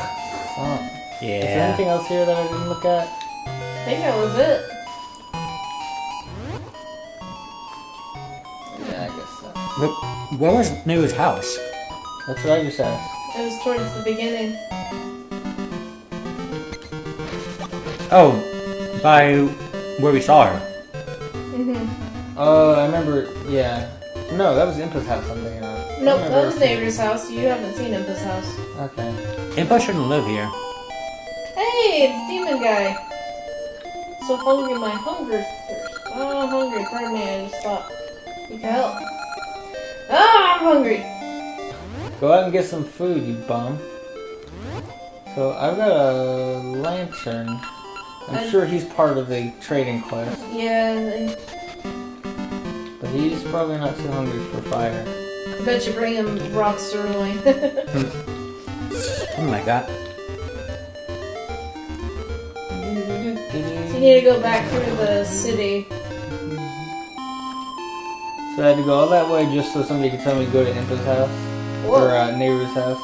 Oh. Yeah. Is there anything else here that I didn't look at? I think that was it. Yeah, I guess so. Where was Nehru's house? That's what I just asked. It was towards the beginning. Oh, by where we saw her. Oh, I remember, yeah. No, that was Impa's house I'm thinking of. Nope, that was Nehru's house. You haven't seen Impa's house. Okay. Impa shouldn't live here. Hey, it's Demon Guy. So hungry, my hunger thirst. Oh, I'm hungry. Pardon me, I just thought you could help. Ah, I'm hungry. Go out and get some food, you bum. So, I've got a lantern. I'm sure he's part of the trading quest. Yeah, But he's probably not too hungry for fire. I bet you bring him raw sirloin. Something like that. So you need to go back through the city. So I had to go all that way just so somebody could tell me to go to Impa's house? Whoa. Or Nehru's house?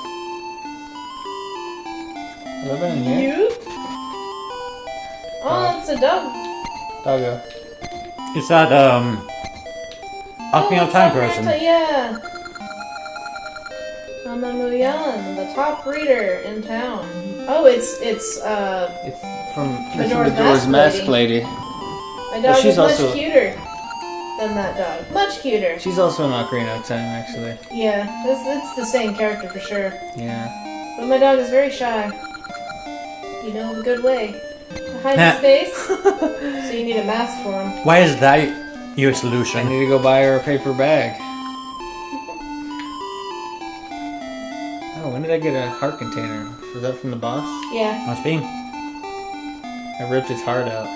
Have I been in here? You? Oh, it's a dog. Doggo. It's that, Ocarina of Time person. Yeah. Yan, the top reader in town. Oh, it's It's from Majora's Mask Lady. My dog she's is much also- cuter than that dog. Much cuter. She's also an Ocarina of Time, actually. Yeah, it's the same character for sure. Yeah. But my dog is very shy. You know, a good way to hide his face. So you need a mask for him. Why is that your I solution? need to go buy her a paper bag. Oh, when did I get a heart container? Was that from the boss? Yeah. Must be. I ripped its heart out.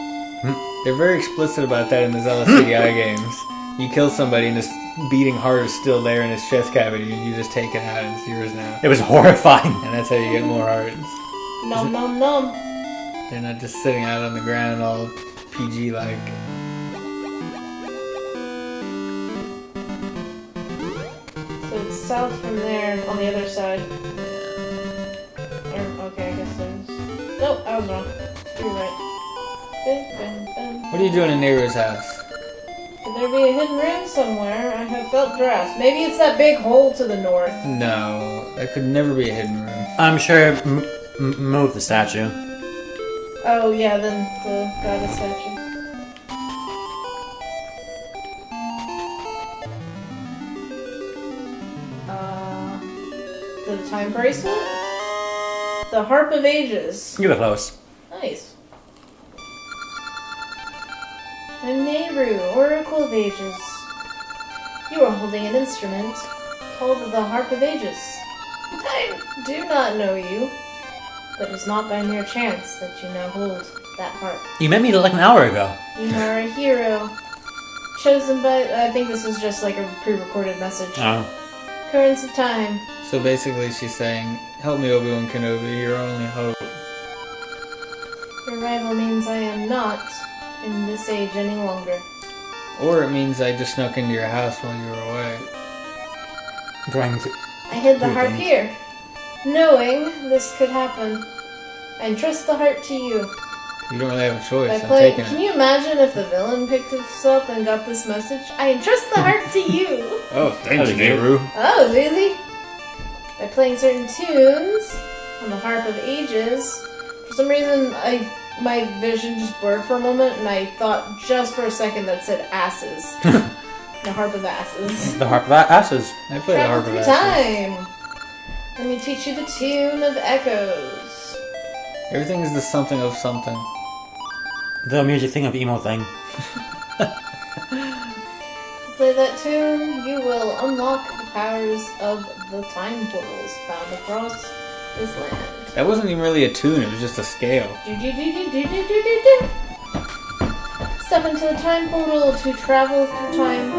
They're very explicit about that in the Zelda CDI games. You kill somebody and this beating heart is still there in his chest cavity and you just take it out and it's yours now. It was horrifying. And that's how you get more hearts. Nom nom nom. They're not just sitting out on the ground all PG-like. So it's south from there on the other side. Okay, I guess there's... Nope, I was wrong. You're right. What are you doing in Nehru's house? Could there be a hidden room somewhere? I have felt dressed. Maybe it's that big hole to the north. No, that could never be a hidden room. I'm sure move the statue. Oh yeah, then the goddess statue. time bracelet? The Harp of Ages. You were close. Nice. I'm Nehru, Oracle of Ages. You are holding an instrument called the Harp of Ages. I do not know you, but it's not by mere chance that you now hold that harp. You met me like an hour ago. You are a hero, chosen by... I think this was just like a pre-recorded message. Oh. Currents of time. So basically she's saying, help me, Obi-Wan Kenobi, you're our only hope. Your arrival means I am not in this age any longer. Or it means I just snuck into your house while you were away. Going to... I hid the Good harp things. here, knowing this could happen. I entrust the harp to you. You don't really have a choice, By I'm playing, taking can it. you imagine if the villain picked this up and got this message? I entrust the harp to you. Oh, thanks, Hello, Nehru. Oh, that was easy. By playing certain tunes on the Harp of Ages, for some reason my vision just blurred for a moment, and I thought just for a second that said asses. The Harp of Asses. The Harp of Asses. I played the Travel Harp through of Ashes. time. Let me teach you the tune of Echoes. Everything is the something of something. The music thing of emo thing. Play that tune, you will unlock the powers of the time portals found across this land. That wasn't even really a tune, it was just a scale. Do-do-do-do-do-do-do-do. Step into the time portal to travel through time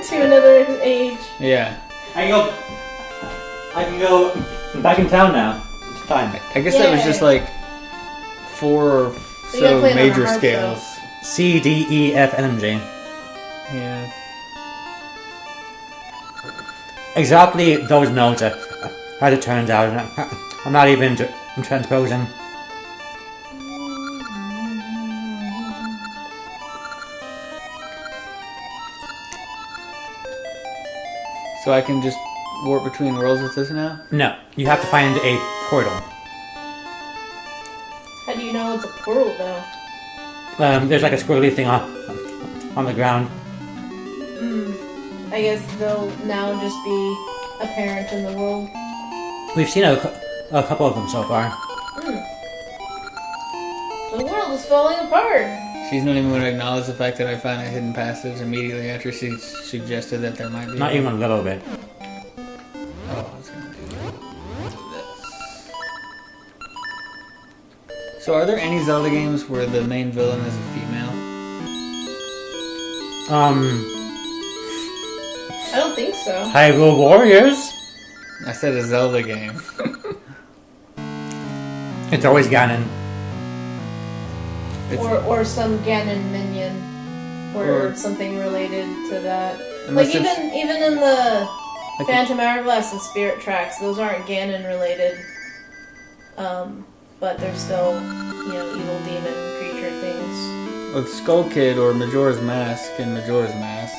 to another age. Yeah. I can go back in town now. It's time. I guess that was just Yay. like 4 or You gotta so play it on a major harp, scales. C, D, E, F, and M, G. Yeah. Exactly those notes are as it turns out. I'm not even transposing. So I can just warp between worlds with this now? No, you have to find a portal. How do you know it's a portal though? There's like a squiggly thing on the ground. I guess they'll now just be apparent in the world. We've seen a couple of them so far. The world is falling apart. She's not even going to acknowledge the fact that I found a hidden passage immediately after she suggested that there might be Not one. even a little bit. Oh, I was going to do this. So are there any Zelda games where the main villain is a female? I don't think so. Hyrule Warriors. I said a Zelda game. It's always Ganon. It's- Or some Ganon minion. Or Or- something related to that. Unless Like it's- even in the like Phantom Hourglass and Spirit Tracks, those aren't Ganon related. But they're still, evil demon creature things. with Skull Kid or Majora's Mask and Majora's Mask,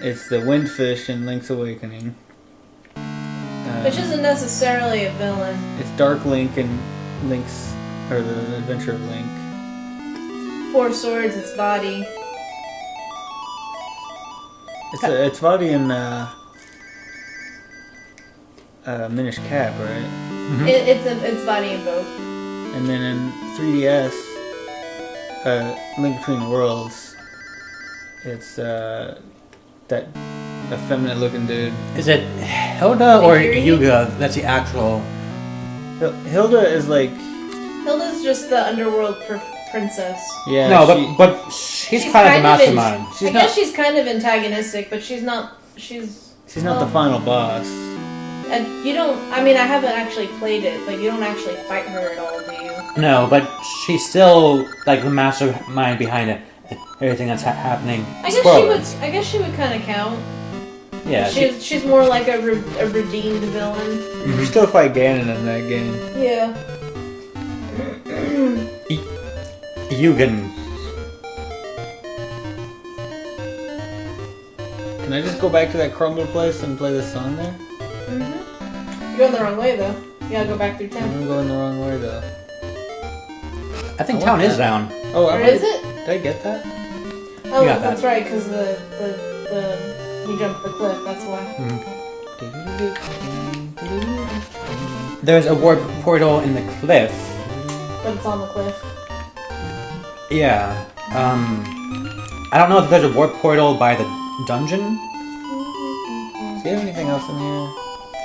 it's the Windfish in Link's Awakening. Which isn't necessarily a villain. It's Dark Link and Link's, or the Adventure of Link. 4 swords, its body. It's Vadi in Minish Cap, right? It's body in both. And then in 3DS, Link Between Worlds, it's that effeminate looking dude. Is it Hilda or Yuri? Yuga? That's the actual. Hilda is like, Hilda's just the underworld princess. yeah. No, she- but she's kind of the mastermind. I guess she's kind of antagonistic, but she's not. she's not the final boss. And you don't. I mean, I haven't actually played it, but you don't actually fight her at all, do you? No, but she's still like the mastermind behind it. Everything that's happening. I guess she would kind of count. Yeah. She's more like a redeemed villain. You still fight Ganon in that game. Yeah. Yugen. Can I just go back to that crumble place and play this song there? You're going the wrong way though. You gotta go back through town. I'm going the wrong way though. I think I town want is that. down. Oh, Or is it? Did I get that? Oh, got that's that. right, because the you jumped the cliff. That's why. There's a warp portal in the cliff. But it's on the cliff. Yeah. I don't know if there's a warp portal by the dungeon. Do you have anything else in here?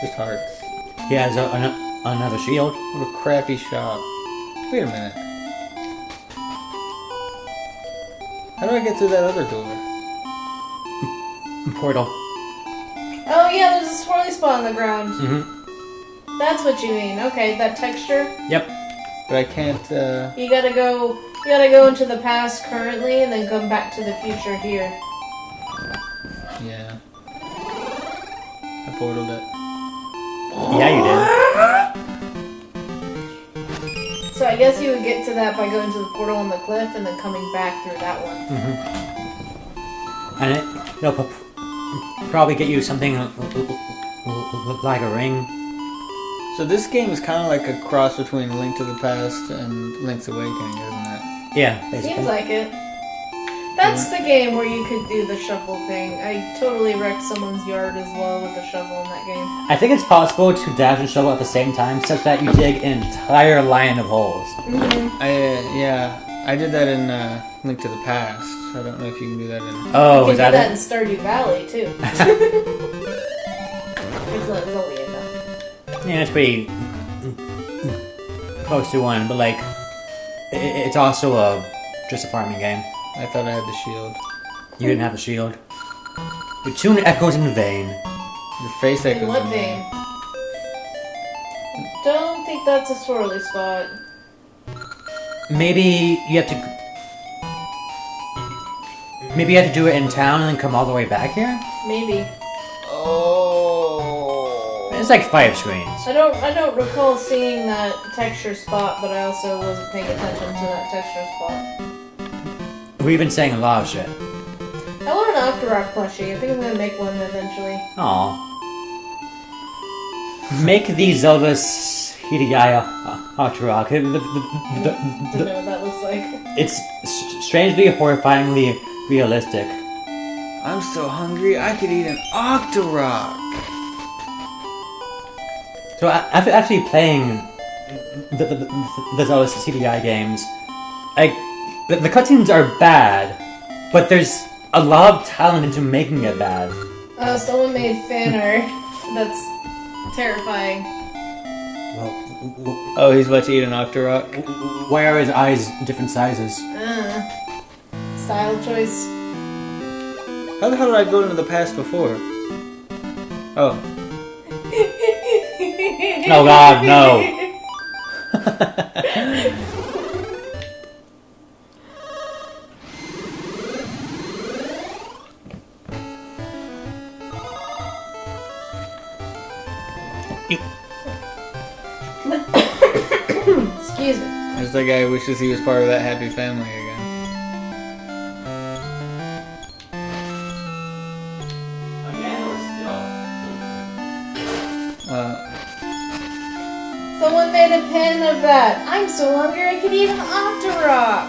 Just hearts. He has another shield. What a crappy shop. Wait a minute. How do I get through that other door? Portal. Oh yeah, there's a swirly spot on the ground. Mm-hmm. That's what you mean. Okay, that texture. Yep. But I can't, You gotta go into the past currently and then come back to the future here. Yeah. I portaled it. Yeah, you did. So I guess you would get to that by going to the portal on the cliff and then coming back through that one. Mm-hmm. And it'll probably get you something like a ring. So this game is kind of like a cross between Link to the Past and Link's Awakening, isn't it? Yeah, basically. Seems like it. That's the game where you could do the shovel thing. I totally wrecked someone's yard as well with a shovel in that game. I think it's possible to dash and shovel at the same time, such that you dig an entire line of holes. Mm-hmm. I did that in Link to the Past. I don't know if you can do that in... Oh, You is can that do that it? in Stardew Valley too. It's not Zoe enough. Yeah, it's pretty close to one, but like, it's also just a farming game. I thought I had the shield. You didn't have a shield. Your tune echoes in vain. Your face echoes In what in vein? Don't think that's a swirly spot. Maybe you have to. Maybe you have to do it in town and then come all the way back here. Maybe. Oh. It's like 5 screens. I don't recall seeing that texture spot, but I also wasn't paying attention to that texture spot. We've been saying a lot of shit. I want an Octorok plushie. I think I'm gonna make one eventually. Aw. Make the Zelda's Hideyaya Octorok. Don't know what that looks like. It's strangely horrifyingly realistic. I'm so hungry, I could eat an Octorok. So after actually playing the Zelda CDI games, the cutscenes are bad, but there's a lot of talent into making it bad. Someone made fan art. That's terrifying. Oh, he's about to eat an Octorok? Why are his eyes different sizes? Style choice. How the hell did I go into the past before? Oh. Oh god, no. Excuse me. There's that guy who wishes he was part of that happy family again. Someone made a pen of that. I'm so hungry I could eat an Octorok.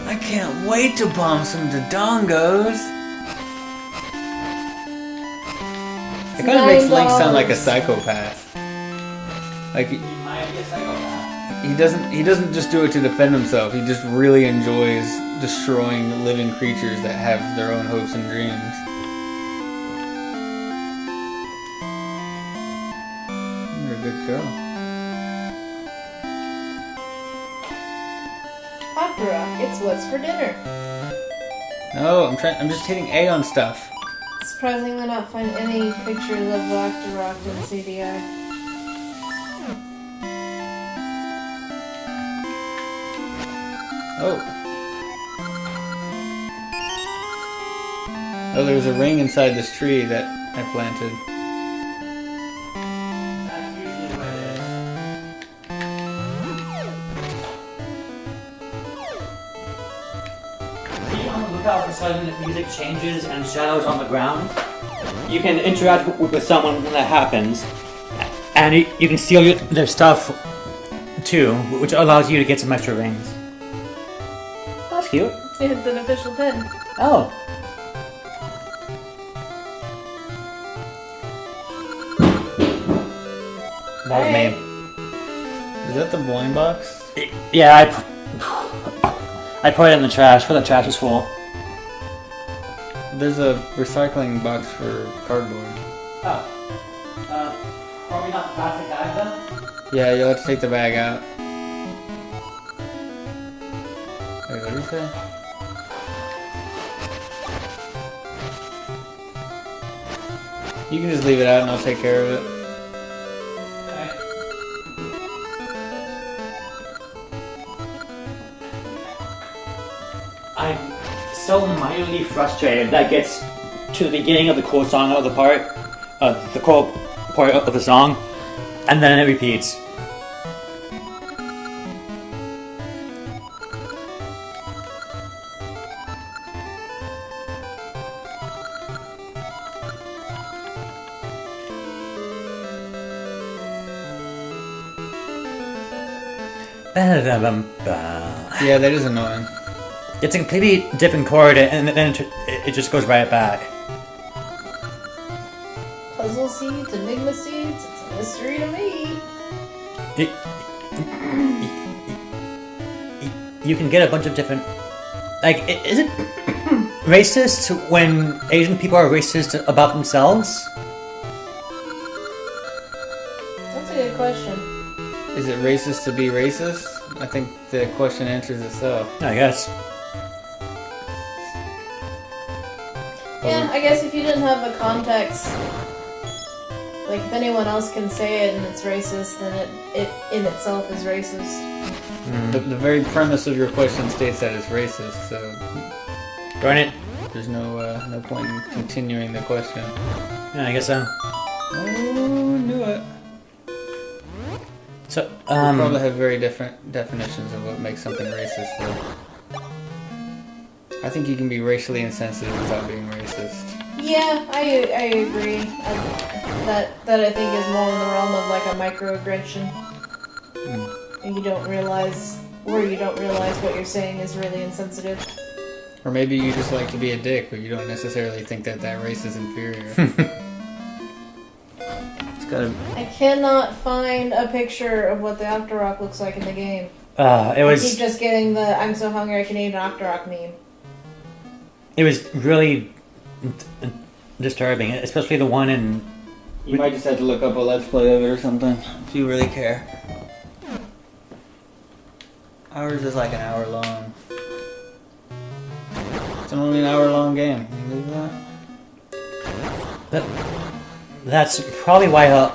I can't wait to bomb some Dodongos. It kind of makes Link sound like a psychopath. Like he doesn't just do it to defend himself. He just really enjoys destroying living creatures that have their own hopes and dreams. You're a good girl. Octorok, it's what's for dinner. No, I'm just hitting A on stuff. Surprisingly not find any pictures of the Octorok in CDI. Oh. Oh, there's a ring inside this tree that I planted. That's usually what it is. Be on the lookout for sudden music changes and shadows on the ground. You can interact with someone when that happens, and you can steal their stuff too, which allows you to get some extra rings. That's cute. It's an official pen. Oh. That was me. Is that the blind box? Yeah, I put it in the trash, but the trash is full. There's a recycling box for cardboard. Oh. Probably not the plastic bag then? Yeah, you'll have to take the bag out. Wait, what did you say? You can just leave it out and I'll take care of it. I'm so mildly frustrated that gets to the beginning of the quote song of the part, the quote part of the song, and then it repeats. Yeah, that is annoying. It's a completely different chord, and then it just goes right back. Puzzle seeds, enigma seeds, it's a mystery to me. You can get a bunch of different... Like, is it racist when Asian people are racist about themselves? That's a good question. Is it racist to be racist? I think the question answers itself. I guess. Yeah, I guess if you didn't have the context, like if anyone else can say it and it's racist, then it in itself is racist. The very premise of your question states that it's racist, so Darn it. there's no point in continuing the question. Yeah, I guess so. Oh, knew it. So, We probably have very different definitions of what makes something racist, though. I think you can be racially insensitive without being racist. Yeah, I agree. That I think is more in the realm of like a microaggression. And you don't realize what you're saying is really insensitive. Or maybe you just like to be a dick, but you don't necessarily think that race is inferior. It's gotta... I cannot find a picture of what the Octorok looks like in the game. it I was... keep just getting the "I'm so hungry I can eat an Octorok" meme. It was really disturbing, especially the one in... You might just have to look up a Let's Play of it or something, if you really care. Ours is like an hour long. It's only an hour long game. Can you believe that? That's probably why a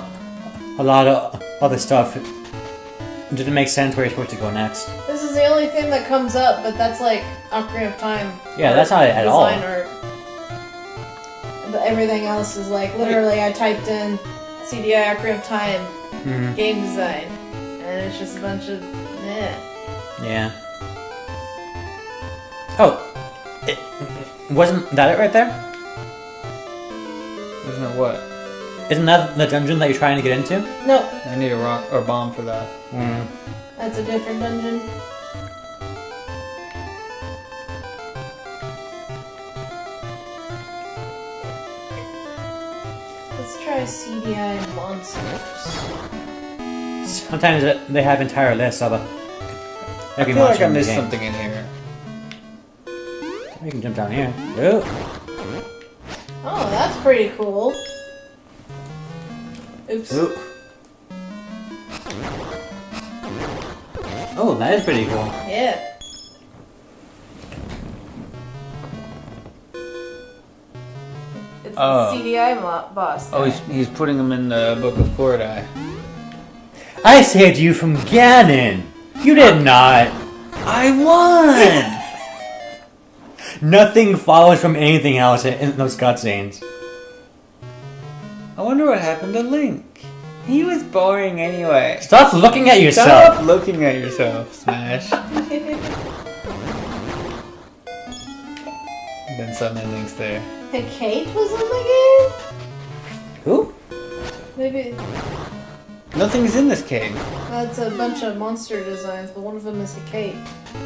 lot of other stuff didn't make sense where you're supposed to go next. This is the only thing that comes up, but that's like Ocarina of Time. Yeah, that's not it at all. Design art. But everything else is like, literally I typed in CDI Ocarina of Time game design, and it's just a bunch of Yeah. Oh, wasn't that it right there? Isn't it what? Isn't that the dungeon that you're trying to get into? No, I need a rock or bomb for that. that's a different dungeon. Let's try CDI monsters. Sometimes they have entire lists of every I feel like monster I in the missed game. something in here. You can jump down here. Oh. Oh, that's pretty cool. Oops. Ooh. Oh, that is pretty cool. Yeah. It's Oh. the CDI boss. Oh, guy. he's putting them in the Book of Korodai. I saved you from Ganon! You did not! I won! Nothing follows from anything else in those cutscenes. I wonder what happened to Link. He was boring anyway. Stop looking at yourself! Stop looking at yourself, Smash. Then suddenly Link's there. Hey, Kate was in the game? Who? Maybe Nothing's in this cave. that's a bunch of monster designs, but one of them is a Kate.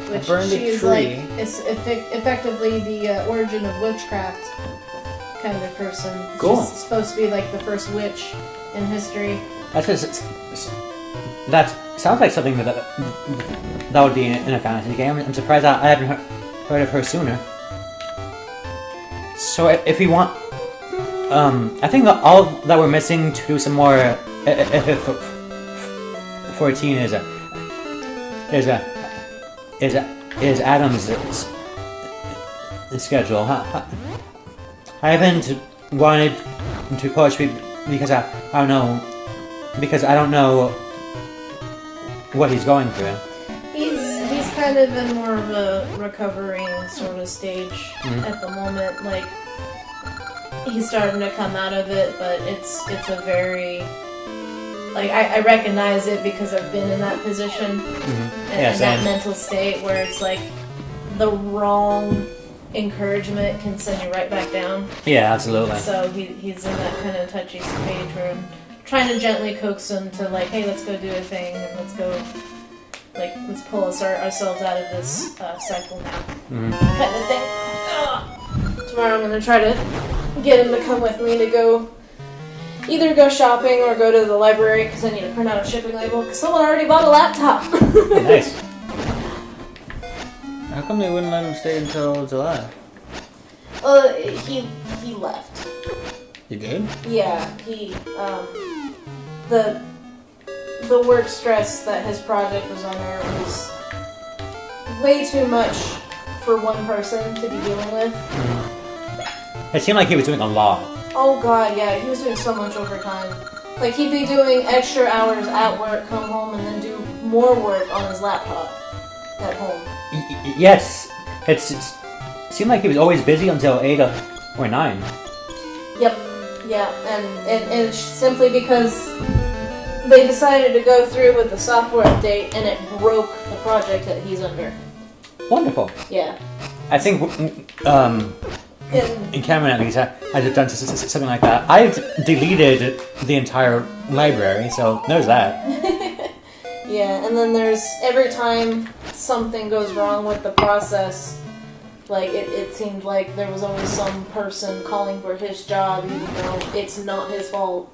Which burned a she is tree. like, it's effectively the origin of witchcraft kind of person. Cool. She's supposed to be like the first witch in history. That sounds like something that would be in a fantasy game. I'm surprised I haven't heard of her sooner. So if we want, I think all that we're missing to do some more F14 is Adam's schedule. I haven't wanted to push because I don't know what he's going through. He's kind of in more of a recovering sort of stage at the moment. Like, he's starting to come out of it, but it's a very, like, I recognize it because I've been in that position and in that mental state where it's like the wrong encouragement can send you right back down. Yeah, absolutely. So he's in that kind of touchy stage where I'm trying to gently coax him to, like, hey, let's go do a thing and let's pull ourselves out of this cycle now, kind of thing. Tomorrow I'm gonna try to get him to come with me to either go shopping or go to the library because I need to print out a shipping label because someone already bought a laptop. Nice. How come they wouldn't let him stay until July? He left. You did? Yeah, the work stress that his project was under was way too much for one person to be dealing with. It seemed like he was doing a lot. Oh god, yeah, he was doing so much overtime. Like, he'd be doing extra hours at work, come home, and then do more work on his laptop at home. Yes, it seemed like he was always busy until 8 or 9. Yep, yeah, and it's simply because they decided to go through with the software update and it broke the project that he's under. Wonderful. Yeah. I think in Cameron at least I've done something like that. I've deleted the entire library, so there's that. Yeah, and then there's every time something goes wrong with the process, like it seemed like there was always some person calling for his job, even though it's not his fault.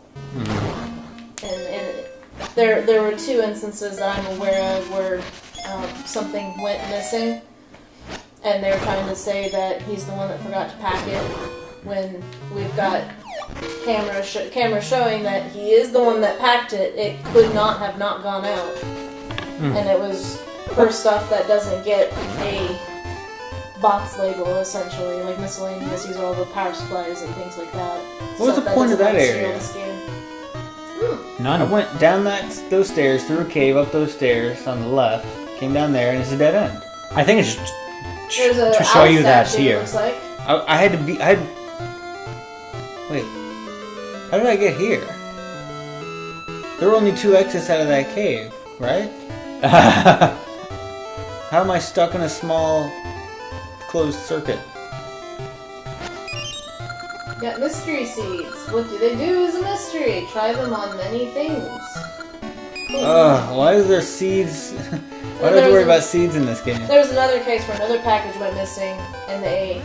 And there were 2 instances that I'm aware of where something went missing, and they were trying to say that he's the one that forgot to pack it, when we've got camera showing that he is the one that packed it. It could not have not gone out, and it was for stuff that doesn't get a box label, essentially, like miscellaneous. These are all the power supplies and things like that. What was the point of that area? None. I went down those stairs, through a cave, up those stairs on the left, came down there, and it's a dead end. I think it's There's to show you that here. Looks like. Wait. How did I get here? There were only 2 exits out of that cave, right? How am I stuck in a small, closed circuit? Got mystery seeds. What do they do as a mystery? Try them on many things. Why is there seeds? Why do I have to worry about seeds in this game? There was another case where another package went missing, and they,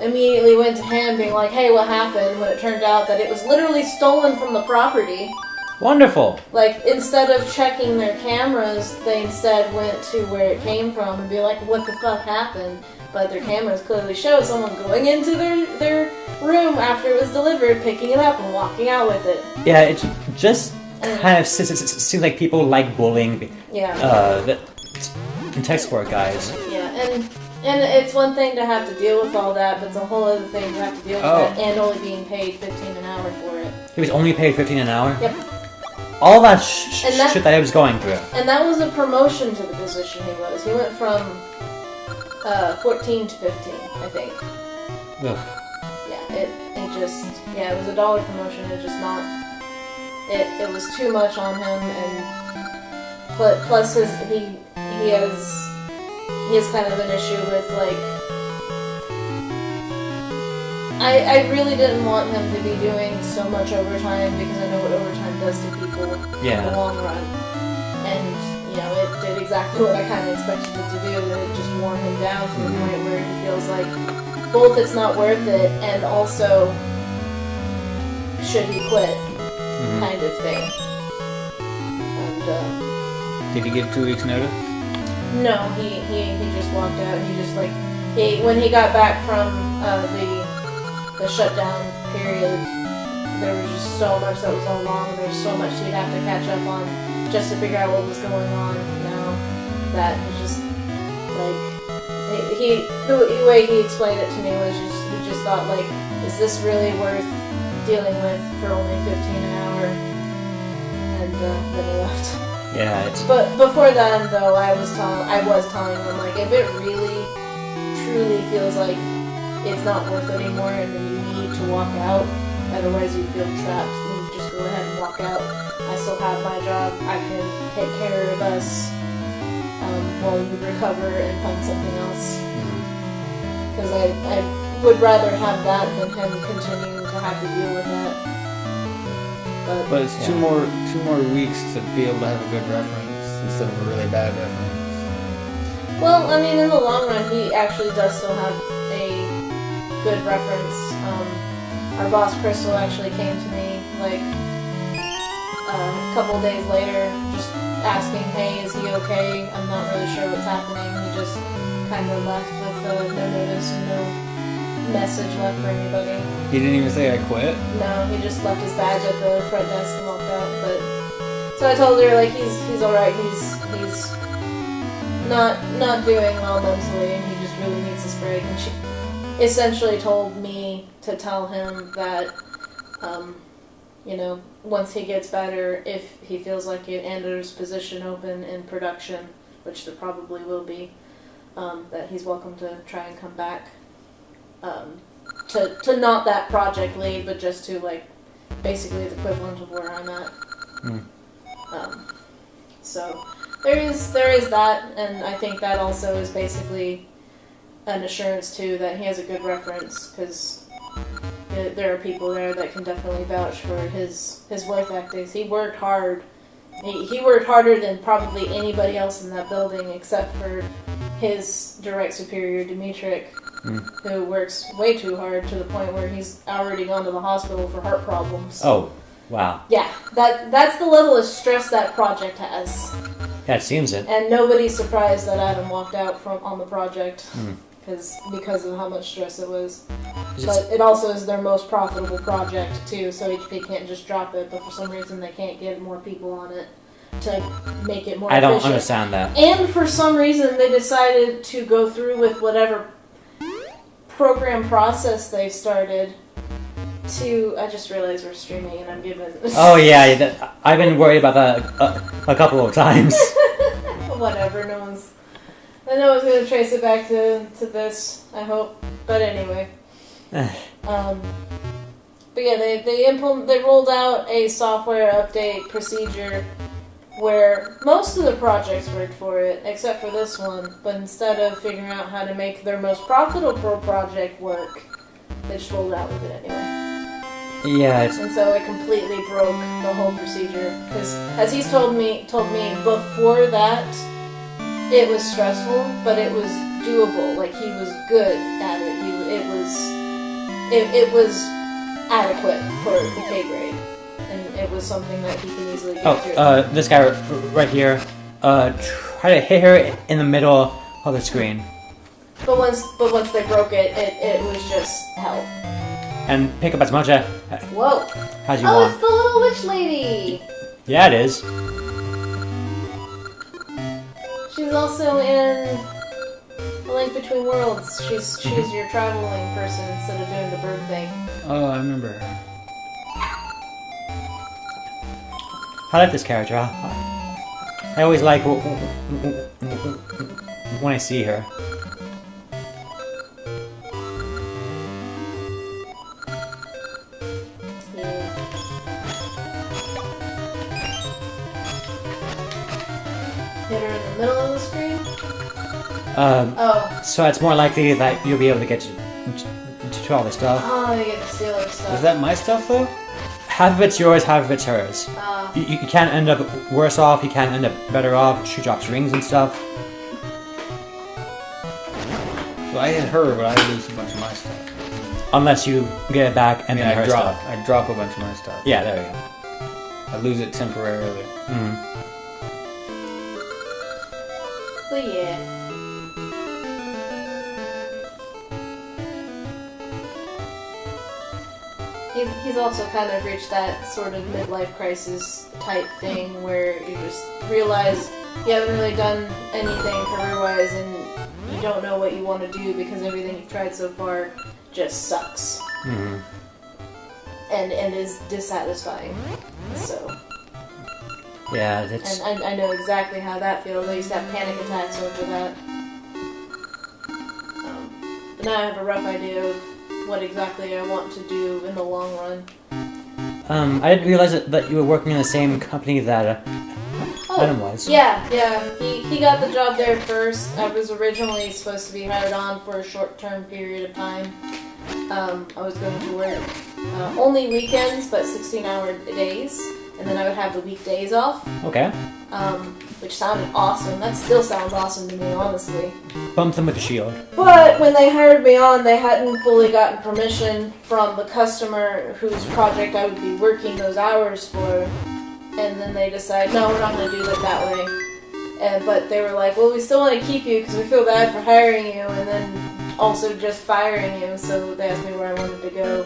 immediately went to him being like, hey, what happened? When it turned out that it was literally stolen from the property. Wonderful. Like, instead of checking their cameras, they instead went to where it came from and be like, what the fuck happened? But their cameras clearly show someone going into their room after it was delivered, picking it up and walking out with it. Yeah, it just kind of seems like people like bullying the tech support guys. Yeah, and it's one thing to have to deal with all that, but it's a whole other thing to have to deal with that and only being paid $15 an hour for it. He was only paid $15 an hour? Yep. All that shit that he was going through. And that was a promotion to the position he was. He went from 14 to 15, I think. Ugh. Yeah, it was a dollar promotion. It just not. It was too much on him, and plus he has kind of an issue with, like, I really didn't want him to be doing so much overtime because I know what overtime does to people in the long run. And, it did exactly what I kind of expected it to do, and it just wore him down to the point where he feels like both it's not worth it, and also should he quit. kind of thing. And Did he give 2 weeks notice? no, he just walked out. He just like when he got back from the shutdown period, there was just so much that was going on, and there was so much he'd have to catch up on just to figure out what was going on now. That he just like the way he explained it to me was he just thought like, is this really worth dealing with for only 15 an hour? And then he left. Yeah, it's But before then, though, I was telling him like, if it really, truly feels like it's not worth it anymore, and then you need to walk out, otherwise you feel trapped, then you just go ahead and walk out. I still have my job. I can take care of us while you recover and find something else. Because I would rather have that than him continuing to have to deal with that. But it's two more weeks to be able to have a good reference instead of a really bad reference. Well, I mean, in the long run, he actually does still have a good reference. Our boss, Crystal, actually came to me, like, a couple days later, just asking, hey, is he okay? I'm not really sure what's happening. He just kind of left with no notice and no message left for anybody. He didn't even say I quit? No, he just left his badge at the front desk and walked out. But so I told her, like, he's alright. He's not doing well mentally, and he just really needs this break. And she essentially told me to tell him that, you know, once he gets better, if he feels like it, and there's position open in production, which there probably will be, that he's welcome to try and come back. To not that project lead, but just to, like, basically the equivalent of where I'm at. So there is that, and I think that also is basically an assurance too that he has a good reference, because there are people there that can definitely vouch for his work ethics. He worked hard. He worked harder than probably anybody else in that building, except for his direct superior, Dimitrik, who works way too hard to the point where he's already gone to the hospital for heart problems. oh, wow. Yeah, that's the level of stress that project has. Yeah, it seems it. And nobody's surprised that Adam walked out on the project because of how much stress it was. But it also is their most profitable project too, so they can't just drop it. But for some reason, they can't get more people on it to make it more. I don't efficient. understand that. And for some reason, they decided to go through with whatever program process they started. I just realized we're streaming, and I'm giving. Oh yeah, I've been worried about that a couple of times. Whatever, no one's gonna trace it back to this, I hope. But anyway. But yeah, they rolled out a software update procedure where most of the projects worked for it, except for this one. But instead of figuring out how to make their most profitable project work, they just rolled out with it anyway. Yeah, And so it completely broke the whole procedure. Because as he's told me before that, it was stressful, but it was doable. Like, he was good at it. It was adequate for the pay grade, and it was something that he can easily get through. This guy right here, try to hit her in the middle of the screen. But once they broke it, it was just hell. And pick up as much as Whoa! you Oh, want. it's the little witch lady. Yeah, it is. She's also in A Link Between Worlds. She's your traveling person instead of doing the bird thing. Oh, I remember her. I like this character. I always like when I see her. Yeah. Hit her in the middle of the screen? Oh. So it's more likely that you'll be able to get to all this stuff. Oh, you get to steal her stuff. Is that my stuff, though? Half of it's yours, half of it's hers. You can't end up worse off, you can't end up better off. She drops rings and stuff. So I hit her, but I lose a bunch of my stuff. Unless you get it back and then her I drop. stuff. I drop a bunch of my stuff. Yeah, there we go. I lose it temporarily. But yeah. He's also kind of reached that sort of midlife crisis type thing where you just realize you haven't really done anything career-wise and you don't know what you want to do because everything you've tried so far just sucks. And is dissatisfying. So. Yeah, that's... And I know exactly how that feels. I used to have panic attacks over that. But now I have a rough idea of what exactly I want to do in the long run. I didn't realize that you were working in the same company that Adam was. Yeah. He got the job there first. I was originally supposed to be hired on for a short-term period of time. I was going to work only weekends, but 16-hour days, and then I would have the weekdays off. Okay. Which sounded awesome. That still sounds awesome to me, honestly. Bump them with a shield. But when they hired me on, they hadn't fully gotten permission from the customer whose project I would be working those hours for. And then they decided, no, we're not going to do it that way. But they were like, well, we still want to keep you because we feel bad for hiring you and then also just firing you. So they asked me where I wanted to go.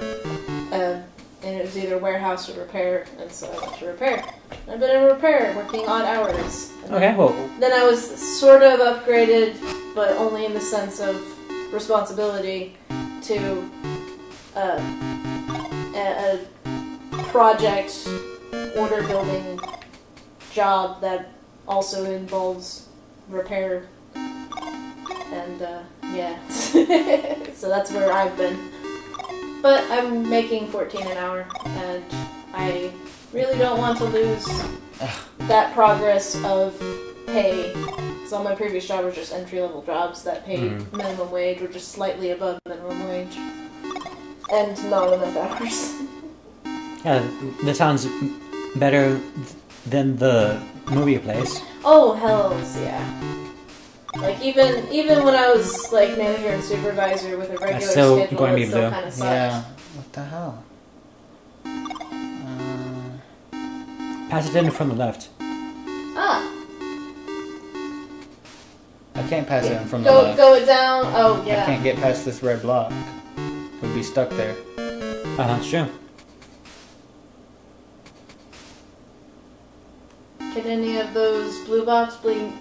And it was either warehouse or repair. And so I went to repair. I've been in repair, working odd hours. Okay, well... Then I was sort of upgraded, but only in the sense of responsibility to a project order building job that also involves repair. And yeah, so that's where I've been. But I'm making $14 an hour, and I really don't want to lose that progress of pay. Because all my previous jobs were just entry-level jobs that paid minimum wage or just slightly above minimum wage. And not enough hours. Yeah, that sounds better than the movie place. Oh, hells yeah. Like, even when I was, like, manager and supervisor with a regular still schedule, going to be it still blue. kind of sucked. Yeah. What the hell? Pass it in from the left. Ah. I can't pass it in from the Go left. it down. Oh, yeah. I can't get past this red block. We'd be stuck there. That's true. Can any of those blue box be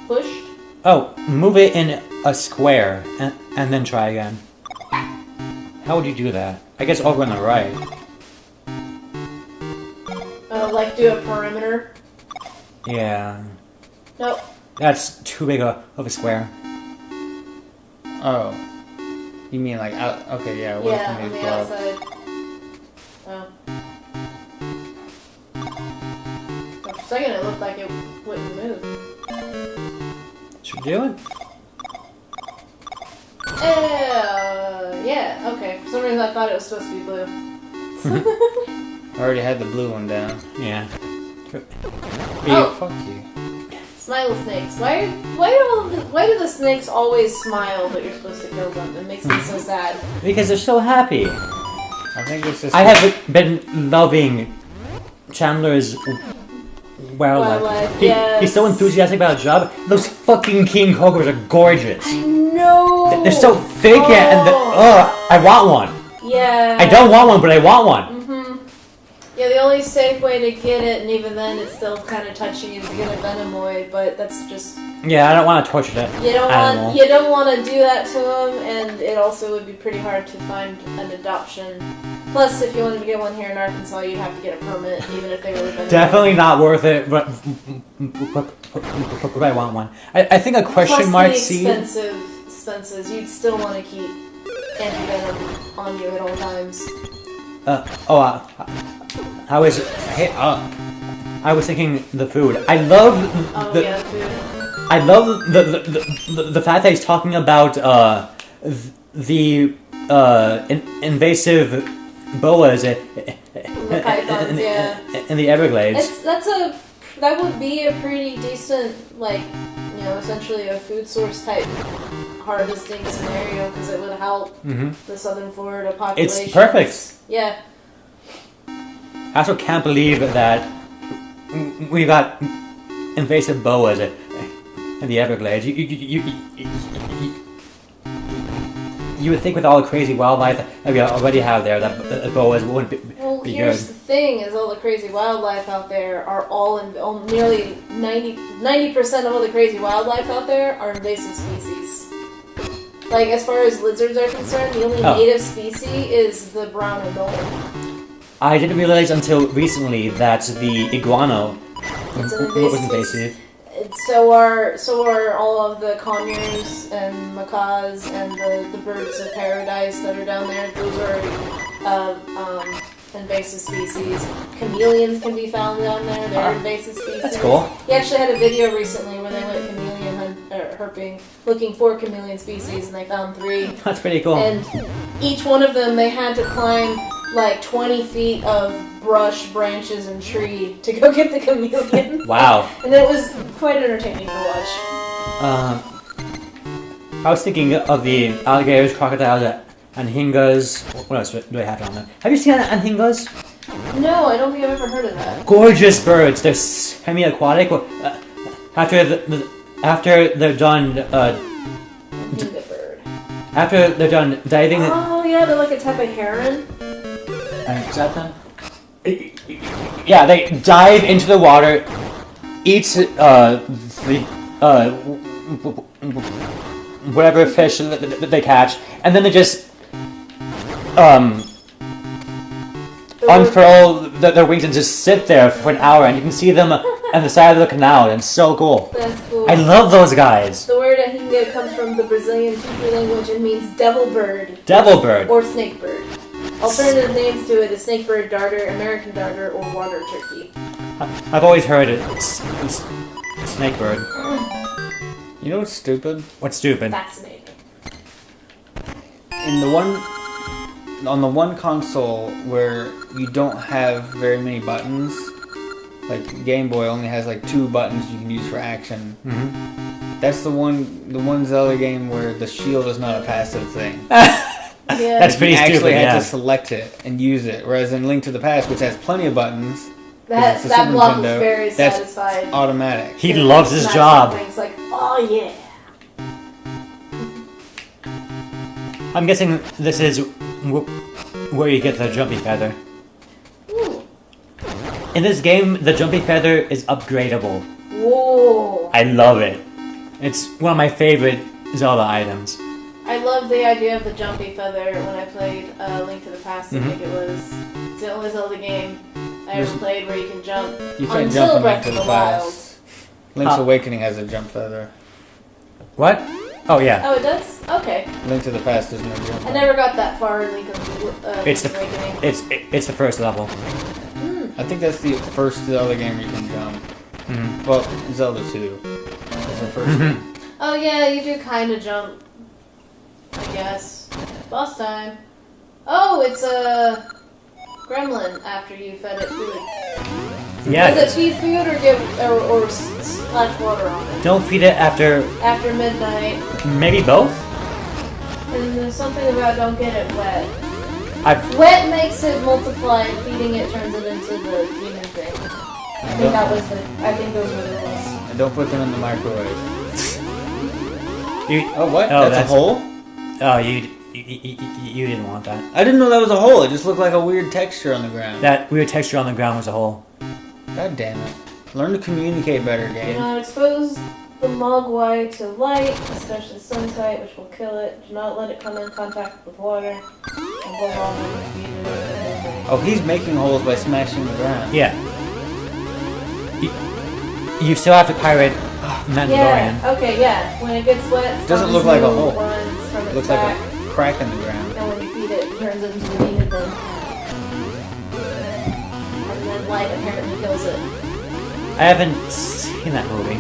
pushed? Oh, move it in a square and then try again. How would you do that? I guess over on the right. Like do a perimeter? Yeah. Nope. That's too big of a square. Oh. You mean like out? Okay, yeah, away Yeah, from on these the blocks. outside. Oh. For a second it looked like it wouldn't move. Should we do it? Yeah, okay. For some reason I thought it was supposed to be blue. I already had the blue one down. Yeah. Oh. Fuck you. Smile snakes. Why do the snakes always smile but you're supposed to kill them? It makes me so sad. Because they're so happy. I think it's just. I have been loving Chandler's wildlife. He's so enthusiastic about a job. Those fucking king cobras are gorgeous. No. They're so thick and I want one. Yeah. I don't want one, but I want one. Yeah, the only safe way to get it, and even then it's still kind of touchy, is to get a Venomoid, but that's just... Yeah, I don't want to torture that animal. You don't want to do that to them, and it also would be pretty hard to find an adoption. Plus, if you wanted to get one here in Arkansas, you'd have to get a permit, even if they were Venomoid. Definitely not worth it, but I want one. I think a question mark seed... Plus the expenses, you'd still want to keep anti-venom on you at all times. I was thinking the food. I love Food. I love the fact that he's talking about the invasive boas The pythons, yeah. in the Everglades. That would be a pretty decent, like, you know, essentially a food source type harvesting scenario because it would help the southern Florida population. It's perfect. Yeah. I also can't believe that we've got invasive boas in the Everglades. You would think with all the crazy wildlife that we already have there, that boas wouldn't Well, be here's good. the thing: is all the crazy wildlife out there are nearly 90% of all the crazy wildlife out there are invasive species. Like as far as lizards are concerned, the only native species is the brown anole. I didn't realize until recently that the iguana It's an was invasive invasive. So are all of the conures and macaws and the birds of paradise that are down there. Those are invasive species. Chameleons can be found down there. They're invasive species. That's cool. He actually had a video recently where they went chameleon herping, looking for chameleon species, and they found 3. That's pretty cool. And each one of them, they had to climb like 20 feet of brush, branches, and tree to go get the chameleon. Wow. And it was quite entertaining to watch. I was thinking of the alligators, crocodiles, anhingas. What else do I have on there? Have you seen anhingas? No, I don't think I've ever heard of that. Gorgeous birds. They're semi-aquatic. After they're done, Anhinga bird. after they're done diving. Oh yeah, they're like a type of heron. Is that them? Yeah, they dive into the water, eat whatever fish that they catch, and then they just unfurl their wings and just sit there for an hour, and you can see them on the side of the canal, and it's so cool. That's cool. I love those guys. The word anhinga comes from the Brazilian Tupi language and means devil bird. Devil bird. Or snake bird. Alternative names to it is snakebird, darter, American darter, or water turkey. I've always heard it. Snake bird. You know what's stupid? What's stupid? Fascinating. On the one console where you don't have very many buttons, like Game Boy only has like 2 buttons you can use for action. Mm-hmm. That's the one Zelda game where the shield is not a passive thing. Yeah. That's pretty You actually stupid. had Yeah. to select it and use it, whereas in Link to the Past, which has plenty of buttons, that it's the that Super block was Nintendo, very that's satisfied. automatic. He loves his Smash job. something, it's like, oh yeah. I'm guessing this is where you get the jumpy feather. Ooh. In this game, the jumpy feather is upgradable. Whoa. I love it. It's one of my favorite Zelda items. I love the idea of the jumpy feather when I played Link to the Past. I Mhm. think it was the only Zelda game I ever played where you can jump. You can't Until jump in Breath Link to of the the Wild. Past. Link's Awakening has a jump feather. What? Oh yeah. Oh, it does? Okay. Link to the Past does no jump. I never got that far in Link It's the Awakening. it's the first level. I think that's the first Zelda game where you can jump. Mhm. Well, Zelda 2. That's the first one. Oh yeah, you do kind of jump. I guess. Boss time. Oh, it's a gremlin after you fed it food. Yeah. Does it feed food or splash water on it? Don't feed it after After midnight. maybe both. And there's something about don't get it wet. I've Wet makes it multiply, and feeding it turns it into the demon thing. I think those were the rules. And don't put them in the microwave. you. Oh, what? Oh, that's a hole? Oh, you didn't want that. I didn't know that was a hole. It just looked like a weird texture on the ground. That weird texture on the ground was a hole. God damn it. Learn to communicate better, Do game. not expose the mogwai to light, especially sunlight, which will kill it. Do not let it come in contact with water. And go wrong when you feed it or anything. Oh, he's making holes by smashing the ground. Yeah. You still have to pirate Mandalorian. Yeah, okay, yeah. When it gets wet, It doesn't look like a hole. runs from It its looks like back, a crack in the ground. and when you feed it, it turns into the demon thing. And then light apparently kills it. I haven't seen that movie.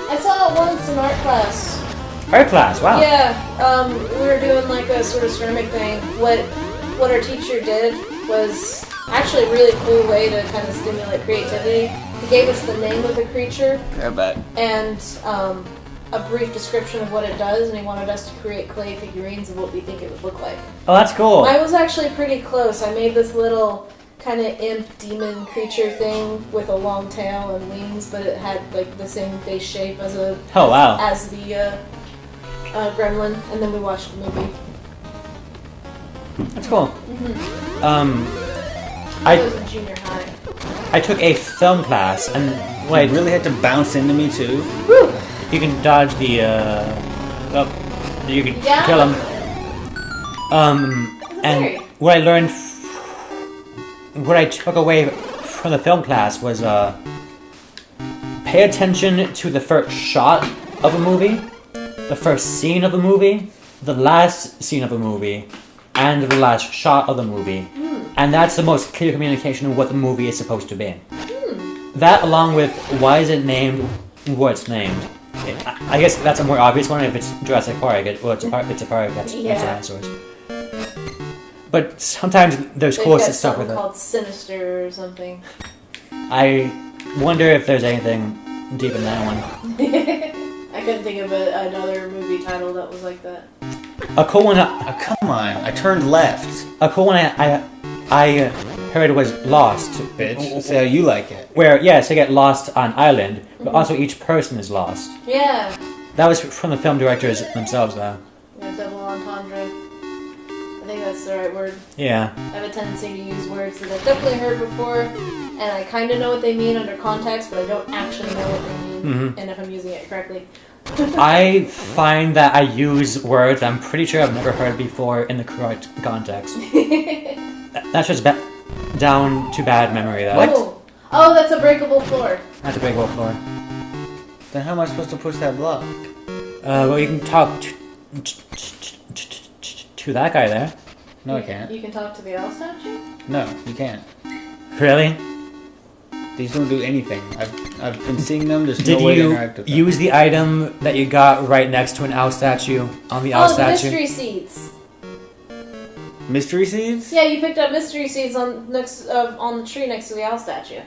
I saw it once in art class. Art class, wow. Yeah, we were doing like a sort of ceramic thing. What our teacher did was actually a really cool way to kind of stimulate creativity. He gave us the name of the creature I bet. and a brief description of what it does, and he wanted us to create clay figurines of what we think it would look like. Oh, that's cool. I was actually pretty close. I made this little kind of imp demon creature thing with a long tail and wings, but it had like the same face shape as the gremlin, and then we watched the movie. That's cool. I was in junior high. I took a film class, and You really had to bounce into me too. Woo! you can dodge the. You can Yeah. kill him. And what I learned, what I took away from the film class was pay attention to the first shot of a movie, the first scene of a movie, the last scene of a movie, and the last shot of the movie. And that's the most clear communication of what the movie is supposed to be. That, along with why is it named what it's named. I guess that's a more obvious one if it's Jurassic Park. It's a park that's dinosaurs. But sometimes there's cool stuff with it. Called Sinister or something. I wonder if there's anything deep in that one. I couldn't think of another movie title that was like that. A cool one. Come on, I turned left. A cool one I heard was Lost. Bitch, see how you like it. Where, yes, they get lost on island, but also each person is lost. Yeah. That was from the film directors themselves, though. Yeah, double entendre. I think that's the right word. Yeah. I have a tendency to use words that I've definitely heard before, and I kind of know what they mean under context, but I don't actually know what they mean, and if I'm using it correctly. I find that I use words I'm pretty sure I've never heard before in the correct context. That's just down to bad memory, though. What? Oh, that's a breakable floor. That's a big old floor. Then how am I supposed to push that block? Well, you can talk to that guy there. No, I can't. You can talk to the owl statue? No, you can't. Really? These don't do anything. I've been seeing them. There's Did no way to you interact with them. use the item that you got right next to an owl statue on the owl the statue? mystery seeds. Mystery seeds? Yeah, you picked up mystery seeds on the tree next to the owl statue.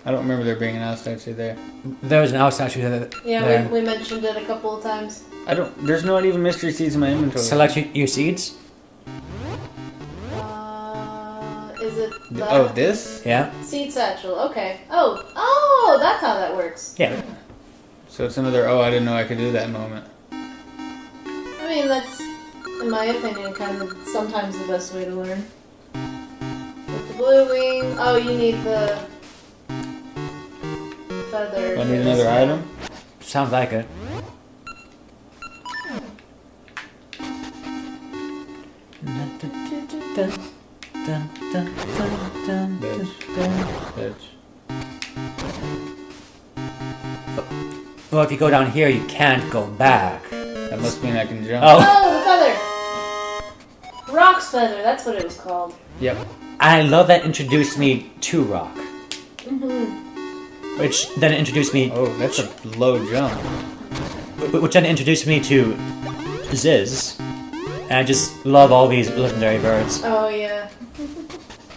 I don't remember there being an owl statue there. There was an owl statue there. Yeah, we mentioned it a couple of times. There's not even mystery seeds in my inventory. Select your seeds. Is it that? Oh, this? Yeah. Seed satchel, okay. Oh, that's how that works. Yeah. So it's another, I didn't know I could do that moment. I mean, that's, in my opinion, kind of sometimes the best way to learn. With the blue wing, you need the feather. Do I need another item? Sounds like it. Bitch. Well, if you go down here, you can't go back. That must mean I can jump. Oh. Oh, the feather! Rock's feather, that's what it was called. Yep. I love that introduced me to Rock. Mm-hmm. Which then introduced me... Oh, that's a low jump. Which then introduced me to Ziz. And I just love all these legendary birds. Oh, yeah.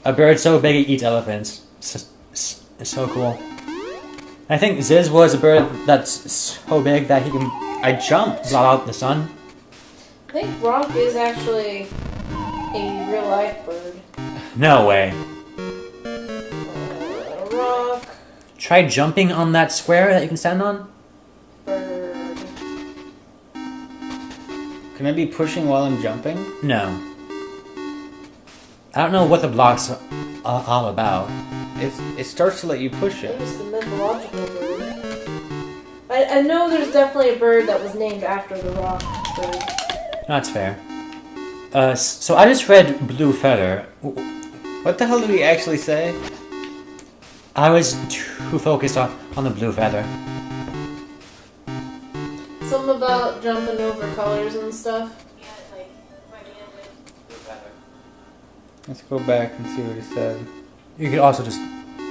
A bird so big it eats elephants. It's so cool. I think Ziz was a bird that's so big that he can I jumped. blot out the sun. I think Rock is actually a real-life bird. No way. Rock, Try jumping on that square that you can stand on. bird. Can I be pushing while I'm jumping? No. I don't know what the block's all about. It starts to let you push it. Maybe it's the mythological bird. I know there's definitely a bird that was named after the rock bird. That's fair. So I just read Blue Feather. What the hell did he actually say? I was too focused on the Blue Feather. Something about jumping over colors and stuff. Let's go back and see what he said. You could also just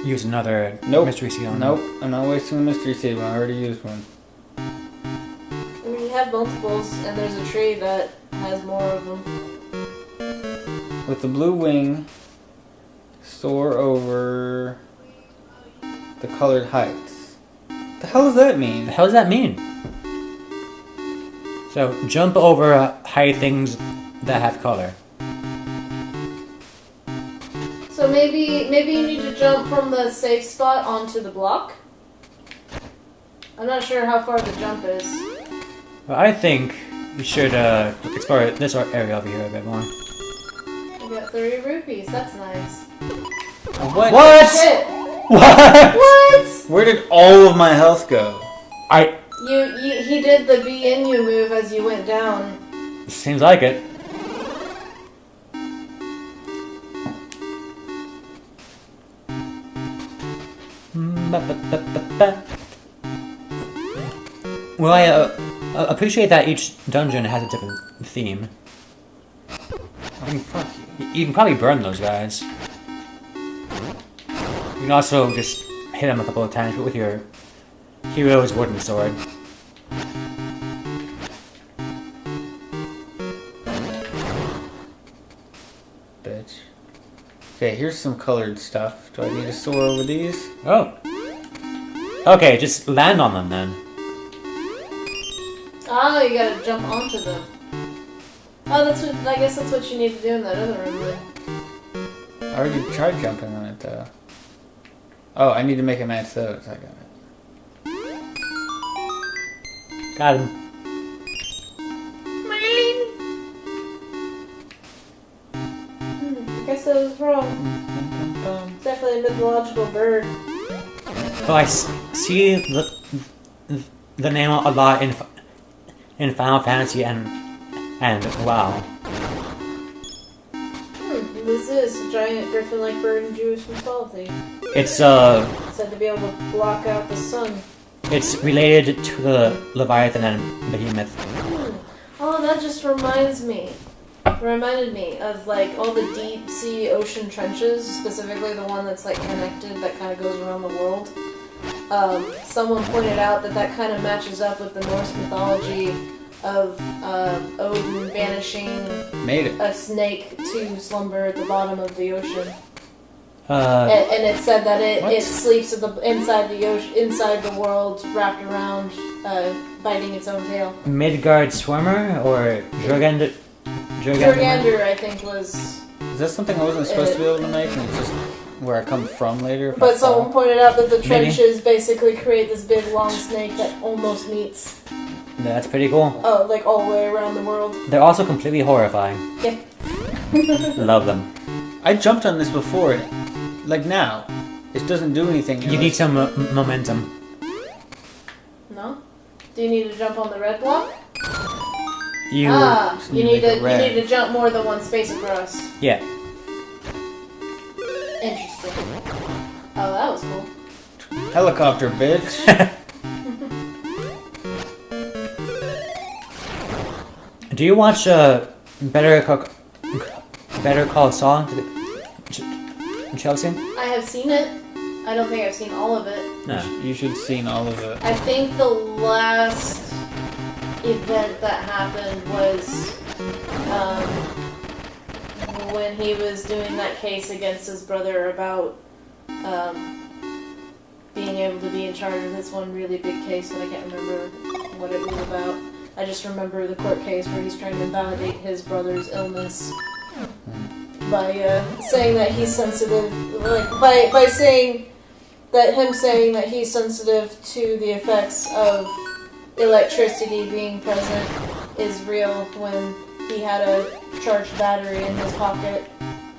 use another mystery seed on Nope, I'm not wasting the mystery seed one. I already used one. I mean, you have multiples, and there's a tree that has more of them. With the blue wing, soar over the colored heights. The hell does that mean? The hell does that mean? So, jump over high things that have color. So maybe you need to jump from the safe spot onto the block. I'm not sure how far the jump is. Well, I think we should explore this area over here a bit more. We got 30 rupees. That's nice. What? What? Shit. What? What? Where did all of my health go? He did the be in you move as you went down. Seems like it. Well, I appreciate that each dungeon has a different theme. Fuck you. You can probably burn those guys. You can also just hit them a couple of times with your hero's wooden sword. Bitch. Okay, here's some colored stuff. Do I need to soar over these? Oh. Okay, just land on them then. Oh, you gotta jump onto them. Oh, I guess that's what you need to do in that other room then. I already tried jumping on it though. Oh, I need to make a match those. I got it. Got him. I guess I was wrong. It's definitely a mythological bird. Well, I see the name a lot in Final Fantasy and WoW. This is a giant griffin-like bird in Jewish mythology. It's Said to be able to block out the sun. it's related to the Leviathan and Behemoth. Oh, that just reminded me of like all the deep sea ocean trenches, specifically the one that's like connected that kind of goes around the world. Someone pointed out that kind of matches up with the Norse mythology of Odin banishing a snake to slumber at the bottom of the ocean. And it said that it sleeps inside the ocean, inside the world, wrapped around, biting its own tail. Midgard Swimmer or Jorgander? Jorgander, I think, was. Is that something I wasn't supposed to be able to make, and it's just where I come from later? But someone pointed out that the trenches basically create this big long snake that almost meets. That's pretty cool. Oh, like all the way around the world. They're also completely horrifying. Yeah. Love them. I jumped on this before, like now. It doesn't do anything. You need some momentum. No? Do you need to jump on the red block? You need to jump more than one space across. Yeah. Interesting. Oh, that was cool. Helicopter, bitch. Do you watch Better Call Saul, Chelsea? I have seen it. I don't think I've seen all of it. No. You should have seen all of it. I think the last event that happened was when he was doing that case against his brother about being able to be in charge of this one really big case that I can't remember what it was about. I just remember the court case where he's trying to validate his brother's illness by saying that he's sensitive, by saying that he's sensitive to the effects of electricity being present is real when he had a charged battery in his pocket,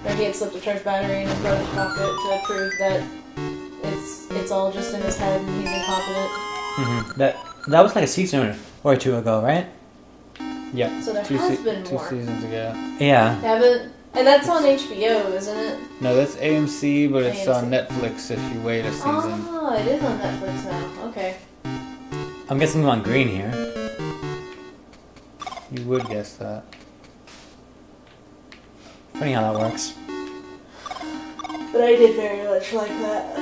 or he had slipped a charged battery in his brother's pocket to prove that it's all just in his head and he's incompetent. Mm-hmm. That was like a season or two ago, right? Yeah. So there has been two more. seasons ago. Yeah. And that's on HBO, isn't it? No, that's AMC, but it's AMC. on Netflix if you wait a season. Oh, it is on Netflix now. Okay. I'm guessing I'm on green here. You would guess that. Funny how that works. But I did very much like that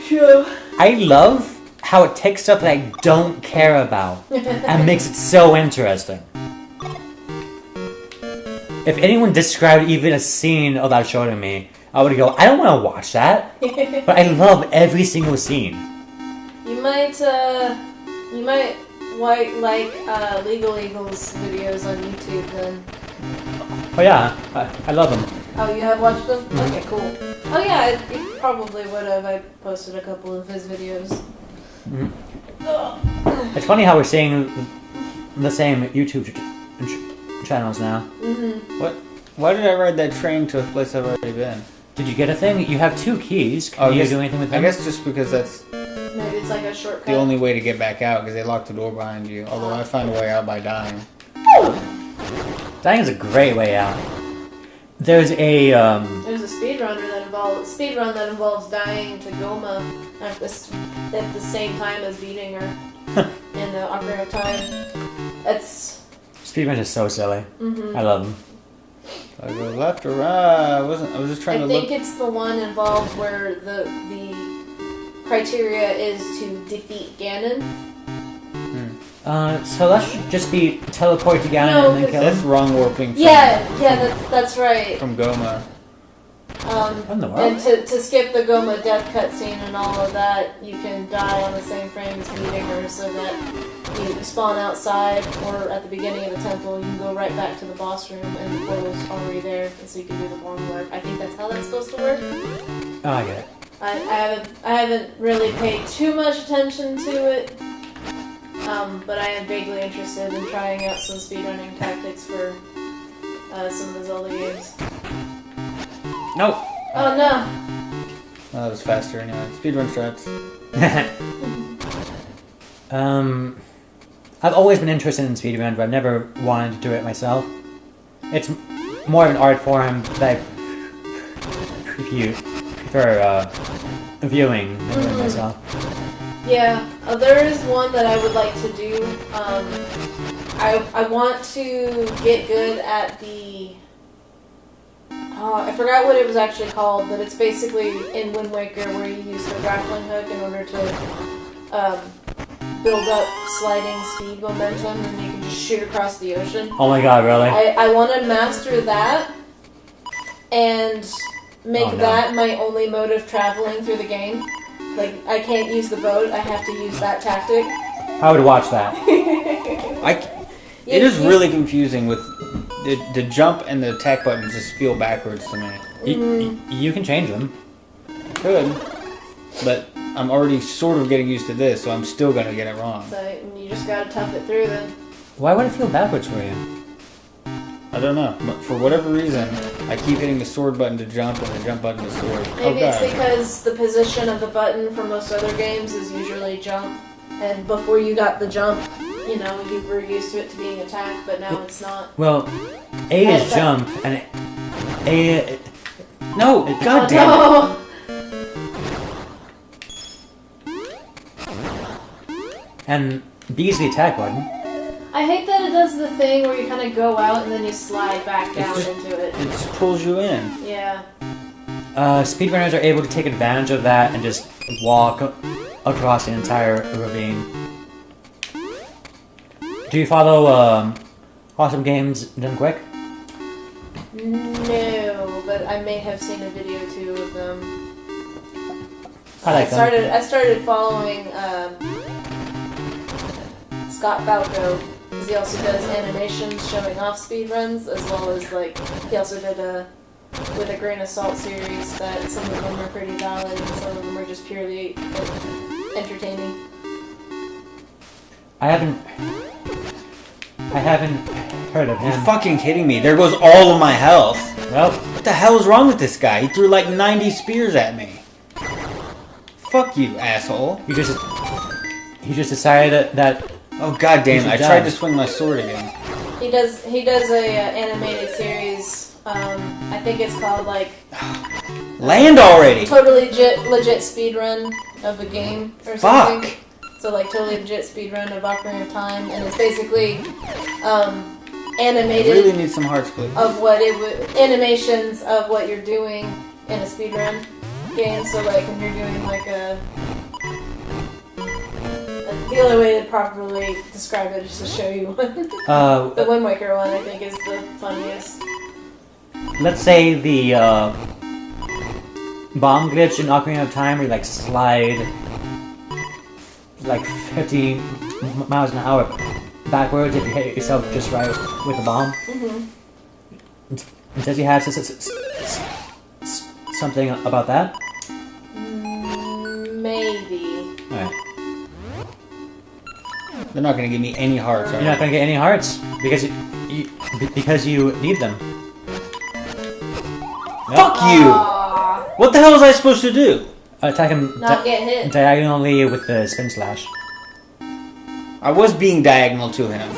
show. I love how it takes stuff that I don't care about and makes it so interesting. If anyone described even a scene of that show to me, I would go, I don't want to watch that. But I love every single scene. You might like Legal Eagles videos on YouTube then. Oh yeah, I love them. Oh, you have watched them? Mm-hmm. Okay, cool. Oh yeah, he probably would have. I posted a couple of his videos. Mhm. It's funny how we're seeing the same YouTube channels now. Mm-hmm. Why did I ride that train to a place I've already been? Did you get a thing? You have 2 keys. Can you do anything with them? I guess just because that's Maybe it's like a shortcut. the only way to get back out, because they lock the door behind you. Although I found a way out by dying. Dying is a great way out. There's a There's a speedrun that involves dying to Goma at the same time as beating her in the Ocarina of Time. That's speedrun is so silly. mm-hmm. I love them. I go left or right. I was just trying to I look. think it's the one involved where the criteria is to defeat Ganon. So that should just be teleport to Ganon No, and then kill That's him. wrong warping. That's right. From Goma. What in the world? And to skip the Goma death cutscene and all of that, you can die on the same frame as meeting her, so that you spawn outside or at the beginning of the temple, you can go right back to the boss room and the portal's already there, and so you can do the bomb work. I think that's how that's supposed to work. Oh, I get it. I haven't really paid too much attention to it, but I am vaguely interested in trying out some speedrunning tactics for some of the Zelda games. Nope. Oh no! Oh, that was faster anyway. Speedrun strats. I've always been interested in speedrun, but I've never wanted to do it myself. It's more of an art form that I prefer viewing than doing myself. Yeah, there is one that I would like to do. I want to get good at the... I forgot what it was actually called, but it's basically in Wind Waker where you use the grappling hook in order to build up sliding speed momentum, and you can just shoot across the ocean. Oh my god, really? I want to master that and make that my only mode of traveling through the game. Like, I can't use the boat, I have to use that tactic. I would watch that. It is really confusing with the jump and the attack buttons just feel backwards to me. You can change them. Could, but I'm already sort of getting used to this, so I'm still gonna get it wrong. So you just gotta tough it through then. Why would it feel backwards for you? I don't know, but for whatever reason, I keep hitting the sword button to jump and the jump button to sword. Maybe it's because the position of the button for most other games is usually jump, and before you got the jump, you know, you were used to it to being attack, but now it's not. Well, A is jump, and A... No! God damn no. And B is the attack button. I hate that it does the thing where you kind of go out and then you slide back down into it. It just pulls you in. Yeah. Speedrunners are able to take advantage of that and just walk across the entire ravine. Do you follow Awesome Games Done Quick? No, but I may have seen a video or two of them. I like them. I started following Scott Falco, because he also does animations showing off speedruns, as well as, like, he also did a With a Grain of Salt series that some of them are pretty valid and some of them are just purely entertaining. I haven't heard of him. You're fucking kidding me. There goes all of my health. Well, What the hell is wrong with this guy? He threw like 90 spears at me. Fuck you, asshole. he just decided that Oh god damn it, I He's tried done. to swing my sword again. He does a animated series. I think it's called like Land already! Totally legit speedrun of a game or something. Fuck! So like totally legit speedrun of Ocarina of Time, and it's basically I animated really need some hearts, please. of what it would animations of what you're doing in a speedrun game. So like when you're doing like the only way to properly describe it is to show you one. The Wind Waker one I think is the funniest. let's say the bomb glitch in Ocarina of Time where you like slide like 50 miles an hour backwards if you hit yourself just right with a bomb. Mm-hmm. It says you have something about that? Maybe. Alright. They're not gonna give me any hearts. You're not gonna get any hearts because you need them. Fuck you! Aw, What the hell was I supposed to do? Attack him not get hit. diagonally with the spin slash. I was being diagonal to him.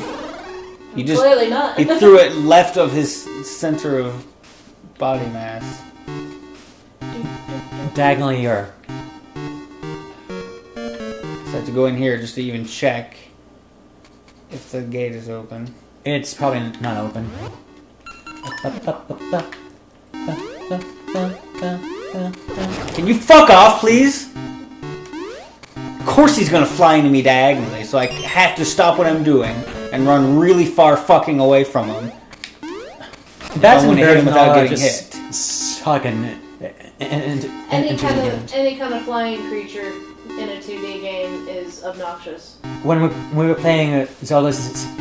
He just Clearly not. he threw it left of his center of body mass. Diagonally or So I have to go in here just to even check if the gate is open. it's probably not open. Can you fuck off, please? Of course he's gonna fly into me diagonally, so I have to stop what I'm doing and run really far fucking away from him. That's I wanna hit him embarrassing. without getting Just hit. sucking Any into kind the of game. any kind of flying creature in a 2D game is obnoxious. When we were playing Zelda's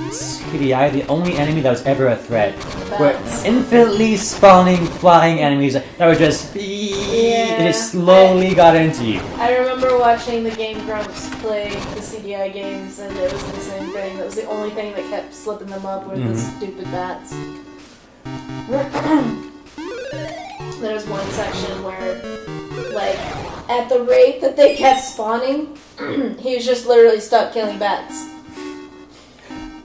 CDI, the only enemy that was ever a threat were Bats. infinitely spawning flying enemies that were just Yeah, just slowly got into you. I remember watching the Game Grumps play the CDI games, and it was the same thing. That was the only thing that kept slipping them up were the stupid bats. There's one section where, like, at the rate that they kept spawning, he was just literally stuck killing bats.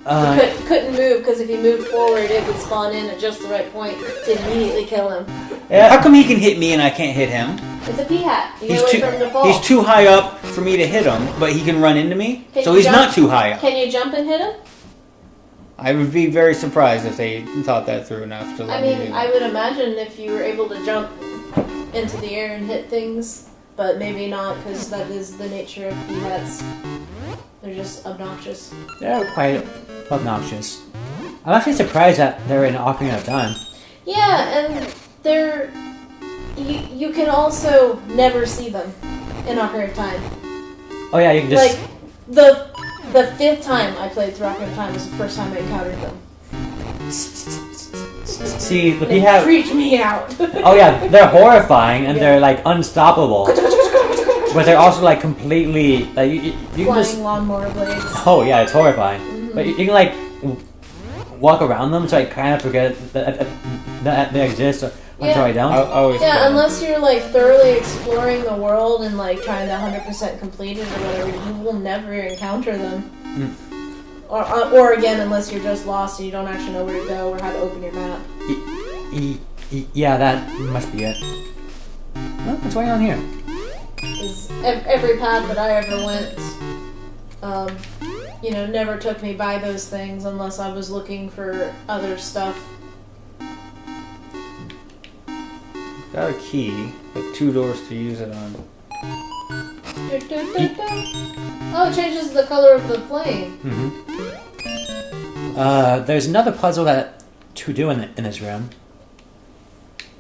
He couldn't move because if he moved forward, it would spawn in at just the right point to immediately kill him. How come he can hit me and I can't hit him? It's a P-hat. You gotta wait for him to fall. He's too high up for me to hit him, but he can run into me. Can So you he's jump? not too high up. Can you jump and hit him? I would be very surprised if they thought that through enough to let I me mean, do I that. would imagine if you were able to jump into the air and hit things, but maybe not because that is the nature of P-hats. They're just obnoxious. They're quite obnoxious. I'm actually surprised that they're in Ocarina of Time. Yeah, and they're... You can also never see them in Ocarina of Time. Oh yeah, you can just... Like, the fifth time I played through Ocarina of Time was the first time I encountered them. see, but They you have... freaked me out. Oh yeah, they're horrifying and Yeah. they're like unstoppable. But they're also like completely... Like, you can Flying just... lawnmower blades. Oh yeah, it's horrifying. But you can like walk around them, so I kind of forget that they exist until I don't. I always Yeah, forget. unless you're like thoroughly exploring the world and like trying to 100% complete it or whatever, you will never encounter them. Or again, unless you're just lost and you don't actually know where to go or how to open your map. Yeah, that must be it. Well, what's going on here? Is every path that I ever went, never took me by those things unless I was looking for other stuff. Got a key, but 2 doors to use it on. Oh, it changes the color of the flame. There's another puzzle to do in this room.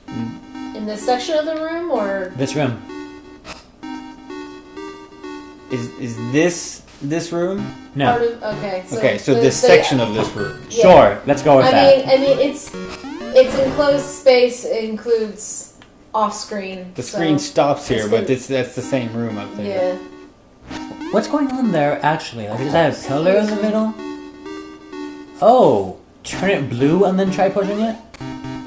In this section of the room, or This room. Is this room? No. part of? Okay. So this section of this room. Yeah. Sure, let's go with that. I mean, it's enclosed space. It includes off screen. The screen stops here, it's but been- that's the same room up there. Yeah. What's going on there, actually? Like, does that have a pillar in the middle? Oh, turn it blue and then try pushing it?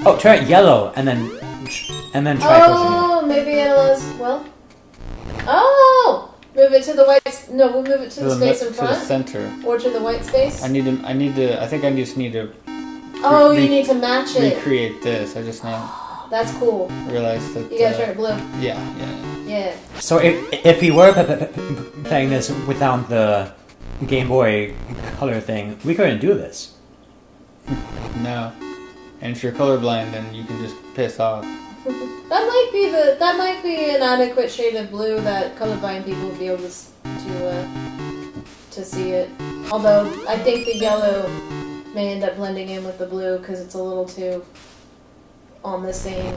Oh, turn it yellow and then try pushing Oh, maybe it was. Well. Oh, move it to the white. No, we'll move it to the space in To the front, center. or to the white space. I think I just need to Oh, you re- need to match it. recreate this. I just now That's cool. realized that. You gotta turn it blue. Yeah. Yeah. it. So if we were playing this without the Game Boy Color thing, we couldn't do this. No. And if you're colorblind, then you can just piss off. That might be an adequate shade of blue that colorblind people would be able to see it. Although I think the yellow may end up blending in with the blue because it's a little too on the same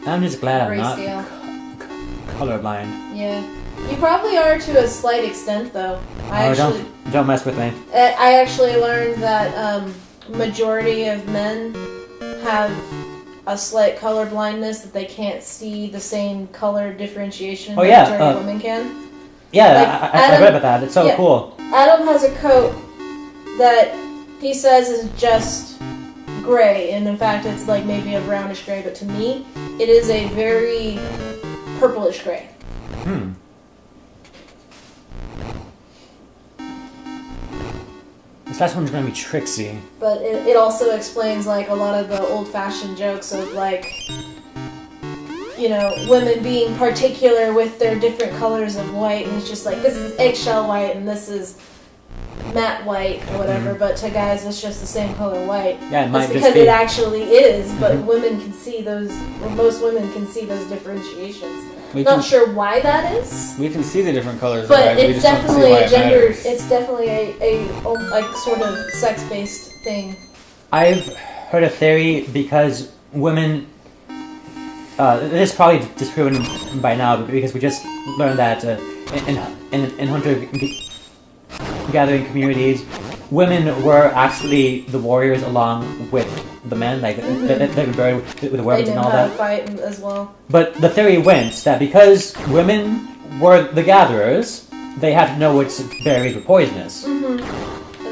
I'm just glad I'm not grayscale. colorblind. Yeah, you probably are to a slight extent though. Don't mess with me. I actually learned that majority of men have a slight color blindness that they can't see the same color differentiation Oh, that yeah, majority of women can. Yeah, Like, I Adam- read about that. It's so yeah. cool. Adam has a coat that he says is just gray, and in fact it's like maybe a brownish gray, but to me it is a very purplish gray. This last one's gonna be Trixie. But it also explains like a lot of the old-fashioned jokes of like, you know, women being particular with their different colors of white, and it's just like, this is eggshell white and this is matte white or whatever, but to guys it's just the same color white. Yeah, it might That's just because be. it actually is, but women can see those, or most women can see those differentiations. We Not can, sure why that is, we can see the different colors. but we it's just don't see definitely why a it gender, matters. it's definitely a like sort of sex-based thing. I've heard a theory because women. This is probably disproven by now, but because we just learned that in hunter-gathering communities, women were actually the warriors along with the men, like they were buried with the They weapons know and all how to that. fight as well. But the theory went that because women were the gatherers, they had to know which berries were poisonous. And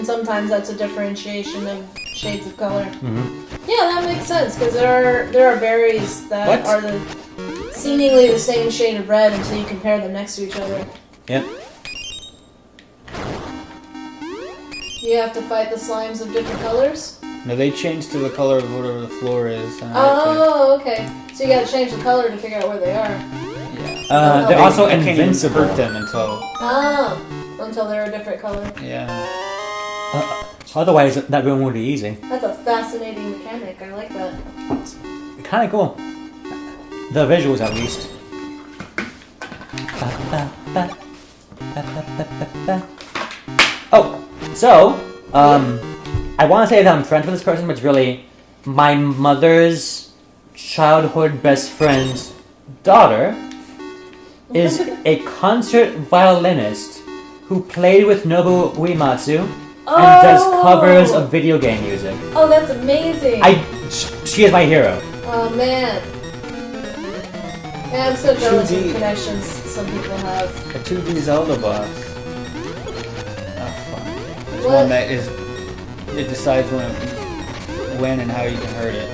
sometimes that's a differentiation of shades of color. Mm-hmm. Yeah, that makes sense because there are berries that What? are the seemingly the same shade of red until you compare them next to each other. Yep. You have to fight the slimes of different colors. No, they change to the color of whatever the floor is. and Oh, okay. So you got to change the color to figure out where they are. yeah. They're also I can't even invincible. hurt them until Until they're a different color. yeah. Otherwise, that room would be easy. That's a fascinating mechanic. I like that. Kind of cool. The visuals, at least. Oh, so I want to say that I'm friends with this person, but it's really my mother's childhood best friend's daughter is a concert violinist who played with Nobu Uematsu and does covers of video game music. Oh, that's amazing. She is my hero. Oh man. Yeah, I'm so jealous of 2D. the connections some people have. A 2D Zelda boss. Oh fuck. It's What? one that is. It decides when and how you can hurt it.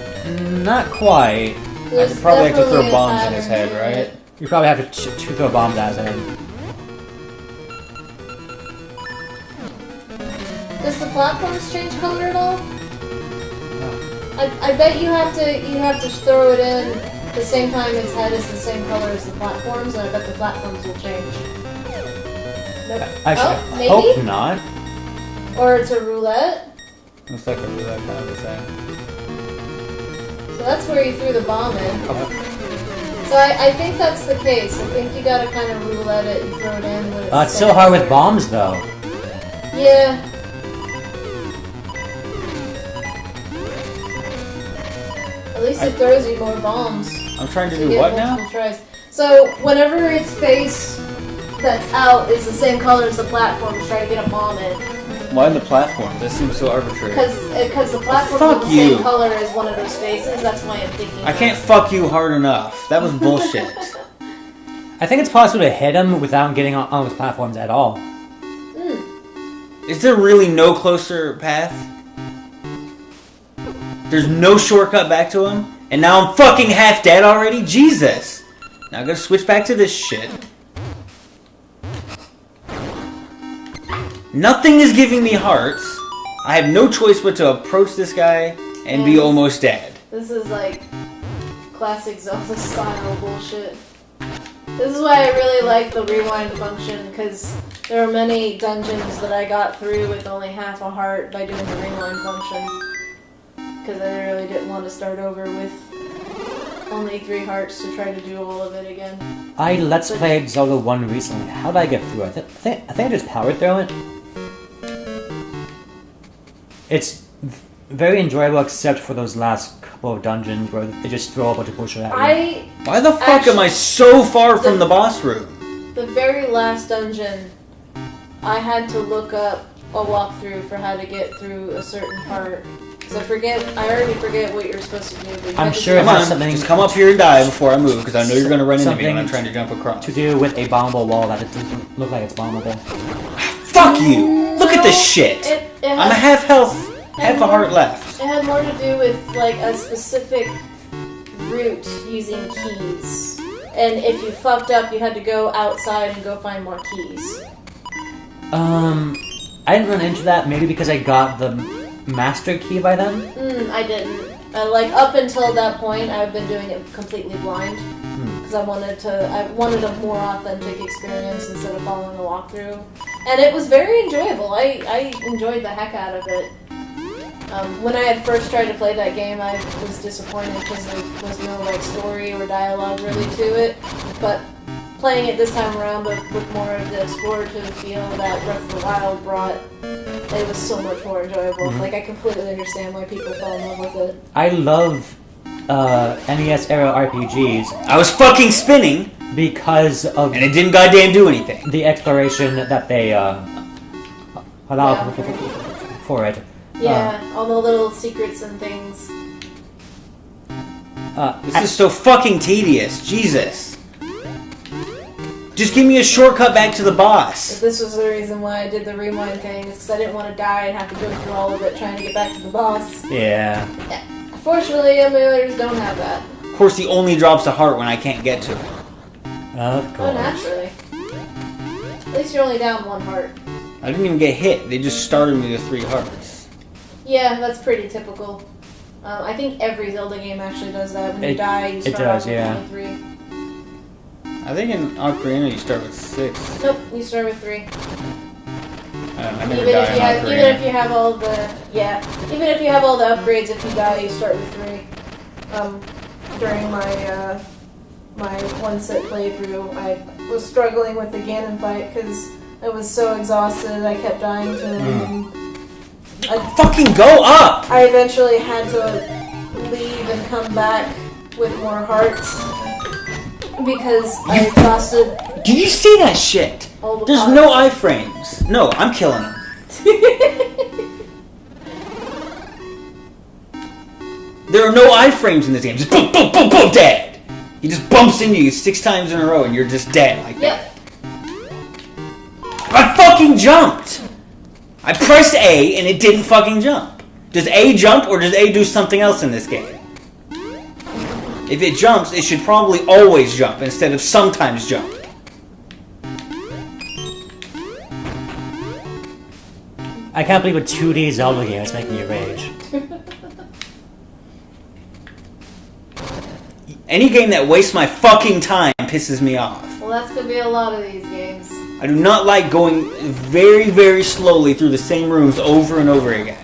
Not quite. I There's could probably have to definitely throw a bombs in his pattern head, here. right? You probably have to throw bombs at his head. Does the platforms change color at all? I bet you have to throw it in the same time its head is the same color as the platforms, and I bet the platforms will change. Nope. Actually, Oh, I maybe? hope not. Or it's a roulette. Looks like a roulette kind of a thing. So that's where you threw the bomb in. So I think that's the case. I think you gotta kind of roulette it and throw it in when it's It's so set hard with color. bombs, though. Yeah. At least it throws you more bombs. I'm trying to to do get what now? multiple tries. So whenever its face that's out is the same color as the platforms, try to get a bomb in. Why the platform? This seems so arbitrary. Because the platform Fuck is the same you. color as one of those faces. That's why I'm thinking. I can't fuck you hard enough. That was bullshit. I think it's possible to hit him without getting on those platforms at all. Is there really no closer path? There's no shortcut back to him? And now I'm fucking half dead already? Jesus! Now I gotta switch back to this shit. Nothing is giving me hearts. I have no choice but to approach this guy and be Yes. almost dead. This is like classic Zelda style bullshit. This is why I really like the rewind function, because there are many dungeons that I got through with only half a heart by doing the rewind function. Because I really didn't want to start over with only 3 hearts to try to do all of it again. I Let's Played Zelda 1 recently. How did I get through it? I think I just powered through it. It's very enjoyable except for those last couple of dungeons where they just throw a bunch of bullshit at you. Why the fuck am I so far from the boss room? The very last dungeon, I had to look up a walkthrough for how to get through a certain part. Because I already forget what you're supposed to do. But you I'm have to sure do it Come has on, something just come up here and die before I move, because I know you're going to run into me when something I'm trying to jump across. to do with a bombable wall that it doesn't look like it's bombable. Fuck you! Look at this shit! I'm a half health, half a heart left. It had more to do with like a specific route using keys. And if you fucked up, you had to go outside and go find more keys. I didn't run into that, maybe because I got the master key by then. I didn't. Like up until that point, I've been doing it completely blind because I wanted a more authentic experience instead of following a walkthrough, and it was very enjoyable. I enjoyed the heck out of it. When I had first tried to play that game, I was disappointed because there was no like story or dialogue really to it. But playing it this time around with more of the explorative feel that Breath of the Wild brought, it was so much more enjoyable. Like, I completely understand why people fell in love with it. I love NES era RPGs I was fucking spinning, because of and it didn't goddamn do anything. the exploration that they allow for it. Yeah, all the little secrets and things. This is so fucking tedious. Jesus. Just give me a shortcut back to the boss. This was the reason why I did the rewind thing, is because I didn't want to die and have to go through all of it trying to get back to the boss. Yeah. Fortunately, emulators don't have that. Of course, he only drops a heart when I can't get to it. Of Oh, course. naturally. At least you're only down one heart. I didn't even get hit. They just started me with 3 hearts. Yeah, that's pretty typical. I think every Zelda game actually does that. When you die, you start does, off with yeah. only 3. I think in Ocarina you start with 6. Nope, you start with 3. I never Even die in Ocarina. if you have all the even if you have all the upgrades, if you die, you start with 3. During my my one set playthrough, I was struggling with the Ganon fight because I was so exhausted. I kept dying to him. Fucking go up! I eventually had to leave and come back with more hearts because I exhausted Did you see that shit? all the There's pots. no iframes. No, I'm killing him. There are no iframes in this game. Just boom, boom, boom, boom, dead. He just bumps into you 6 times in a row and you're just dead like that. Yep. I fucking jumped! I pressed A and it didn't fucking jump. Does A jump or does A do something else in this game? If it jumps, it should probably always jump instead of sometimes jump. I can't believe a 2D Zelda game is making you rage. Any game that wastes my fucking time pisses me off. Well, that's gonna be a lot of these games. I do not like going very, very slowly through the same rooms over and over again.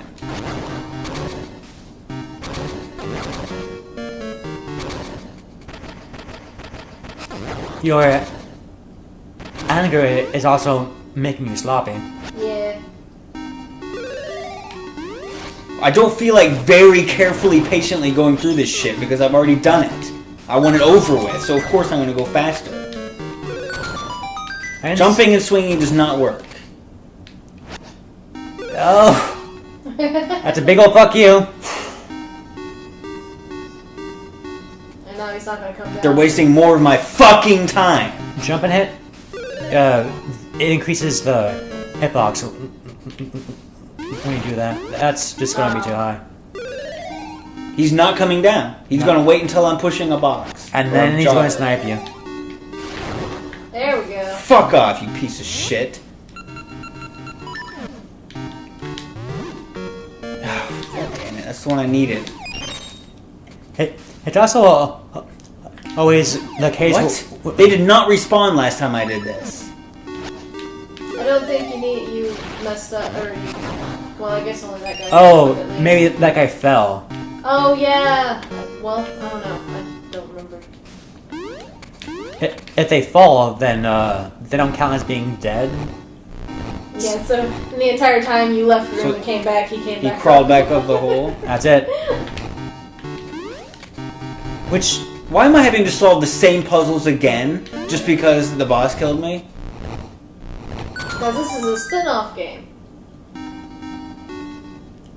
Your anger is also making you sloppy. Yeah. I don't feel like very carefully, patiently going through this shit because I've already done it. I want it over with, so of course I'm going to go faster. Jumping and swinging does not work. Oh, that's a big old fuck you. And now he's not gonna come down. They're wasting more of my fucking time. Jump and hit. It increases the hitbox when you do that. That's just going to be too high. He's not coming down. He's going to wait until I'm pushing a box. And Or then a he's jar. going to snipe you. There we go. Fuck off, you piece of shit. Oh, God damn it. That's the one I needed. It's also always the case. What? They did not respawn last time I did this. I don't think you messed up, or well, I guess only that guy. Oh, at least. maybe that guy fell. Oh yeah. Well, I don't know. I don't remember. If they fall, then they don't count as being dead. Yeah. So in the entire time you left the room So and came back, he came He back. crawled back up the hole. That's it. Which, Why am I having to solve the same puzzles again just because the boss killed me? Because this is a spin-off game.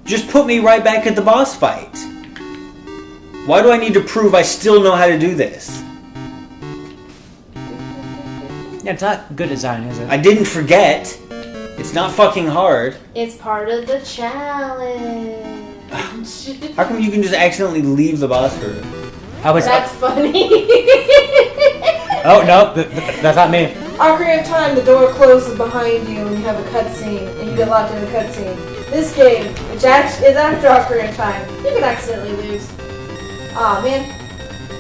Just put me right back at the boss fight. Why do I need to prove I still know how to do this? Yeah, it's not good design, is it? I didn't forget. It's not fucking hard. It's part of the challenge. How come you can just accidentally leave the boss room? I was. That's funny. Oh no, that's not me. Ocarina of Time, the door closes behind you and you have a cutscene, and you get locked in a cutscene. This game, which is after Ocarina of Time, you can accidentally lose. Aw, man.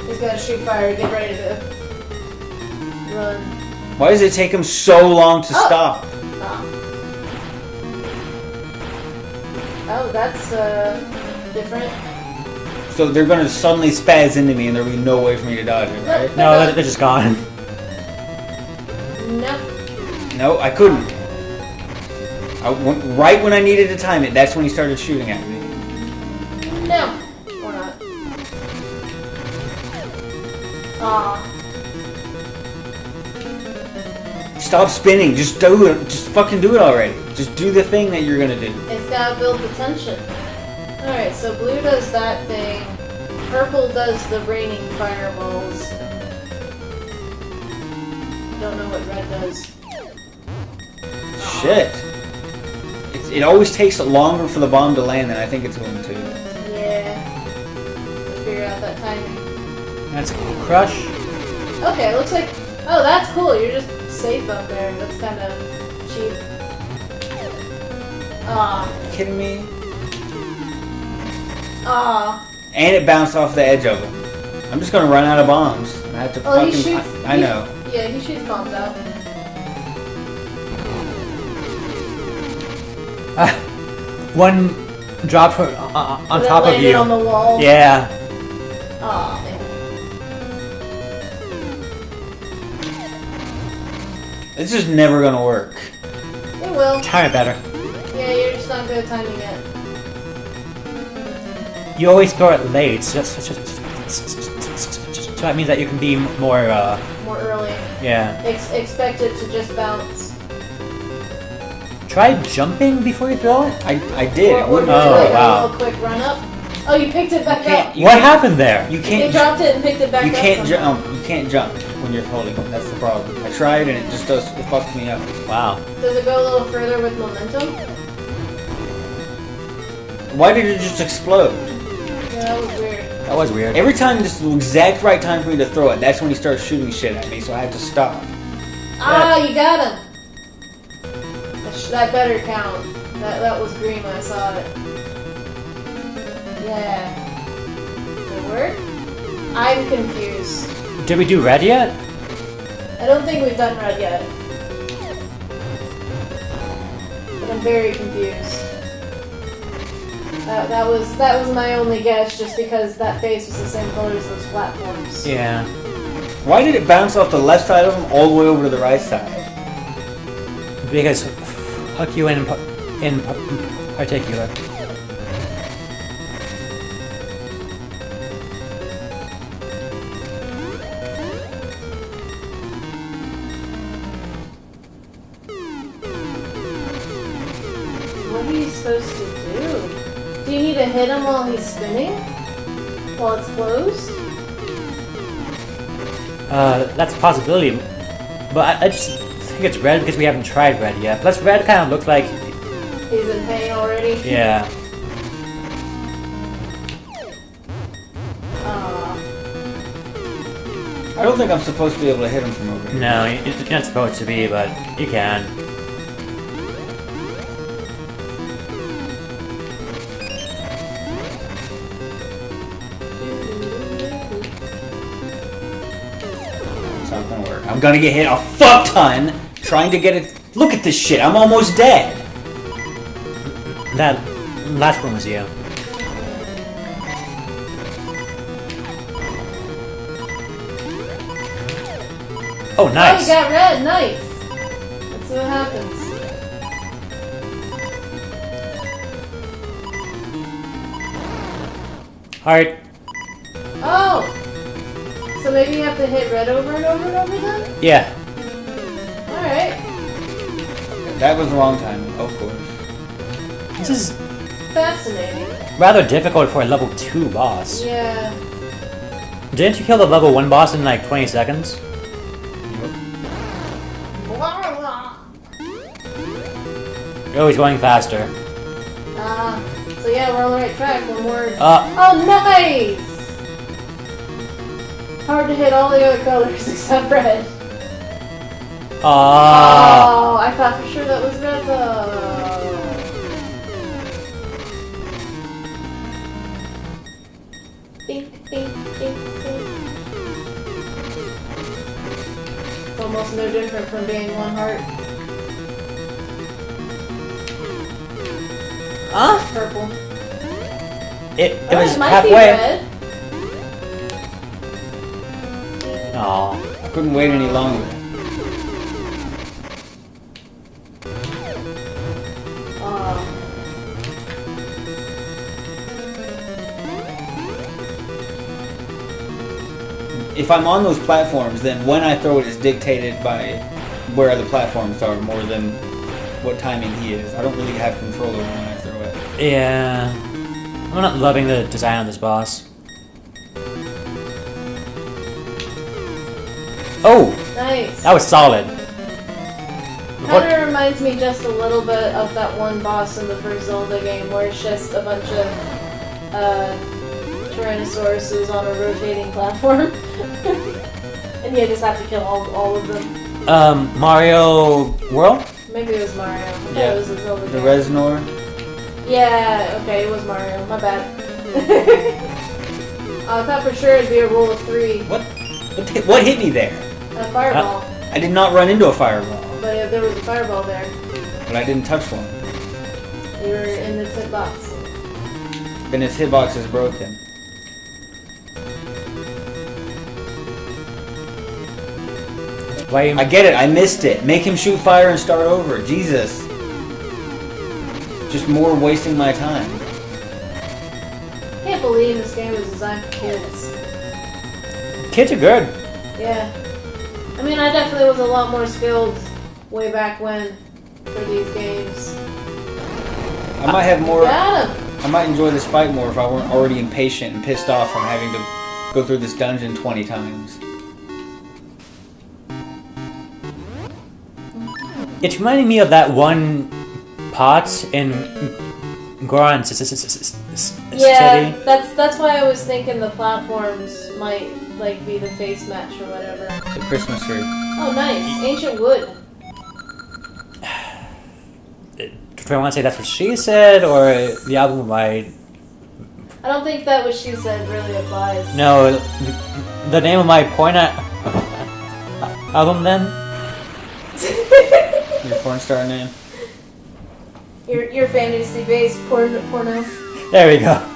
He's gonna shoot fire. Get ready to run. Why does it take him so long to stop? Oh, that's different. So they're gonna suddenly spaz into me and there'll be no way for me to dodge it, right? No, they're just gone. Nope. No, I couldn't. Right when I needed to time it, that's when he started shooting at me. No. Or not. Aw. Stop spinning. Just do it. Just fucking do it already. Just do the thing that you're gonna do. It's gotta build the tension. Alright, so blue does that thing. Purple does the raining fireballs. Don't know what red does. Shit. It always takes longer for the bomb to land than I think it's going to. Yeah. Let's figure out that timing. That's cool. Crush. Okay, it looks like... Oh, that's cool. You're just safe up there. That's kind of cheap. Aw. Kidding me? Aw. And it bounced off the edge of him. I'm just gonna run out of bombs. I have to Oh, he fucking... shoots... I know. Yeah, he shoots bombs out. One drop on And then top of landed you. on the wall. Yeah. Aw, man. This is never gonna work. It will. Time it better. Yeah, you're just not good at timing it. You always throw it late, so that means that you can be more. More early. Yeah. Expect it to just bounce. Try jumping before you throw it. I did. It Or wouldn't do Oh, like wow. a little quick run up. Oh, you picked it back up. What happened there? You They can't. dropped it and picked it back You up. can't somehow. jump. You can't jump when you're holding it. That's the problem. I tried and it just does. It fucks me up. Wow. Does it go a little further with momentum? Why did it just explode? Yeah, that was weird. That was weird. Every time this is the exact right time for me to throw it, that's when he starts shooting shit at me, so I have to stop. Ah, you got him. That better count. That was green when I saw it. Yeah. Did it work? I'm confused. Did we do red yet? I don't think we've done red yet. But I'm very confused. That was my only guess, just because that face was the same color as those platforms. Yeah. Why did it bounce off the left side of him all the way over to the right side? Because hook you in particular. What are you supposed to do? Do you need to hit him while he's spinning? While it's closed? That's a possibility. But I just think it's red because we haven't tried red yet. Plus, red kind of looks like. He's in pain already? Yeah. I don't think I'm supposed to be able to hit him from over here. No, you're not supposed to be, but you can. It's not gonna work. I'm gonna get hit a fuck ton trying to get it. Look at this shit. I'm almost dead. That last one was you. Oh, Oh, nice. you got red. Nice. Let's see what happens. Heart. Oh! So maybe you have to hit red over and over and over then? Yeah. Alright. That was the wrong time, of course. This is fascinating. Rather difficult for a level 2 boss. Yeah. Didn't you kill the level 1 boss in like 20 seconds? Oh, he's going faster. So yeah, we're on the right track. One more. Uh, Oh, nice! Hard to hit all the other colors except red. Oh, I thought for sure that was red though. Bink, bink, bink, bink. It's almost no different from being one heart. Purple. it Oh, was might be halfway. red. Aw. I couldn't wait any longer. If I'm on those platforms, then when I throw it is dictated by where the platforms are more than what timing he is. I don't really have control over when I throw it. Yeah. I'm not loving the design of this boss. Oh! Nice. That was solid. Kind of reminds me just a little bit of that one boss in the first Zelda game where it's just a bunch of Tyrannosauruses on a rotating platform. And you just have to kill all of them. Mario World? Maybe it was Mario. I thought Yeah. it was a Zelda The game. Reznor. Yeah, okay, it was Mario. My bad. I thought for sure it'd be a roll of 3. What hit me there? A fireball. I did not run into a fireball, But there was a fireball there. but I didn't touch one. You were in the tip box. Then his hitbox is broken. Why? I get it. I missed it. Make him shoot fire and start over. Jesus. Just more wasting my time. Can't believe this game was designed for kids. Kids are good. Yeah. I mean, I definitely was a lot more skilled way back when for these games. I might have more. Got him! I might enjoy this fight more if I weren't already impatient and pissed off from having to go through this dungeon 20 times. It's reminding me of that one pot in Goron Yeah, City. that's why I was thinking the platforms might like be the face match or whatever. The Christmas tree. Oh, nice. Ancient wood. Do I want to say that's what she said, or the album by... I don't think that what she said really applies. No, the name of my porn album then? Your porn star name. Your fantasy-based porno. There we go.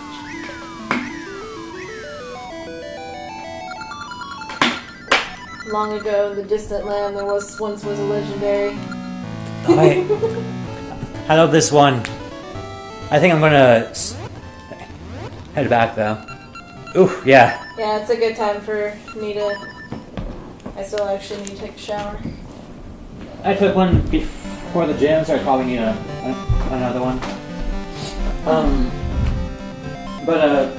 Long ago in the distant land, there once was a legendary. I love this one. I think I'm gonna head back though. Ooh, yeah. Yeah, it's a good time for me to. I still actually need to take a shower. I took one before the gym, so I probably need another one. But